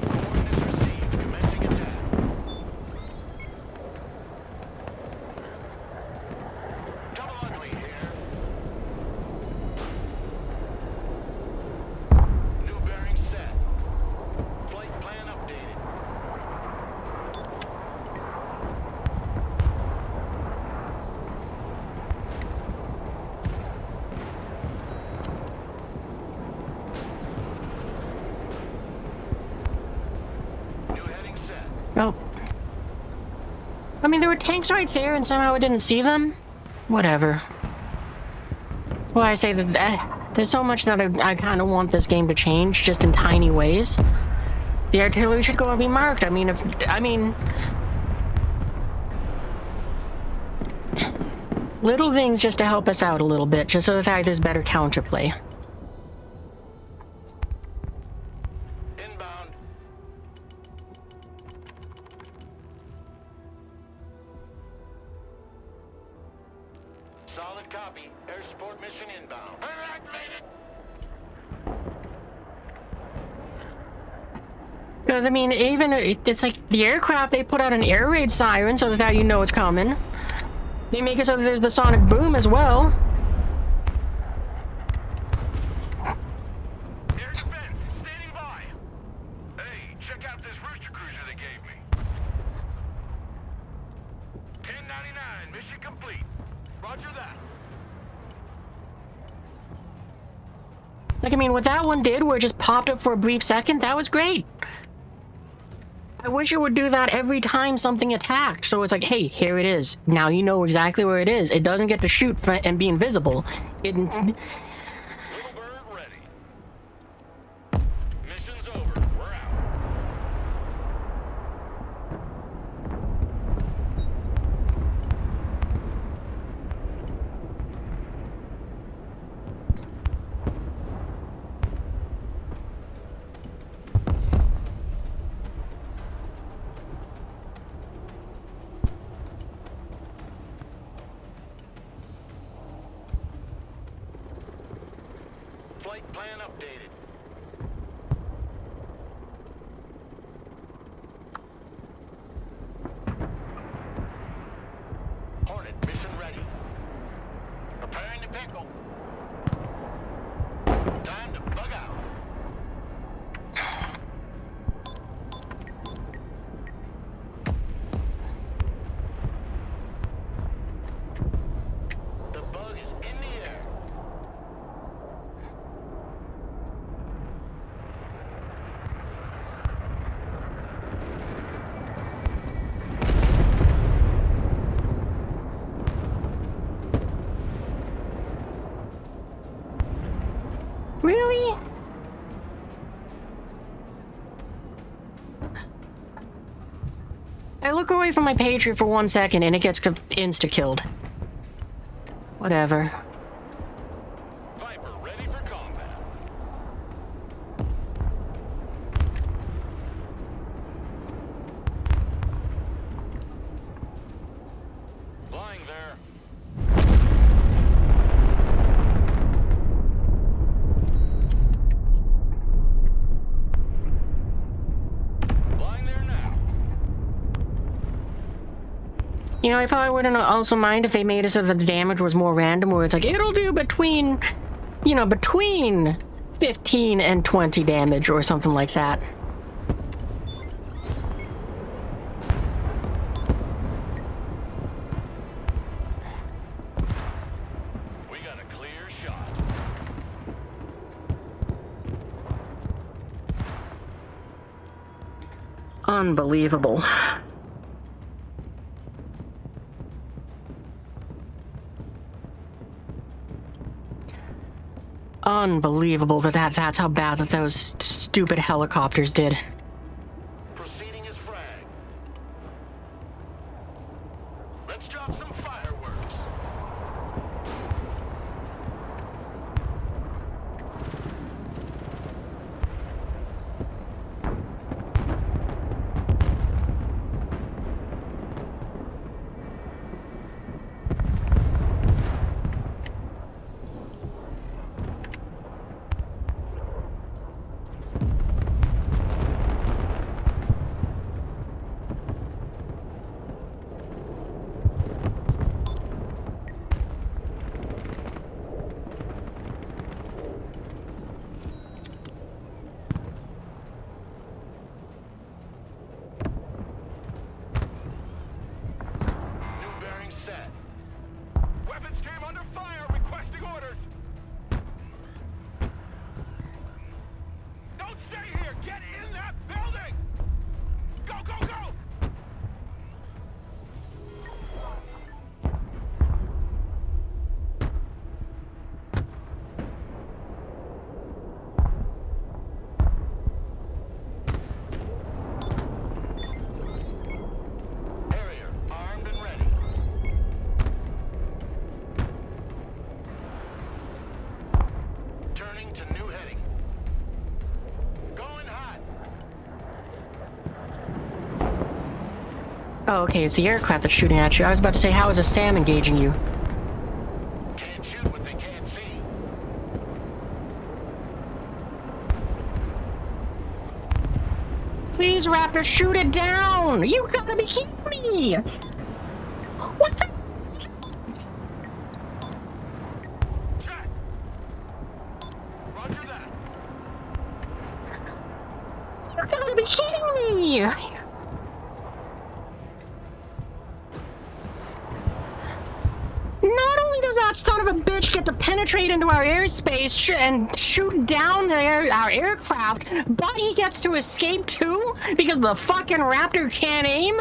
Coordinates received. Commencing attack. Double ugly here. New bearing set. Flight plan updated. New heading set. Oh. I mean, there were tanks right there and somehow I didn't see them? Whatever. Well, I say that there's so much that I kind of want this game to change, just in tiny ways. The artillery should go and be marked. Little things just to help us out a little bit, just so that there's better counterplay. Inbound. Solid copy. Air support mission inbound. Activated. Because, I mean, even, it's like the aircraft, they put out an air raid siren so that you know it's coming. They make it so that there's the sonic boom as well. Air defense, standing by. Hey, check out this rooster cruiser they gave me. 1099, mission complete. Roger that. Like, I mean, what that one did, where it just popped up for a brief second, that was great. I wish it would do that every time something attacked. So it's like, hey, here it is. Now you know exactly where it is. It doesn't get to shoot and be invisible. Little bird ready. Mission's over. We're out. Flight plan updated. Hornet, mission ready. Preparing to pickle. Time to bug out. The bug is in the air. Really? I look away from my Patriot for 1 second and it gets insta-killed. Whatever. Viper ready for combat. Flying there. Flying there now. You know, I probably wouldn't also mind if they made it so that the damage was more random, where it's like, it'll do between, you know, between 15 and 20 damage or something like that. We got a clear shot. Unbelievable. Unbelievable that's how bad that those stupid helicopters did. Proceeding as frag. Let's drop some fireworks. New bearing set. Weapons team under fire, requesting orders. Don't stay here. Get in that building. Go, go, go. Harrier, armed and ready. Turning to new heading. Going hot. Oh, okay, it's the aircraft that's shooting at you. I was about to say, how is a SAM engaging you? Can't shoot what they can't see. Please, Raptor, shoot it down! You gotta be kidding me! What the? Check. Roger that. You gotta be kidding me! Not only does that son of a bitch get to penetrate into our airspace and shoot down our aircraft, but he gets to escape too because the fucking Raptor can't aim?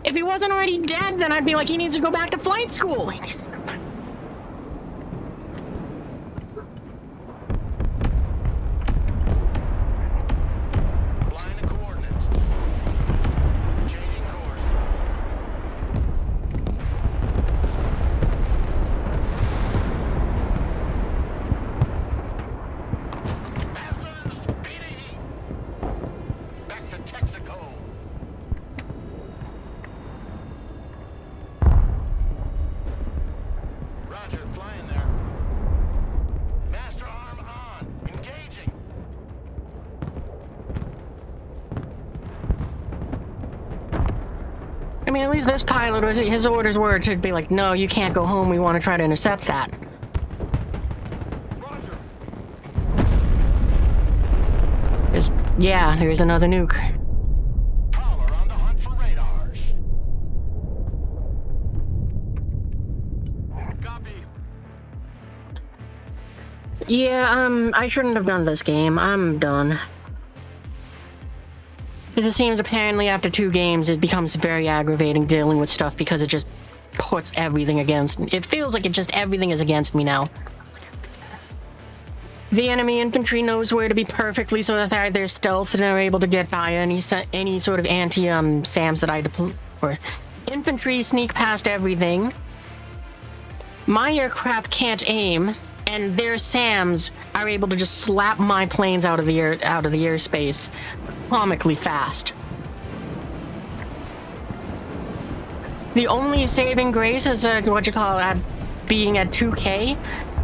If he wasn't already dead, then I'd be like, he needs to go back to flight school. Line of coordinates. Changing course. Athens, PD. Back to Texaco. Roger, flying there. Master arm on. Engaging. I mean, at least this pilot, his orders were to be like, no, you can't go home, we want to try to intercept that. Roger. Yeah, there's another nuke. Prowler on the hunt for radars. Copy. Yeah, I shouldn't have done this game. I'm done. Because it seems apparently after 2 games it becomes very aggravating dealing with stuff because it just puts everything against me. It feels like everything is against me now. The enemy infantry knows where to be perfectly so that they're stealth and are able to get by any sort of anti-SAMs that I deploy. Or infantry sneak past everything. My aircraft can't aim, and their SAMs are able to just slap my planes out of the airspace comically fast. The only saving grace is being at 2K.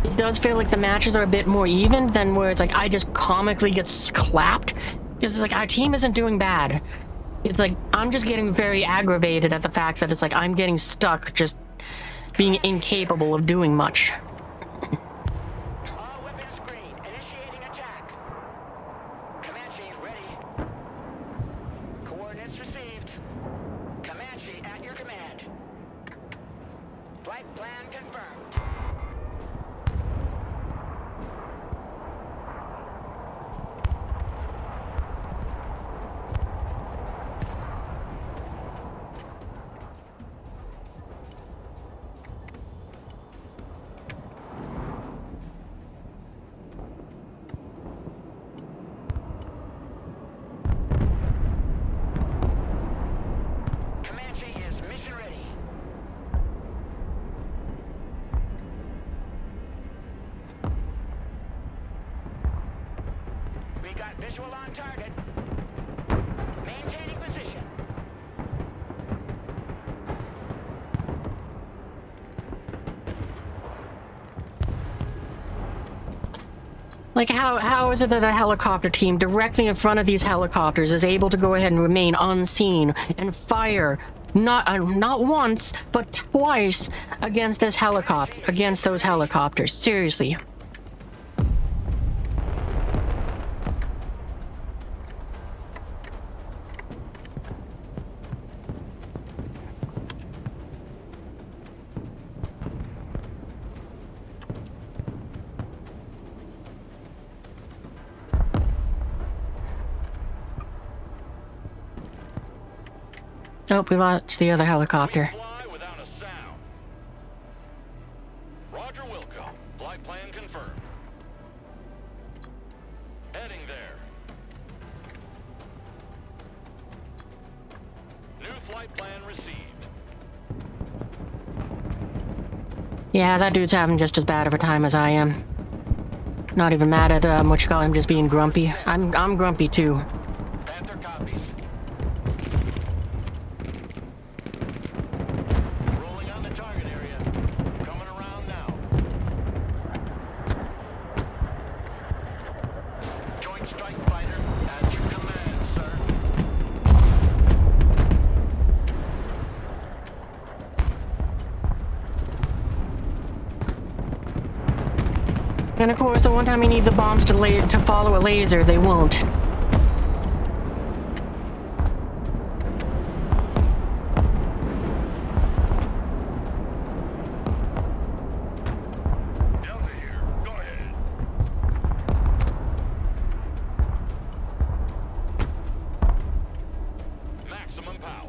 It does feel like the matches are a bit more even than where it's like I just comically get clapped because it's like our team isn't doing bad. It's like I'm just getting very aggravated at the fact that it's like I'm getting stuck just being incapable of doing much. All weapons green. Initiating attack. Comanche ready. Coordinates received. Comanche at your command. Flight plan confirmed. Comanche is mission ready. We got visual on target. Maintaining position. Like, how is it that a helicopter team directly in front of these helicopters is able to go ahead and remain unseen and fire not once, but twice against those helicopters? Seriously. Oh, we lost the other helicopter. Fly without a sound. Roger Wilco. Flight plan confirmed. Heading there. New flight plan received. Yeah, that dude's having just as bad of a time as I am. Not even mad at what you call him, just being grumpy. I'm grumpy too. Panther copies. Rolling on the target area. Coming around now. Joint strike fighter at your And of course, the one time he needs the bombs to follow a laser, they won't. Delta here. Go ahead. Maximum power.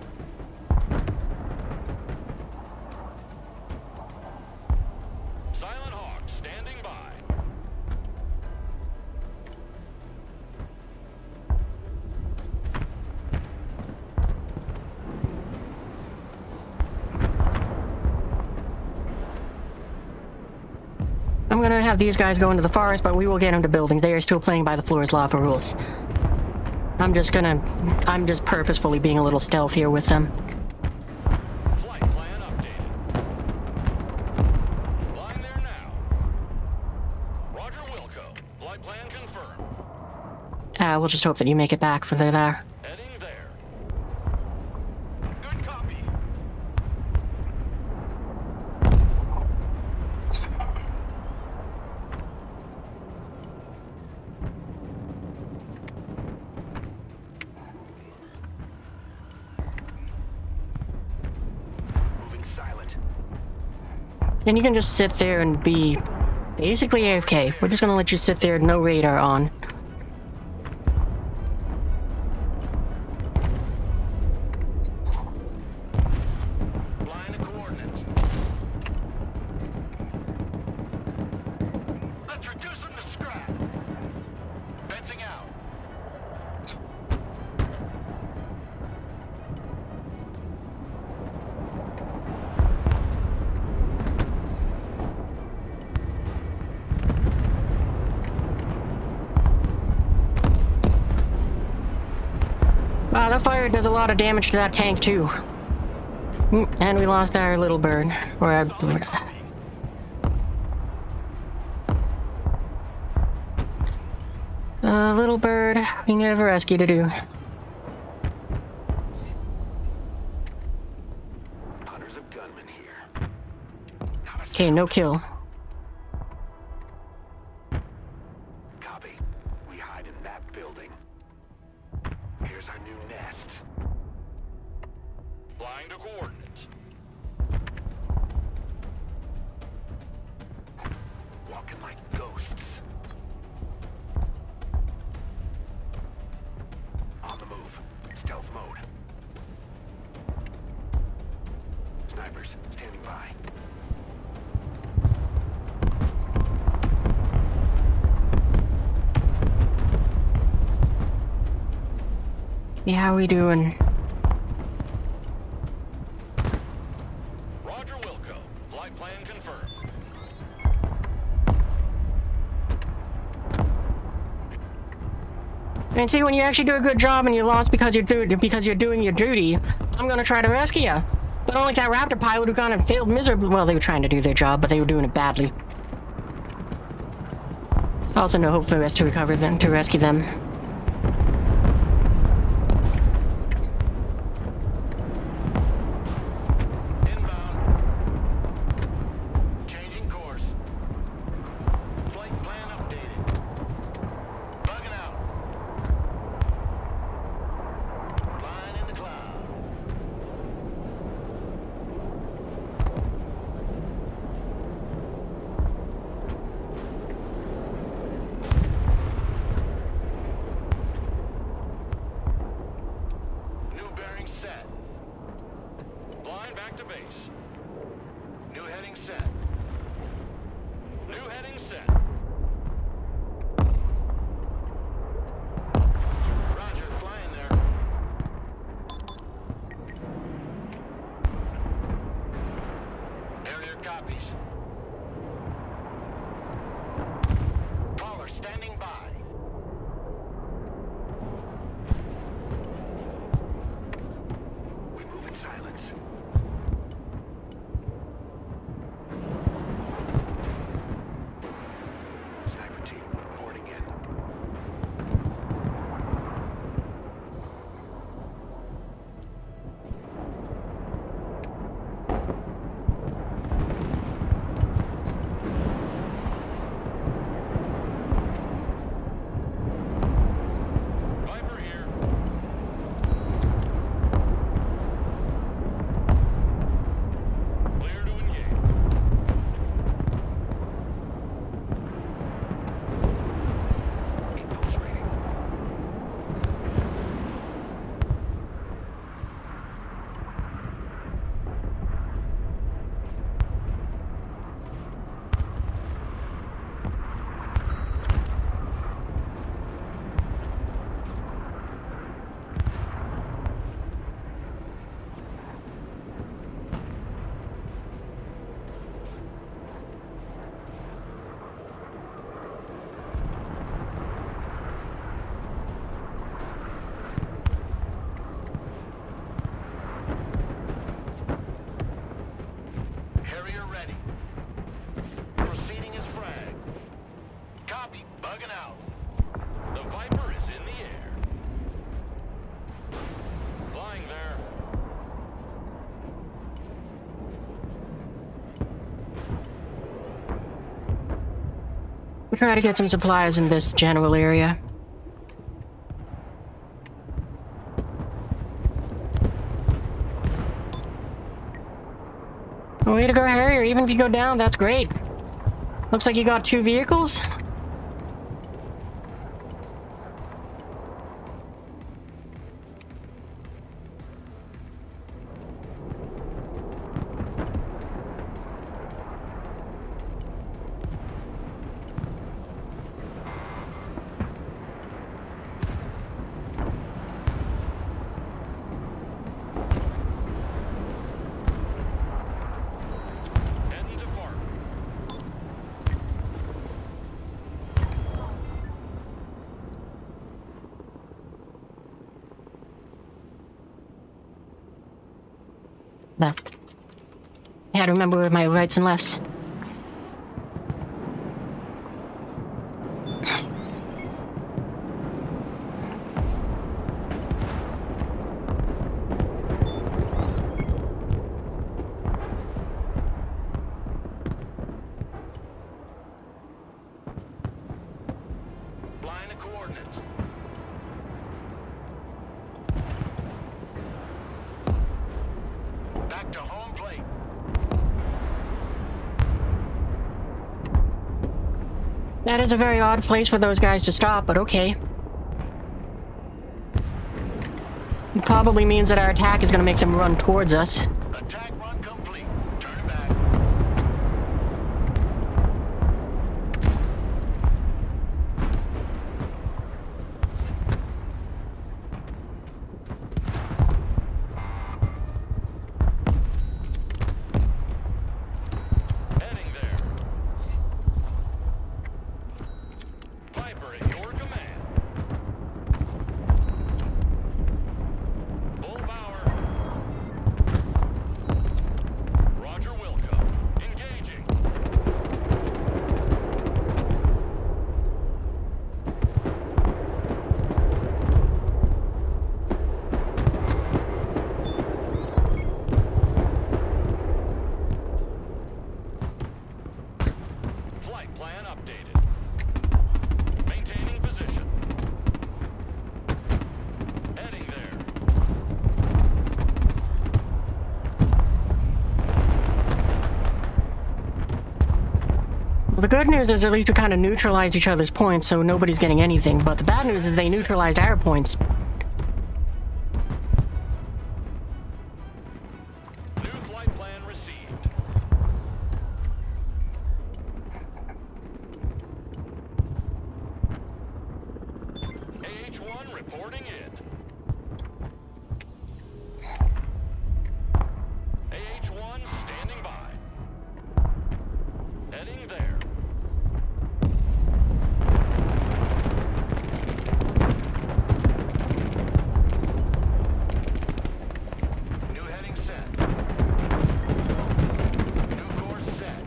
Silent Hawk standing by. I'm gonna have these guys go into the forest, but we will get into buildings. They are still playing by the floor's lava rules. I'm just purposefully being a little stealthier with them. Flight plan updated. Flying there now. Roger Wilco. Flight plan confirmed. We'll just hope that you make it back for there. Heading there. Good copy. Moving silent. And you can just sit there and be basically AFK. We're just gonna let you sit there, no radar on. Flying the coordinates. Let's reduce them to scrap. Fencing out. Wow, that fire does a lot of damage to that tank too. And we lost our little bird. Or our bird. Little bird, we need a rescue to do. Hundreds of gunmen here. Okay, no kill. Copy. We hide in that building. Here's our new nest. Flying to coordinates. Walking like ghosts. On the move. Stealth mode. Snipers standing by. Yeah, how we doing? Roger Wilco. Flight plan confirmed. And see, when you actually do a good job and you lost because you're doing your duty, I'm gonna try to rescue you. But only that Raptor pilot who kind of failed miserably. Well, they were trying to do their job, but they were doing it badly. Also, no hope for us to recover them, to rescue them. Inbound. Changing course. Flight plan updated. Bugging out. Flying in the cloud. New bearing set. Flying back to base. New heading set. New heading set. Roger, flying there. Area copies. Caller standing by. We move in silence. Sniper team reporting in. Bugging out. The Viper is in the air. Flying there. We'll try to get some supplies in this general area. Way to go, Harrier. Even if you go down, that's great. Looks like you got 2 vehicles. Heading to Fort. No. I had to remember where my rights and lefts. Line of coordinates. Back to home plate. That is a very odd place for those guys to stop, but okay. It probably means that our attack is going to make them run towards us. Attack run complete. Turn back. Heading there. Viper at your command. Full power. Roger Wilco. Engaging. Flight plan updated. Maintaining position. Heading there. Well, the good news is at least we kind of neutralized each other's points, so nobody's getting anything. But the bad news is they neutralized our points. New flight plan received. AH-1 reporting in. AH-1 standing by. Heading there. New heading set. New course set.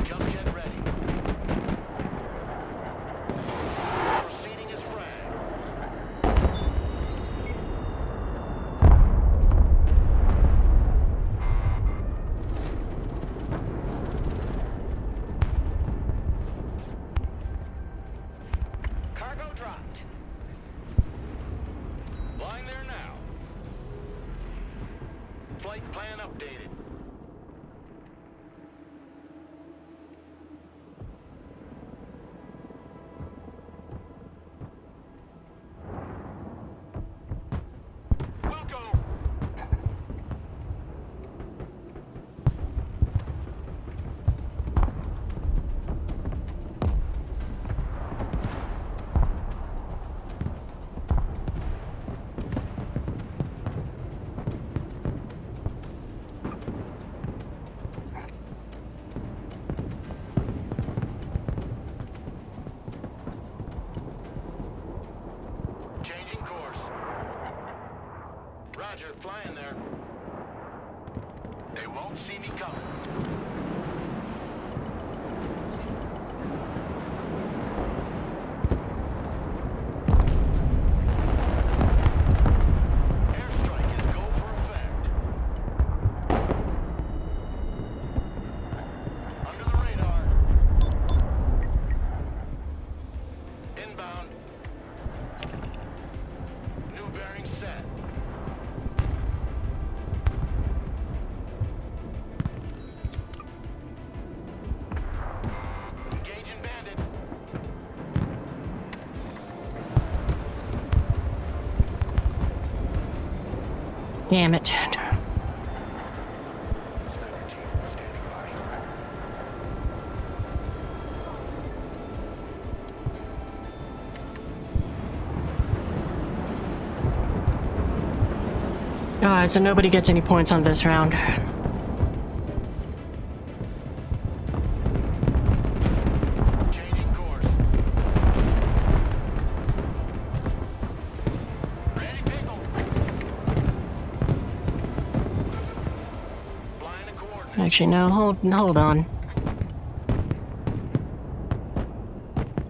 Jump jet ready. Proceeding as frag. Cargo dropped. Flying there now. Flight plan updated. Wilco! don't see me coming. Airstrike is go for effect. Under the radar. Inbound. New bearing set. Engaging bandit. Damn it. Sniper team standing by. Alright, so nobody gets any points on this round. Changing course. Ready, pickle. Flying the coordinates. Actually, no, hold on.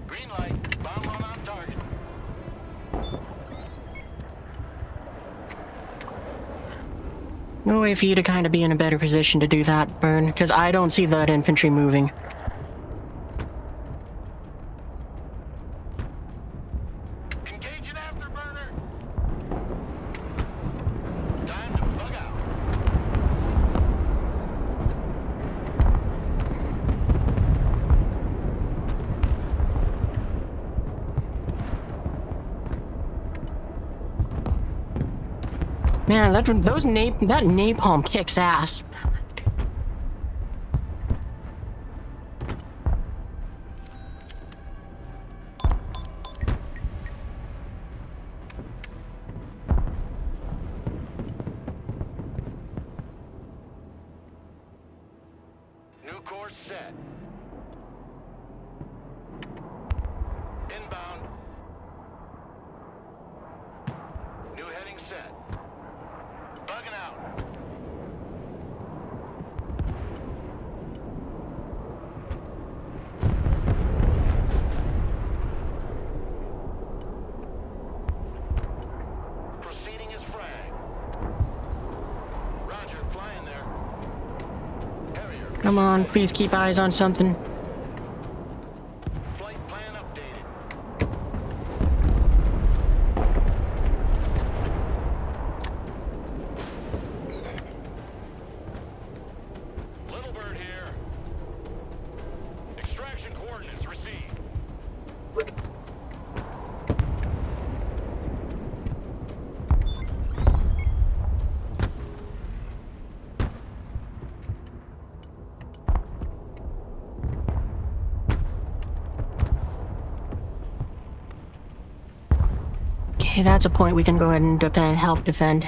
Green light. Bomb on target. No way for you to kind of be in a better position to do that, Burn, because I don't see that infantry moving. Engaging afterburner. Time to bug out. Man, that napalm kicks ass. New course set. Inbound. New heading set. Bugging out. Proceeding as frag. Roger, flying there. Harrier. Come on, please keep eyes on something. Flight plan updated. Little bird here. Extraction coordinates received. Okay, that's a point we can go ahead and help defend.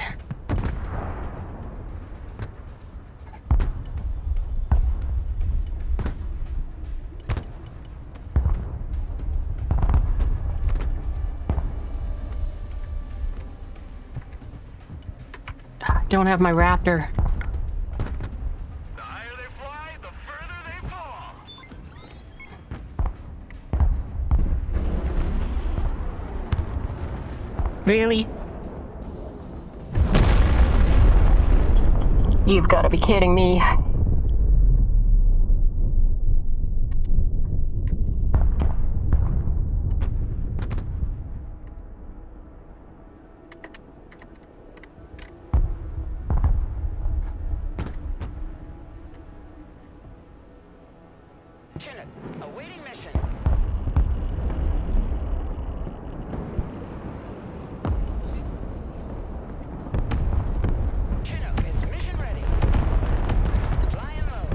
Don't have my Raptor. The higher they fly, the further they fall. Really? You've got to be kidding me. Chinook, awaiting mission. Chinook is mission ready. Flying low.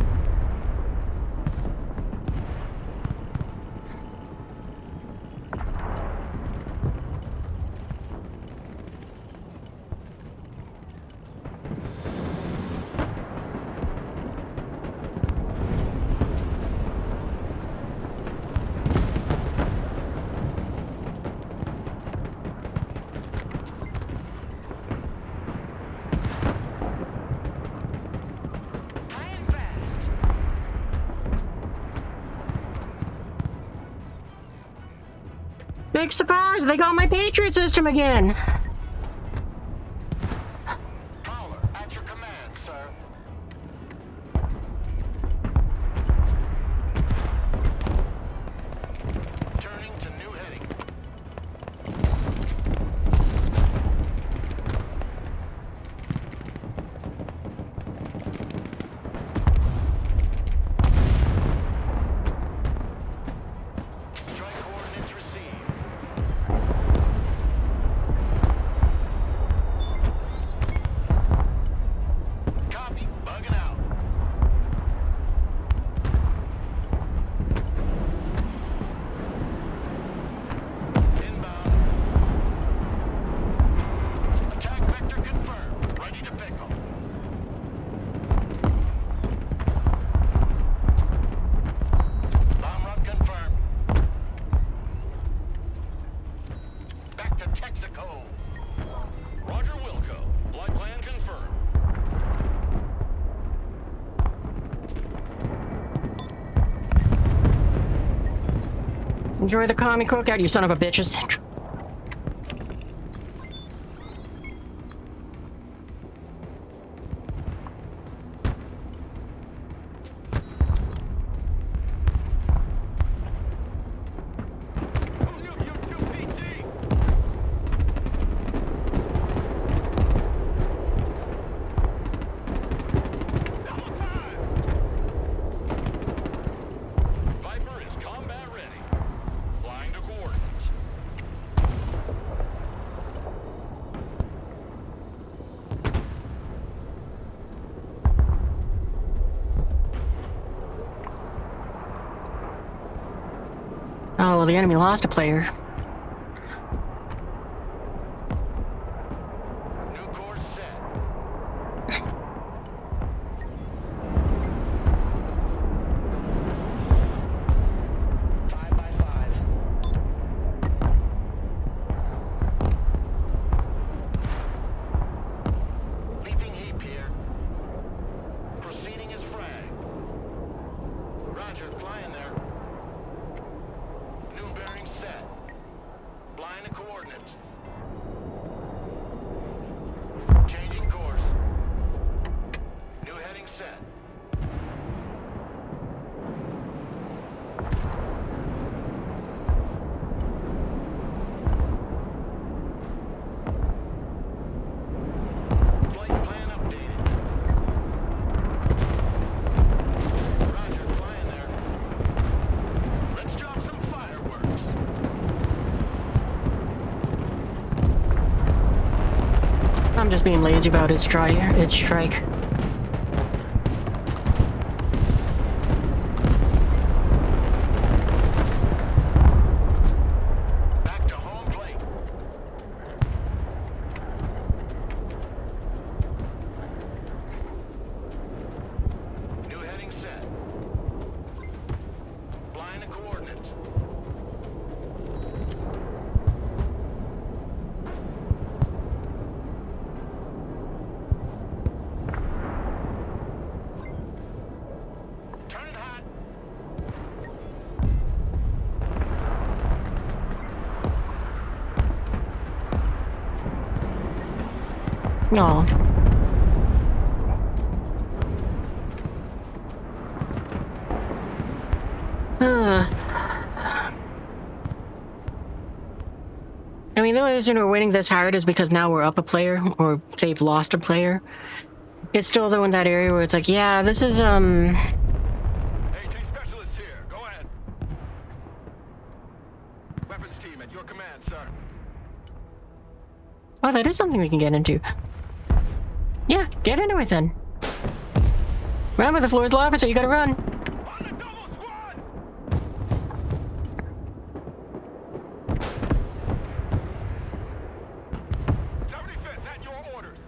Big surprise, they got my Patriot system again. Caller, at your command, sir. Turning to new heading. Strike coordinates received. Copy. Bugging out. Inbound. Attack vector confirmed. Ready to pick 'em. Bomb run confirmed. Back to Texaco. Roger Wilco. Flight plan confirmed. Enjoy the commie cookout, you son of a bitches. Viper is combat ready. Flying to coordinates. Oh, well, the enemy lost a player. New course set. 5 by 5. Leaping heap here. Proceeding as frag. Roger, flying there. New bearing set. Flying to coordinates. Changing course. New heading set. Flight plan updated. Roger, flying there. Let's drop some fireworks. I'm just being lazy about its strike. Back to home plate. New heading set. Flying to coordinates. Turning hot. No. I mean, the only reason we're winning this hard is because now we're up a player, or they've lost a player. It's still though in that area where it's like, yeah, this is AT specialist here. Go ahead. Weapons team at your command, sir. Oh, that is something we can get into. Yeah, get into it then. Run with the floor's lava, so you gotta run. On the double squad! At your orders.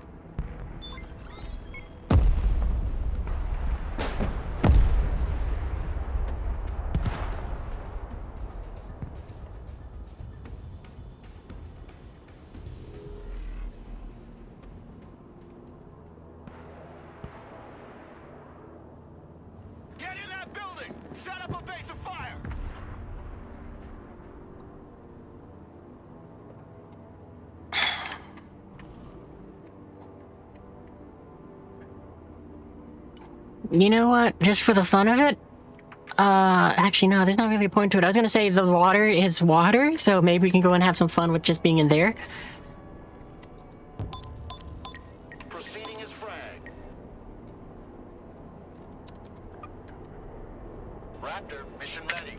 Get in that building! Set up a base of fire! You know what? Just for the fun of it? Actually, no, there's not really a point to it. I was gonna say the water is water, so maybe we can go and have some fun with just being in there. Proceeding as frag. Raptor, mission ready.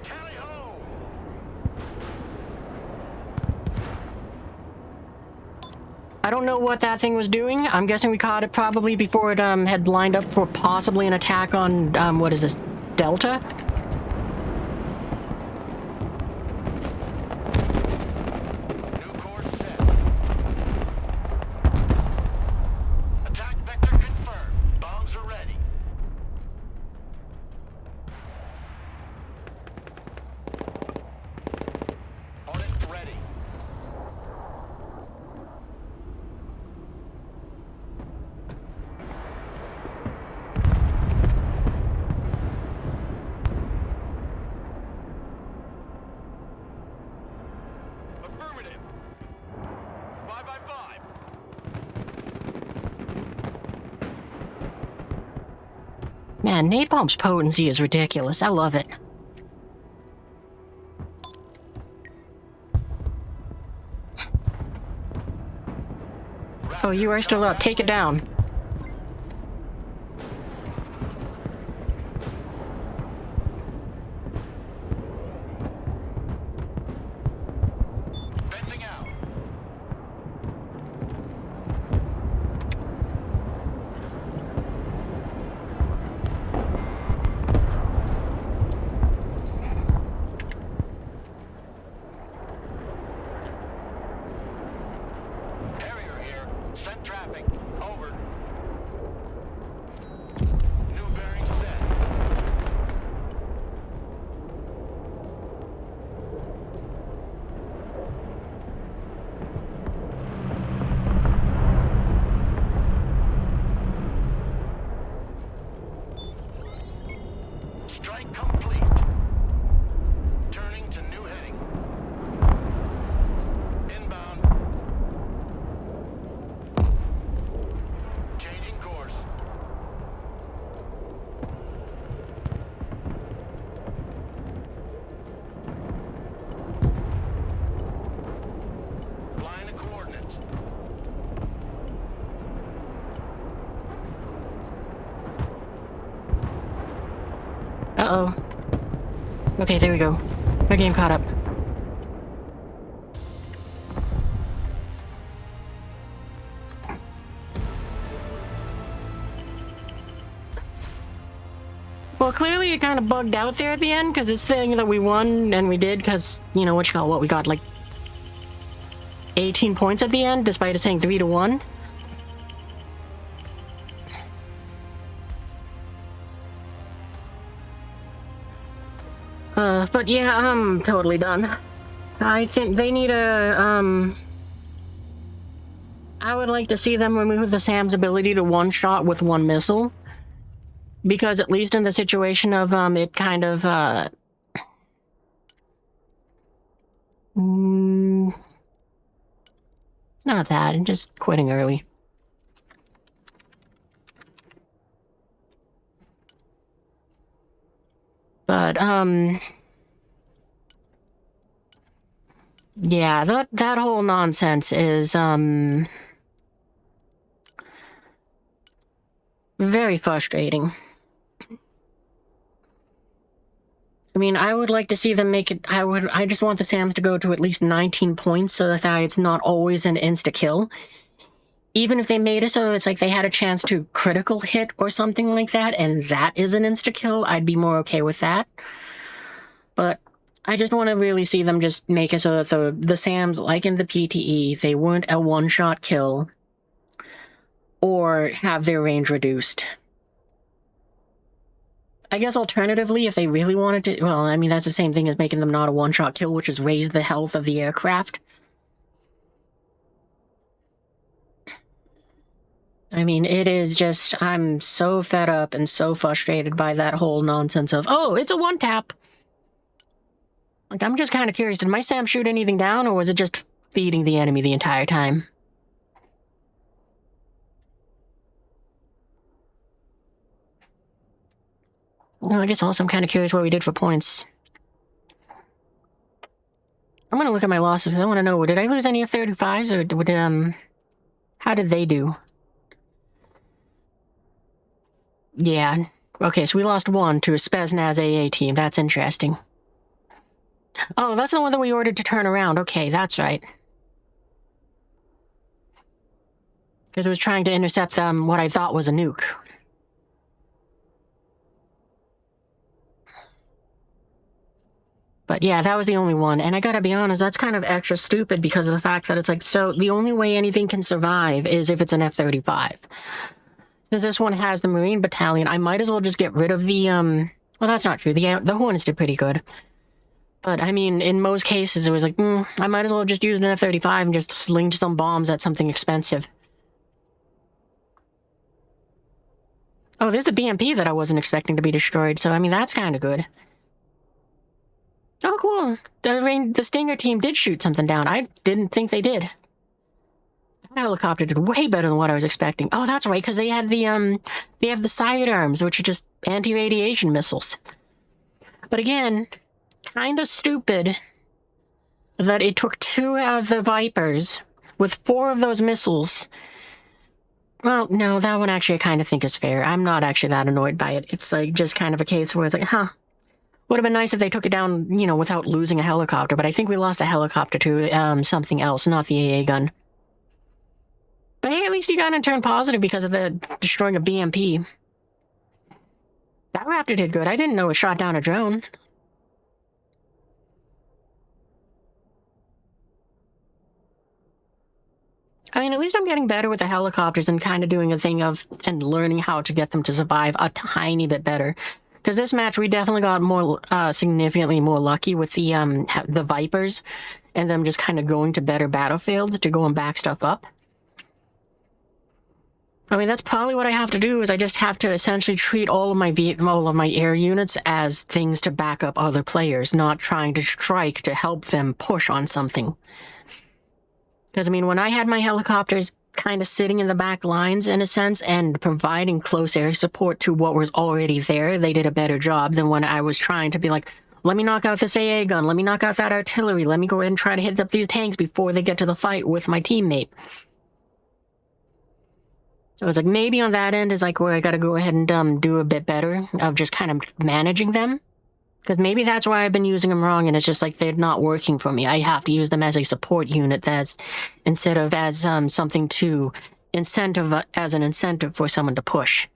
Tally ho! I don't know what that thing was doing. I'm guessing we caught it probably before it had lined up for possibly an attack on what is this, Delta? New course set. Attack vector confirmed. Bombs are ready. Hornet ready. Affirmative. 5 by 5. Man, napalm's potency is ridiculous. I love it. Oh, you are still up. Take it down. Fencing out. Harrier here. Send traffic. Over. New bearing set. Strike complete. Turning to new heading. Inbound. Changing course. Flying the coordinates. Uh-oh. Okay, there we go. My game caught up. Well, clearly it kind of bugged out there at the end, because it's saying that we won, and we did, because, you know, what we got, like, 18 points at the end, despite it saying 3-1. But yeah, I'm totally done. I think they need a, I would like to see them remove the SAM's ability to one-shot with one missile. Because at least in the situation of, it kind of, not that, and just quitting early. But, yeah, that whole nonsense is, very frustrating. I mean, I would like to see them make it, I just want the SAMs to go to at least 19 points so that it's not always an insta-kill. Even if they made it so it's like they had a chance to critical hit or something like that, and that is an insta-kill, I'd be more okay with that. But I just want to really see them just make it so that the SAMs, like in the PTE, they weren't a one-shot kill or have their range reduced. I guess alternatively, if they really wanted to, well, I mean, that's the same thing as making them not a one-shot kill, which is raise the health of the aircraft. I mean, it is just, I'm so fed up and so frustrated by that whole nonsense of, oh, it's a one-tap. Like, I'm just kind of curious, did my SAM shoot anything down, or was it just feeding the enemy the entire time. Well, I guess also I'm kind of curious what we did for points. I'm gonna look at my losses. I want to know, did I lose any F-35s, or how did they do? Yeah. Okay, so we lost one to a Spetsnaz AA team. That's interesting. Oh, that's the one that we ordered to turn around. Okay, that's right. Because it was trying to intercept what I thought was a nuke. But yeah, that was the only one. And I gotta be honest, that's kind of extra stupid because of the fact that it's like, so the only way anything can survive is if it's an F-35. Since this one has the Marine Battalion, I might as well just get rid of the, well, that's not true. The Hornets did pretty good. But, I mean, in most cases, it was like, I might as well just use an F-35 and just sling some bombs at something expensive. Oh, there's the BMP that I wasn't expecting to be destroyed, so, I mean, that's kind of good. Oh, cool. The Stinger team did shoot something down. I didn't think they did. That helicopter did way better than what I was expecting. Oh, that's right, because they have the sidearms, which are just anti-radiation missiles. But again, kind of stupid that it took 2 of the Vipers with 4 of those missiles. Well, no, that one actually I kind of think is fair. I'm not actually that annoyed by it. It's like just kind of a case where it's like, would have been nice if they took it down, without losing a helicopter, but I think we lost a helicopter to something else, not the AA gun. But hey, at least you got to turn positive because of the destroying a BMP. That Raptor did good. I didn't know it shot down a drone. I mean, at least I'm getting better with the helicopters and kind of doing a thing of, and learning how to get them to survive a tiny bit better. Because this match, we definitely got more, significantly more lucky with the Vipers, and them just kind of going to better battlefield to go and back stuff up. I mean, that's probably what I have to do, is I just have to essentially treat all of my air units as things to back up other players, not trying to strike to help them push on something. Because, I mean, when I had my helicopters kind of sitting in the back lines, in a sense, and providing close air support to what was already there, they did a better job than when I was trying to be like, let me knock out this AA gun, let me knock out that artillery, let me go ahead and try to hit up these tanks before they get to the fight with my teammate. So it's like, maybe on that end is like where I gotta go ahead and do a bit better of just kind of managing them. Because maybe that's why I've been using them wrong, and it's just like they're not working for me. I have to use them as a support unit instead of as something to as an incentive for someone to push.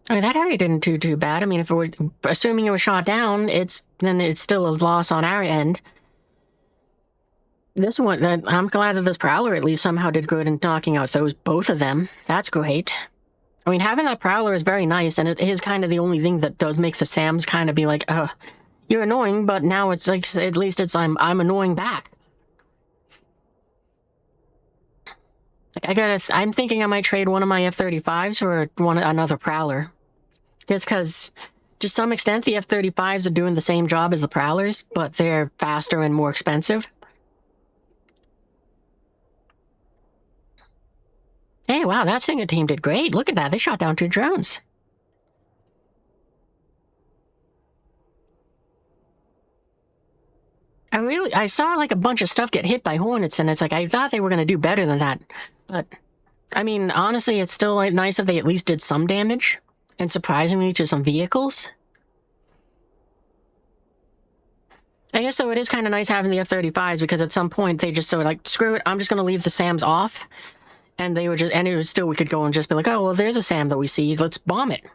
I mean, that area didn't do too bad. I mean, if we're assuming it was shot down, then it's still a loss on our end. This one, I'm glad that this Prowler at least somehow did good in knocking out both of them. That's great. I mean, having that Prowler is very nice, and it is kind of the only thing that does make the SAMs kind of be like, you're annoying, but now it's like, at least I'm annoying back. Like, I'm thinking I might trade one of my F-35s for another Prowler. Just because, to some extent, the F-35s are doing the same job as the Prowlers, but they're faster and more expensive. Hey, wow, that Stinger team did great. Look at that, they shot down 2 drones. I saw like a bunch of stuff get hit by Hornets, and it's like, I thought they were going to do better than that. But, I mean, honestly, it's still like nice that they at least did some damage, and surprisingly to some vehicles. I guess, though, it is kind of nice having the F-35s, because at some point they just sort of like, screw it, I'm just going to leave the SAMs off. And they were just, and it was still, we could go and just be like, oh, well, there's a SAM that we see, let's bomb it.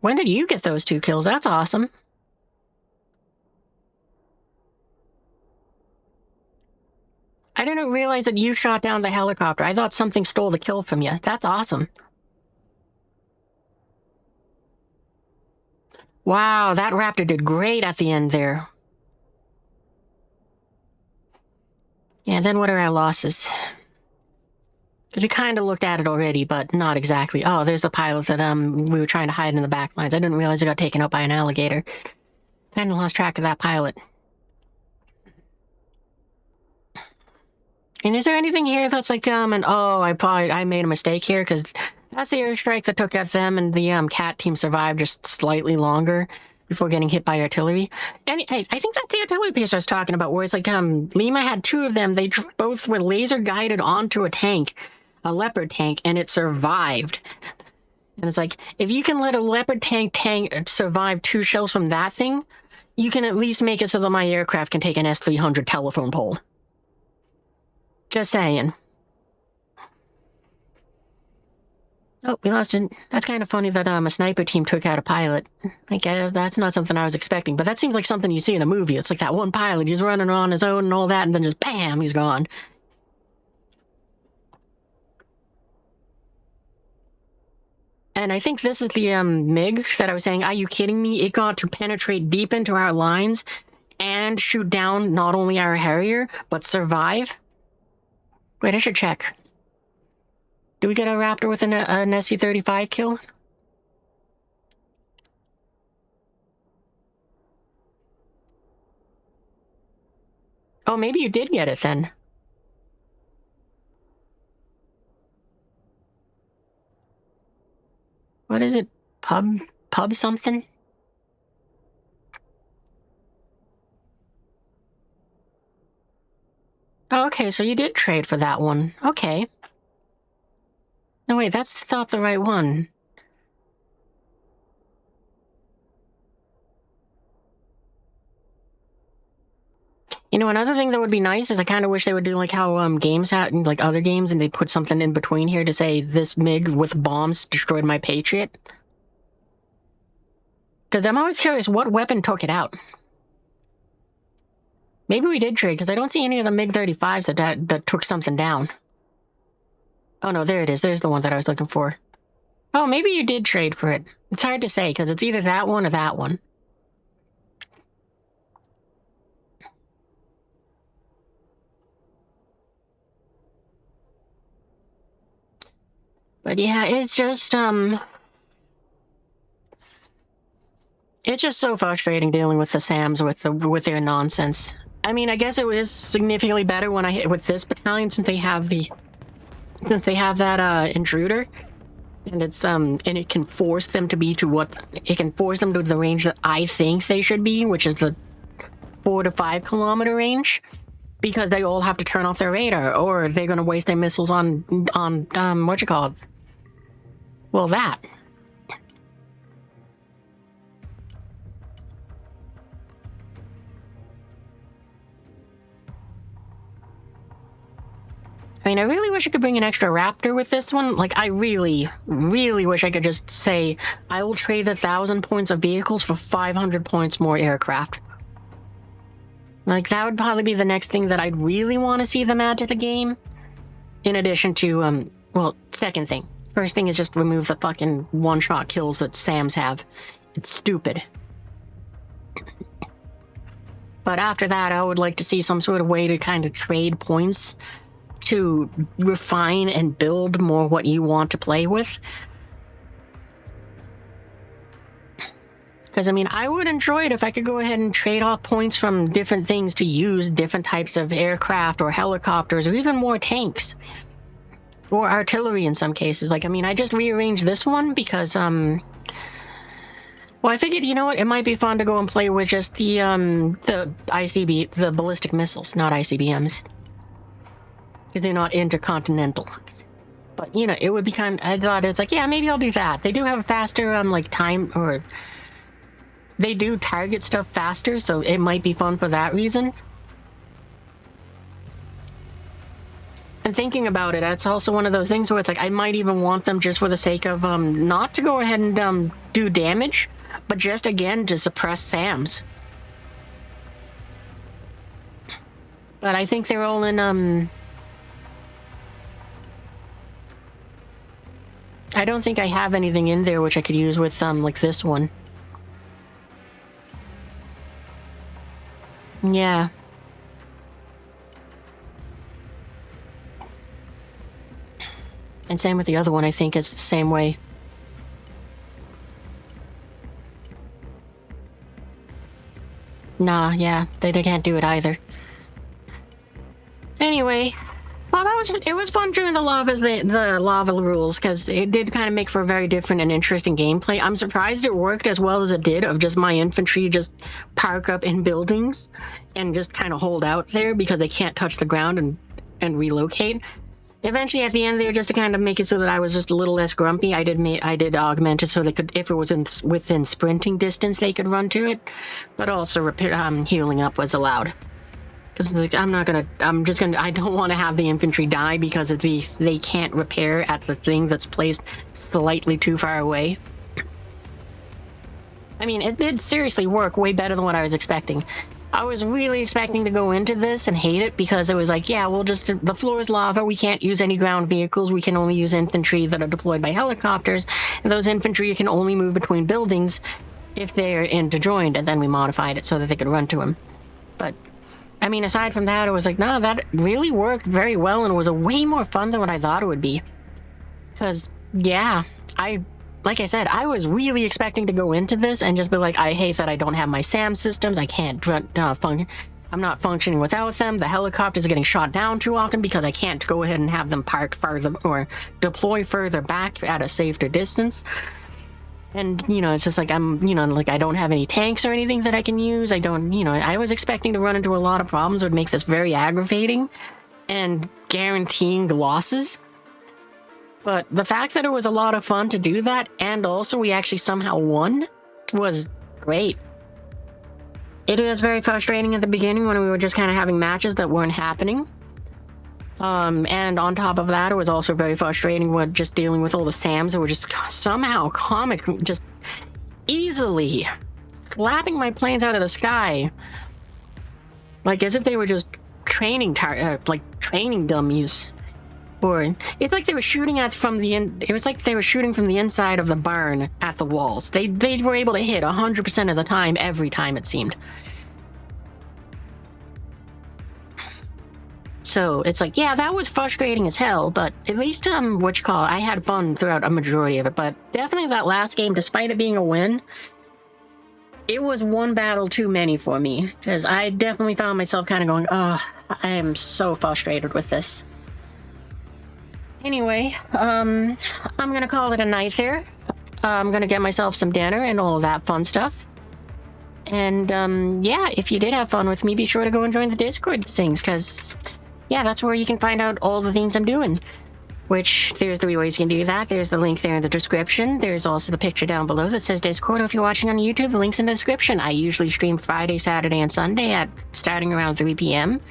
When did you get those 2 kills? That's awesome. I didn't realize that you shot down the helicopter. I thought something stole the kill from you. That's awesome. Wow, that Raptor did great at the end there. Yeah, then what are our losses? Because we kind of looked at it already, but not exactly. Oh, there's the pilots that we were trying to hide in the back lines. I didn't realize it got taken out by an alligator. Kind of lost track of that pilot. And is there anything here that's like, I made a mistake here, because that's the airstrike that took out them, and the cat team survived just slightly longer before getting hit by artillery. And I think that's the artillery piece I was talking about, where it's like, Lima had two of them. They both were laser guided onto a tank, a leopard tank, and it survived. And it's like, if you can let a leopard tank survive 2 shells from that thing, you can at least make it so that my aircraft can take an S-300 telephone pole. Just saying. Oh, we lost it. That's kind of funny that a sniper team took out a pilot. Like, that's not something I was expecting, but that seems like something you see in a movie. It's like that one pilot, he's running on his own and all that, and then just bam, he's gone. And I think this is the MiG that I was saying, are you kidding me? It got to penetrate deep into our lines and shoot down not only our Harrier, but survive. Wait, I should check. Do we get a Raptor with an SC-35 kill? Oh, maybe you did get it then. What is it? Pub something? Oh, okay, so you did trade for that one. Okay. No, wait, that's not the right one. You know, another thing that would be nice is I kind of wish they would do like how games had, like other games, and they put something in between here to say, this MiG with bombs destroyed my Patriot. Because I'm always curious, what weapon took it out? Maybe we did trade, because I don't see any of the MiG-35s that took something down. Oh no, there it is. There's the one that I was looking for. Oh, maybe you did trade for it. It's hard to say, because it's either that one or that one. But yeah, it's just so frustrating dealing with the SAMs with their nonsense. I mean, I guess it was significantly better when I hit with this battalion since they have that intruder, and it's and it can force them to be to the range that I think they should be, which is the 4 to 5 kilometer range, because they all have to turn off their radar, or they're gonna waste their missiles on what you call it? Well, that. I mean, I really wish I could bring an extra Raptor with this one. Like, I really, really wish I could just say, I will trade 1,000 points of vehicles for 500 points more aircraft. Like, that would probably be the next thing that I'd really want to see them add to the game. In addition to, well, second thing. First thing is just remove the fucking one-shot kills that SAMs have. It's stupid. But after that, I would like to see some sort of way to kind of trade points to refine and build more what you want to play with. Because, I mean, I would enjoy it if I could go ahead and trade off points from different things to use different types of aircraft or helicopters or even more tanks. Or artillery in some cases. Like, I mean, I just rearranged this one because, well, I figured, you know what, it might be fun to go and play with just the ballistic missiles, not ICBMs. Because they're not intercontinental. But, you know, it would be I thought it's like, yeah, maybe I'll do that. They do have a faster, like, time, or they do target stuff faster, so it might be fun for that reason. And thinking about it, it's also one of those things where it's like, I might even want them just for the sake of, not to go ahead and, do damage, but just, again, to suppress SAMs. But I think they're all in, I don't think I have anything in there which I could use with, like this one. Yeah. And same with the other one, I think, is the same way. Nah, yeah, they can't do it either. Anyway, well, it was fun doing the lava rules, because it did kind of make for a very different and interesting gameplay. I'm surprised it worked as well as it did, of just my infantry just park up in buildings and just kind of hold out there because they can't touch the ground and relocate. Eventually, at the end there, just to kind of make it so that I was just a little less grumpy, I did augment it so they could, if it was within sprinting distance, they could run to it, but also healing up was allowed. Because like, I don't want to have the infantry die because they can't repair at the thing that's placed slightly too far away. I mean, it did seriously work way better than what I was expecting. I was really expecting to go into this and hate it because it was like, yeah, the floor is lava, we can't use any ground vehicles, we can only use infantry that are deployed by helicopters, and those infantry can only move between buildings if they're interjoined, and then we modified it so that they could run to them. But, I mean, aside from that, it was like, no, that really worked very well, and it was a way more fun than what I thought it would be. Because, yeah, like I said, I was really expecting to go into this and just be like, I hate that I don't have my SAM systems, I can't function. I'm not functioning without them. The helicopters are getting shot down too often because I can't go ahead and have them park farther or deploy further back at a safer distance. And, it's just like I don't have any tanks or anything that I can use. I was expecting to run into a lot of problems, which makes this very aggravating and guaranteeing losses. But the fact that it was a lot of fun to do that, and also we actually somehow won, was great. It was very frustrating at the beginning when we were just kind of having matches that weren't happening. And on top of that, it was also very frustrating with just dealing with all the SAMs that were just somehow just easily slapping my planes out of the sky. Like as if they were just training dummies. Or it's like they were shooting from the inside of the barn at the walls. They were able to hit 100% of the time, every time it seemed. So it's like, yeah, that was frustrating as hell, but at least I had fun throughout a majority of it. But definitely that last game, despite it being a win, it was one battle too many for me, because I definitely found myself kind of going, I am so frustrated with this. Anyway, I'm gonna call it a night there. I'm gonna get myself some dinner and all of that fun stuff. And, yeah, if you did have fun with me, be sure to go and join the Discord things, because, yeah, that's where you can find out all the things I'm doing. Which, there's 3 ways you can do that. There's the link there in the description. There's also the picture down below that says Discord. If you're watching on YouTube, the link's in the description. I usually stream Friday, Saturday, and Sunday starting around 3 p.m.,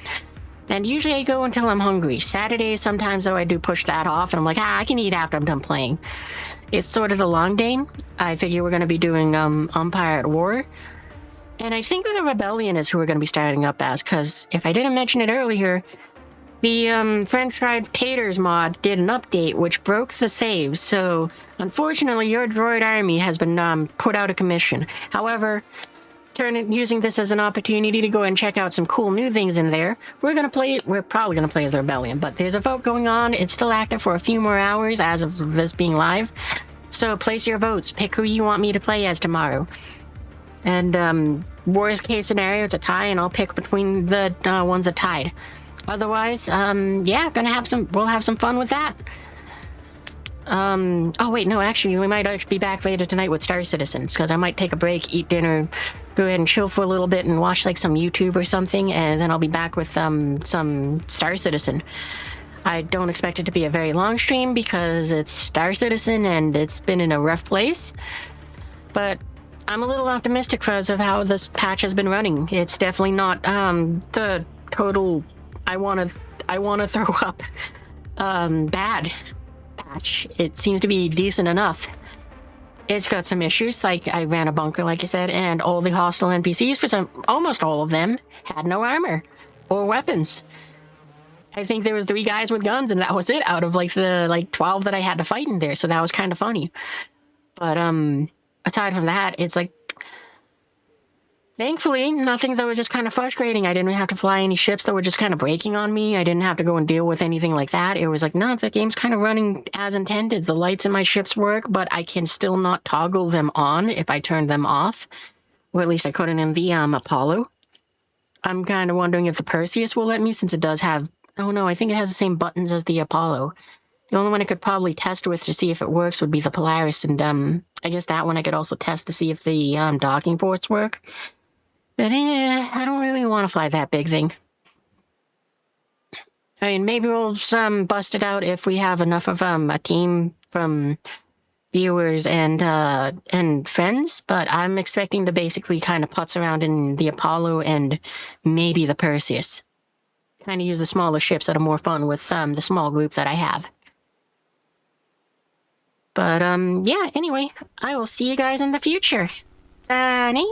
and usually I go until I'm hungry. Saturdays, sometimes, though, I do push that off, and I'm like, I can eat after I'm done playing. It's sort of the long day. I figure we're going to be doing Umpire at War. And I think the Rebellion is who we're going to be starting up as, because if I didn't mention it earlier, the French Fried Taters mod did an update which broke the saves, so unfortunately your droid army has been put out of commission. However, using this as an opportunity to go and check out some cool new things in there. We're probably gonna play as the Rebellion, but there's a vote going on. It's still active for a few more hours as of this being live. So place your votes. Pick who you want me to play as tomorrow. And worst case scenario, it's a tie, and I'll pick between the ones that tied. Otherwise, yeah, we'll have some fun with that. Oh wait, no, actually, we might actually be back later tonight with Star Citizens, because I might take a break, eat dinner, go ahead and chill for a little bit and watch like some YouTube or something, and then I'll be back with some Star Citizen. I don't expect it to be a very long stream because it's Star Citizen and it's been in a rough place, but I'm a little optimistic because of how this patch has been running. It's definitely not the total I want to throw up bad patch. It seems to be decent enough. It's got some issues, like I ran a bunker, like you said, and all the hostile NPCs, almost all of them, had no armor or weapons. I think there was 3 guys with guns, and that was it out of the 12 that I had to fight in there, so that was kind of funny. But aside from that, it's like Thankfully, nothing that was just kind of frustrating. I didn't have to fly any ships that were just kind of breaking on me. I didn't have to go and deal with anything like that. It was like, no, the game's kind of running as intended. The lights in my ships work, but I can still not toggle them on if I turn them off. Or at least I couldn't in the Apollo. I'm kind of wondering if the Perseus will let me, since it does have... Oh no, I think it has the same buttons as the Apollo. The only one I could probably test with to see if it works would be the Polaris, and I guess that one I could also test to see if the docking ports work. But I don't really want to fly that big thing. I mean, maybe we'll bust it out if we have enough of a team from viewers and friends, but I'm expecting to basically kind of putz around in the Apollo and maybe the Perseus. Kind of use the smaller ships that are more fun with the small group that I have. But yeah, anyway, I will see you guys in the future. Danny?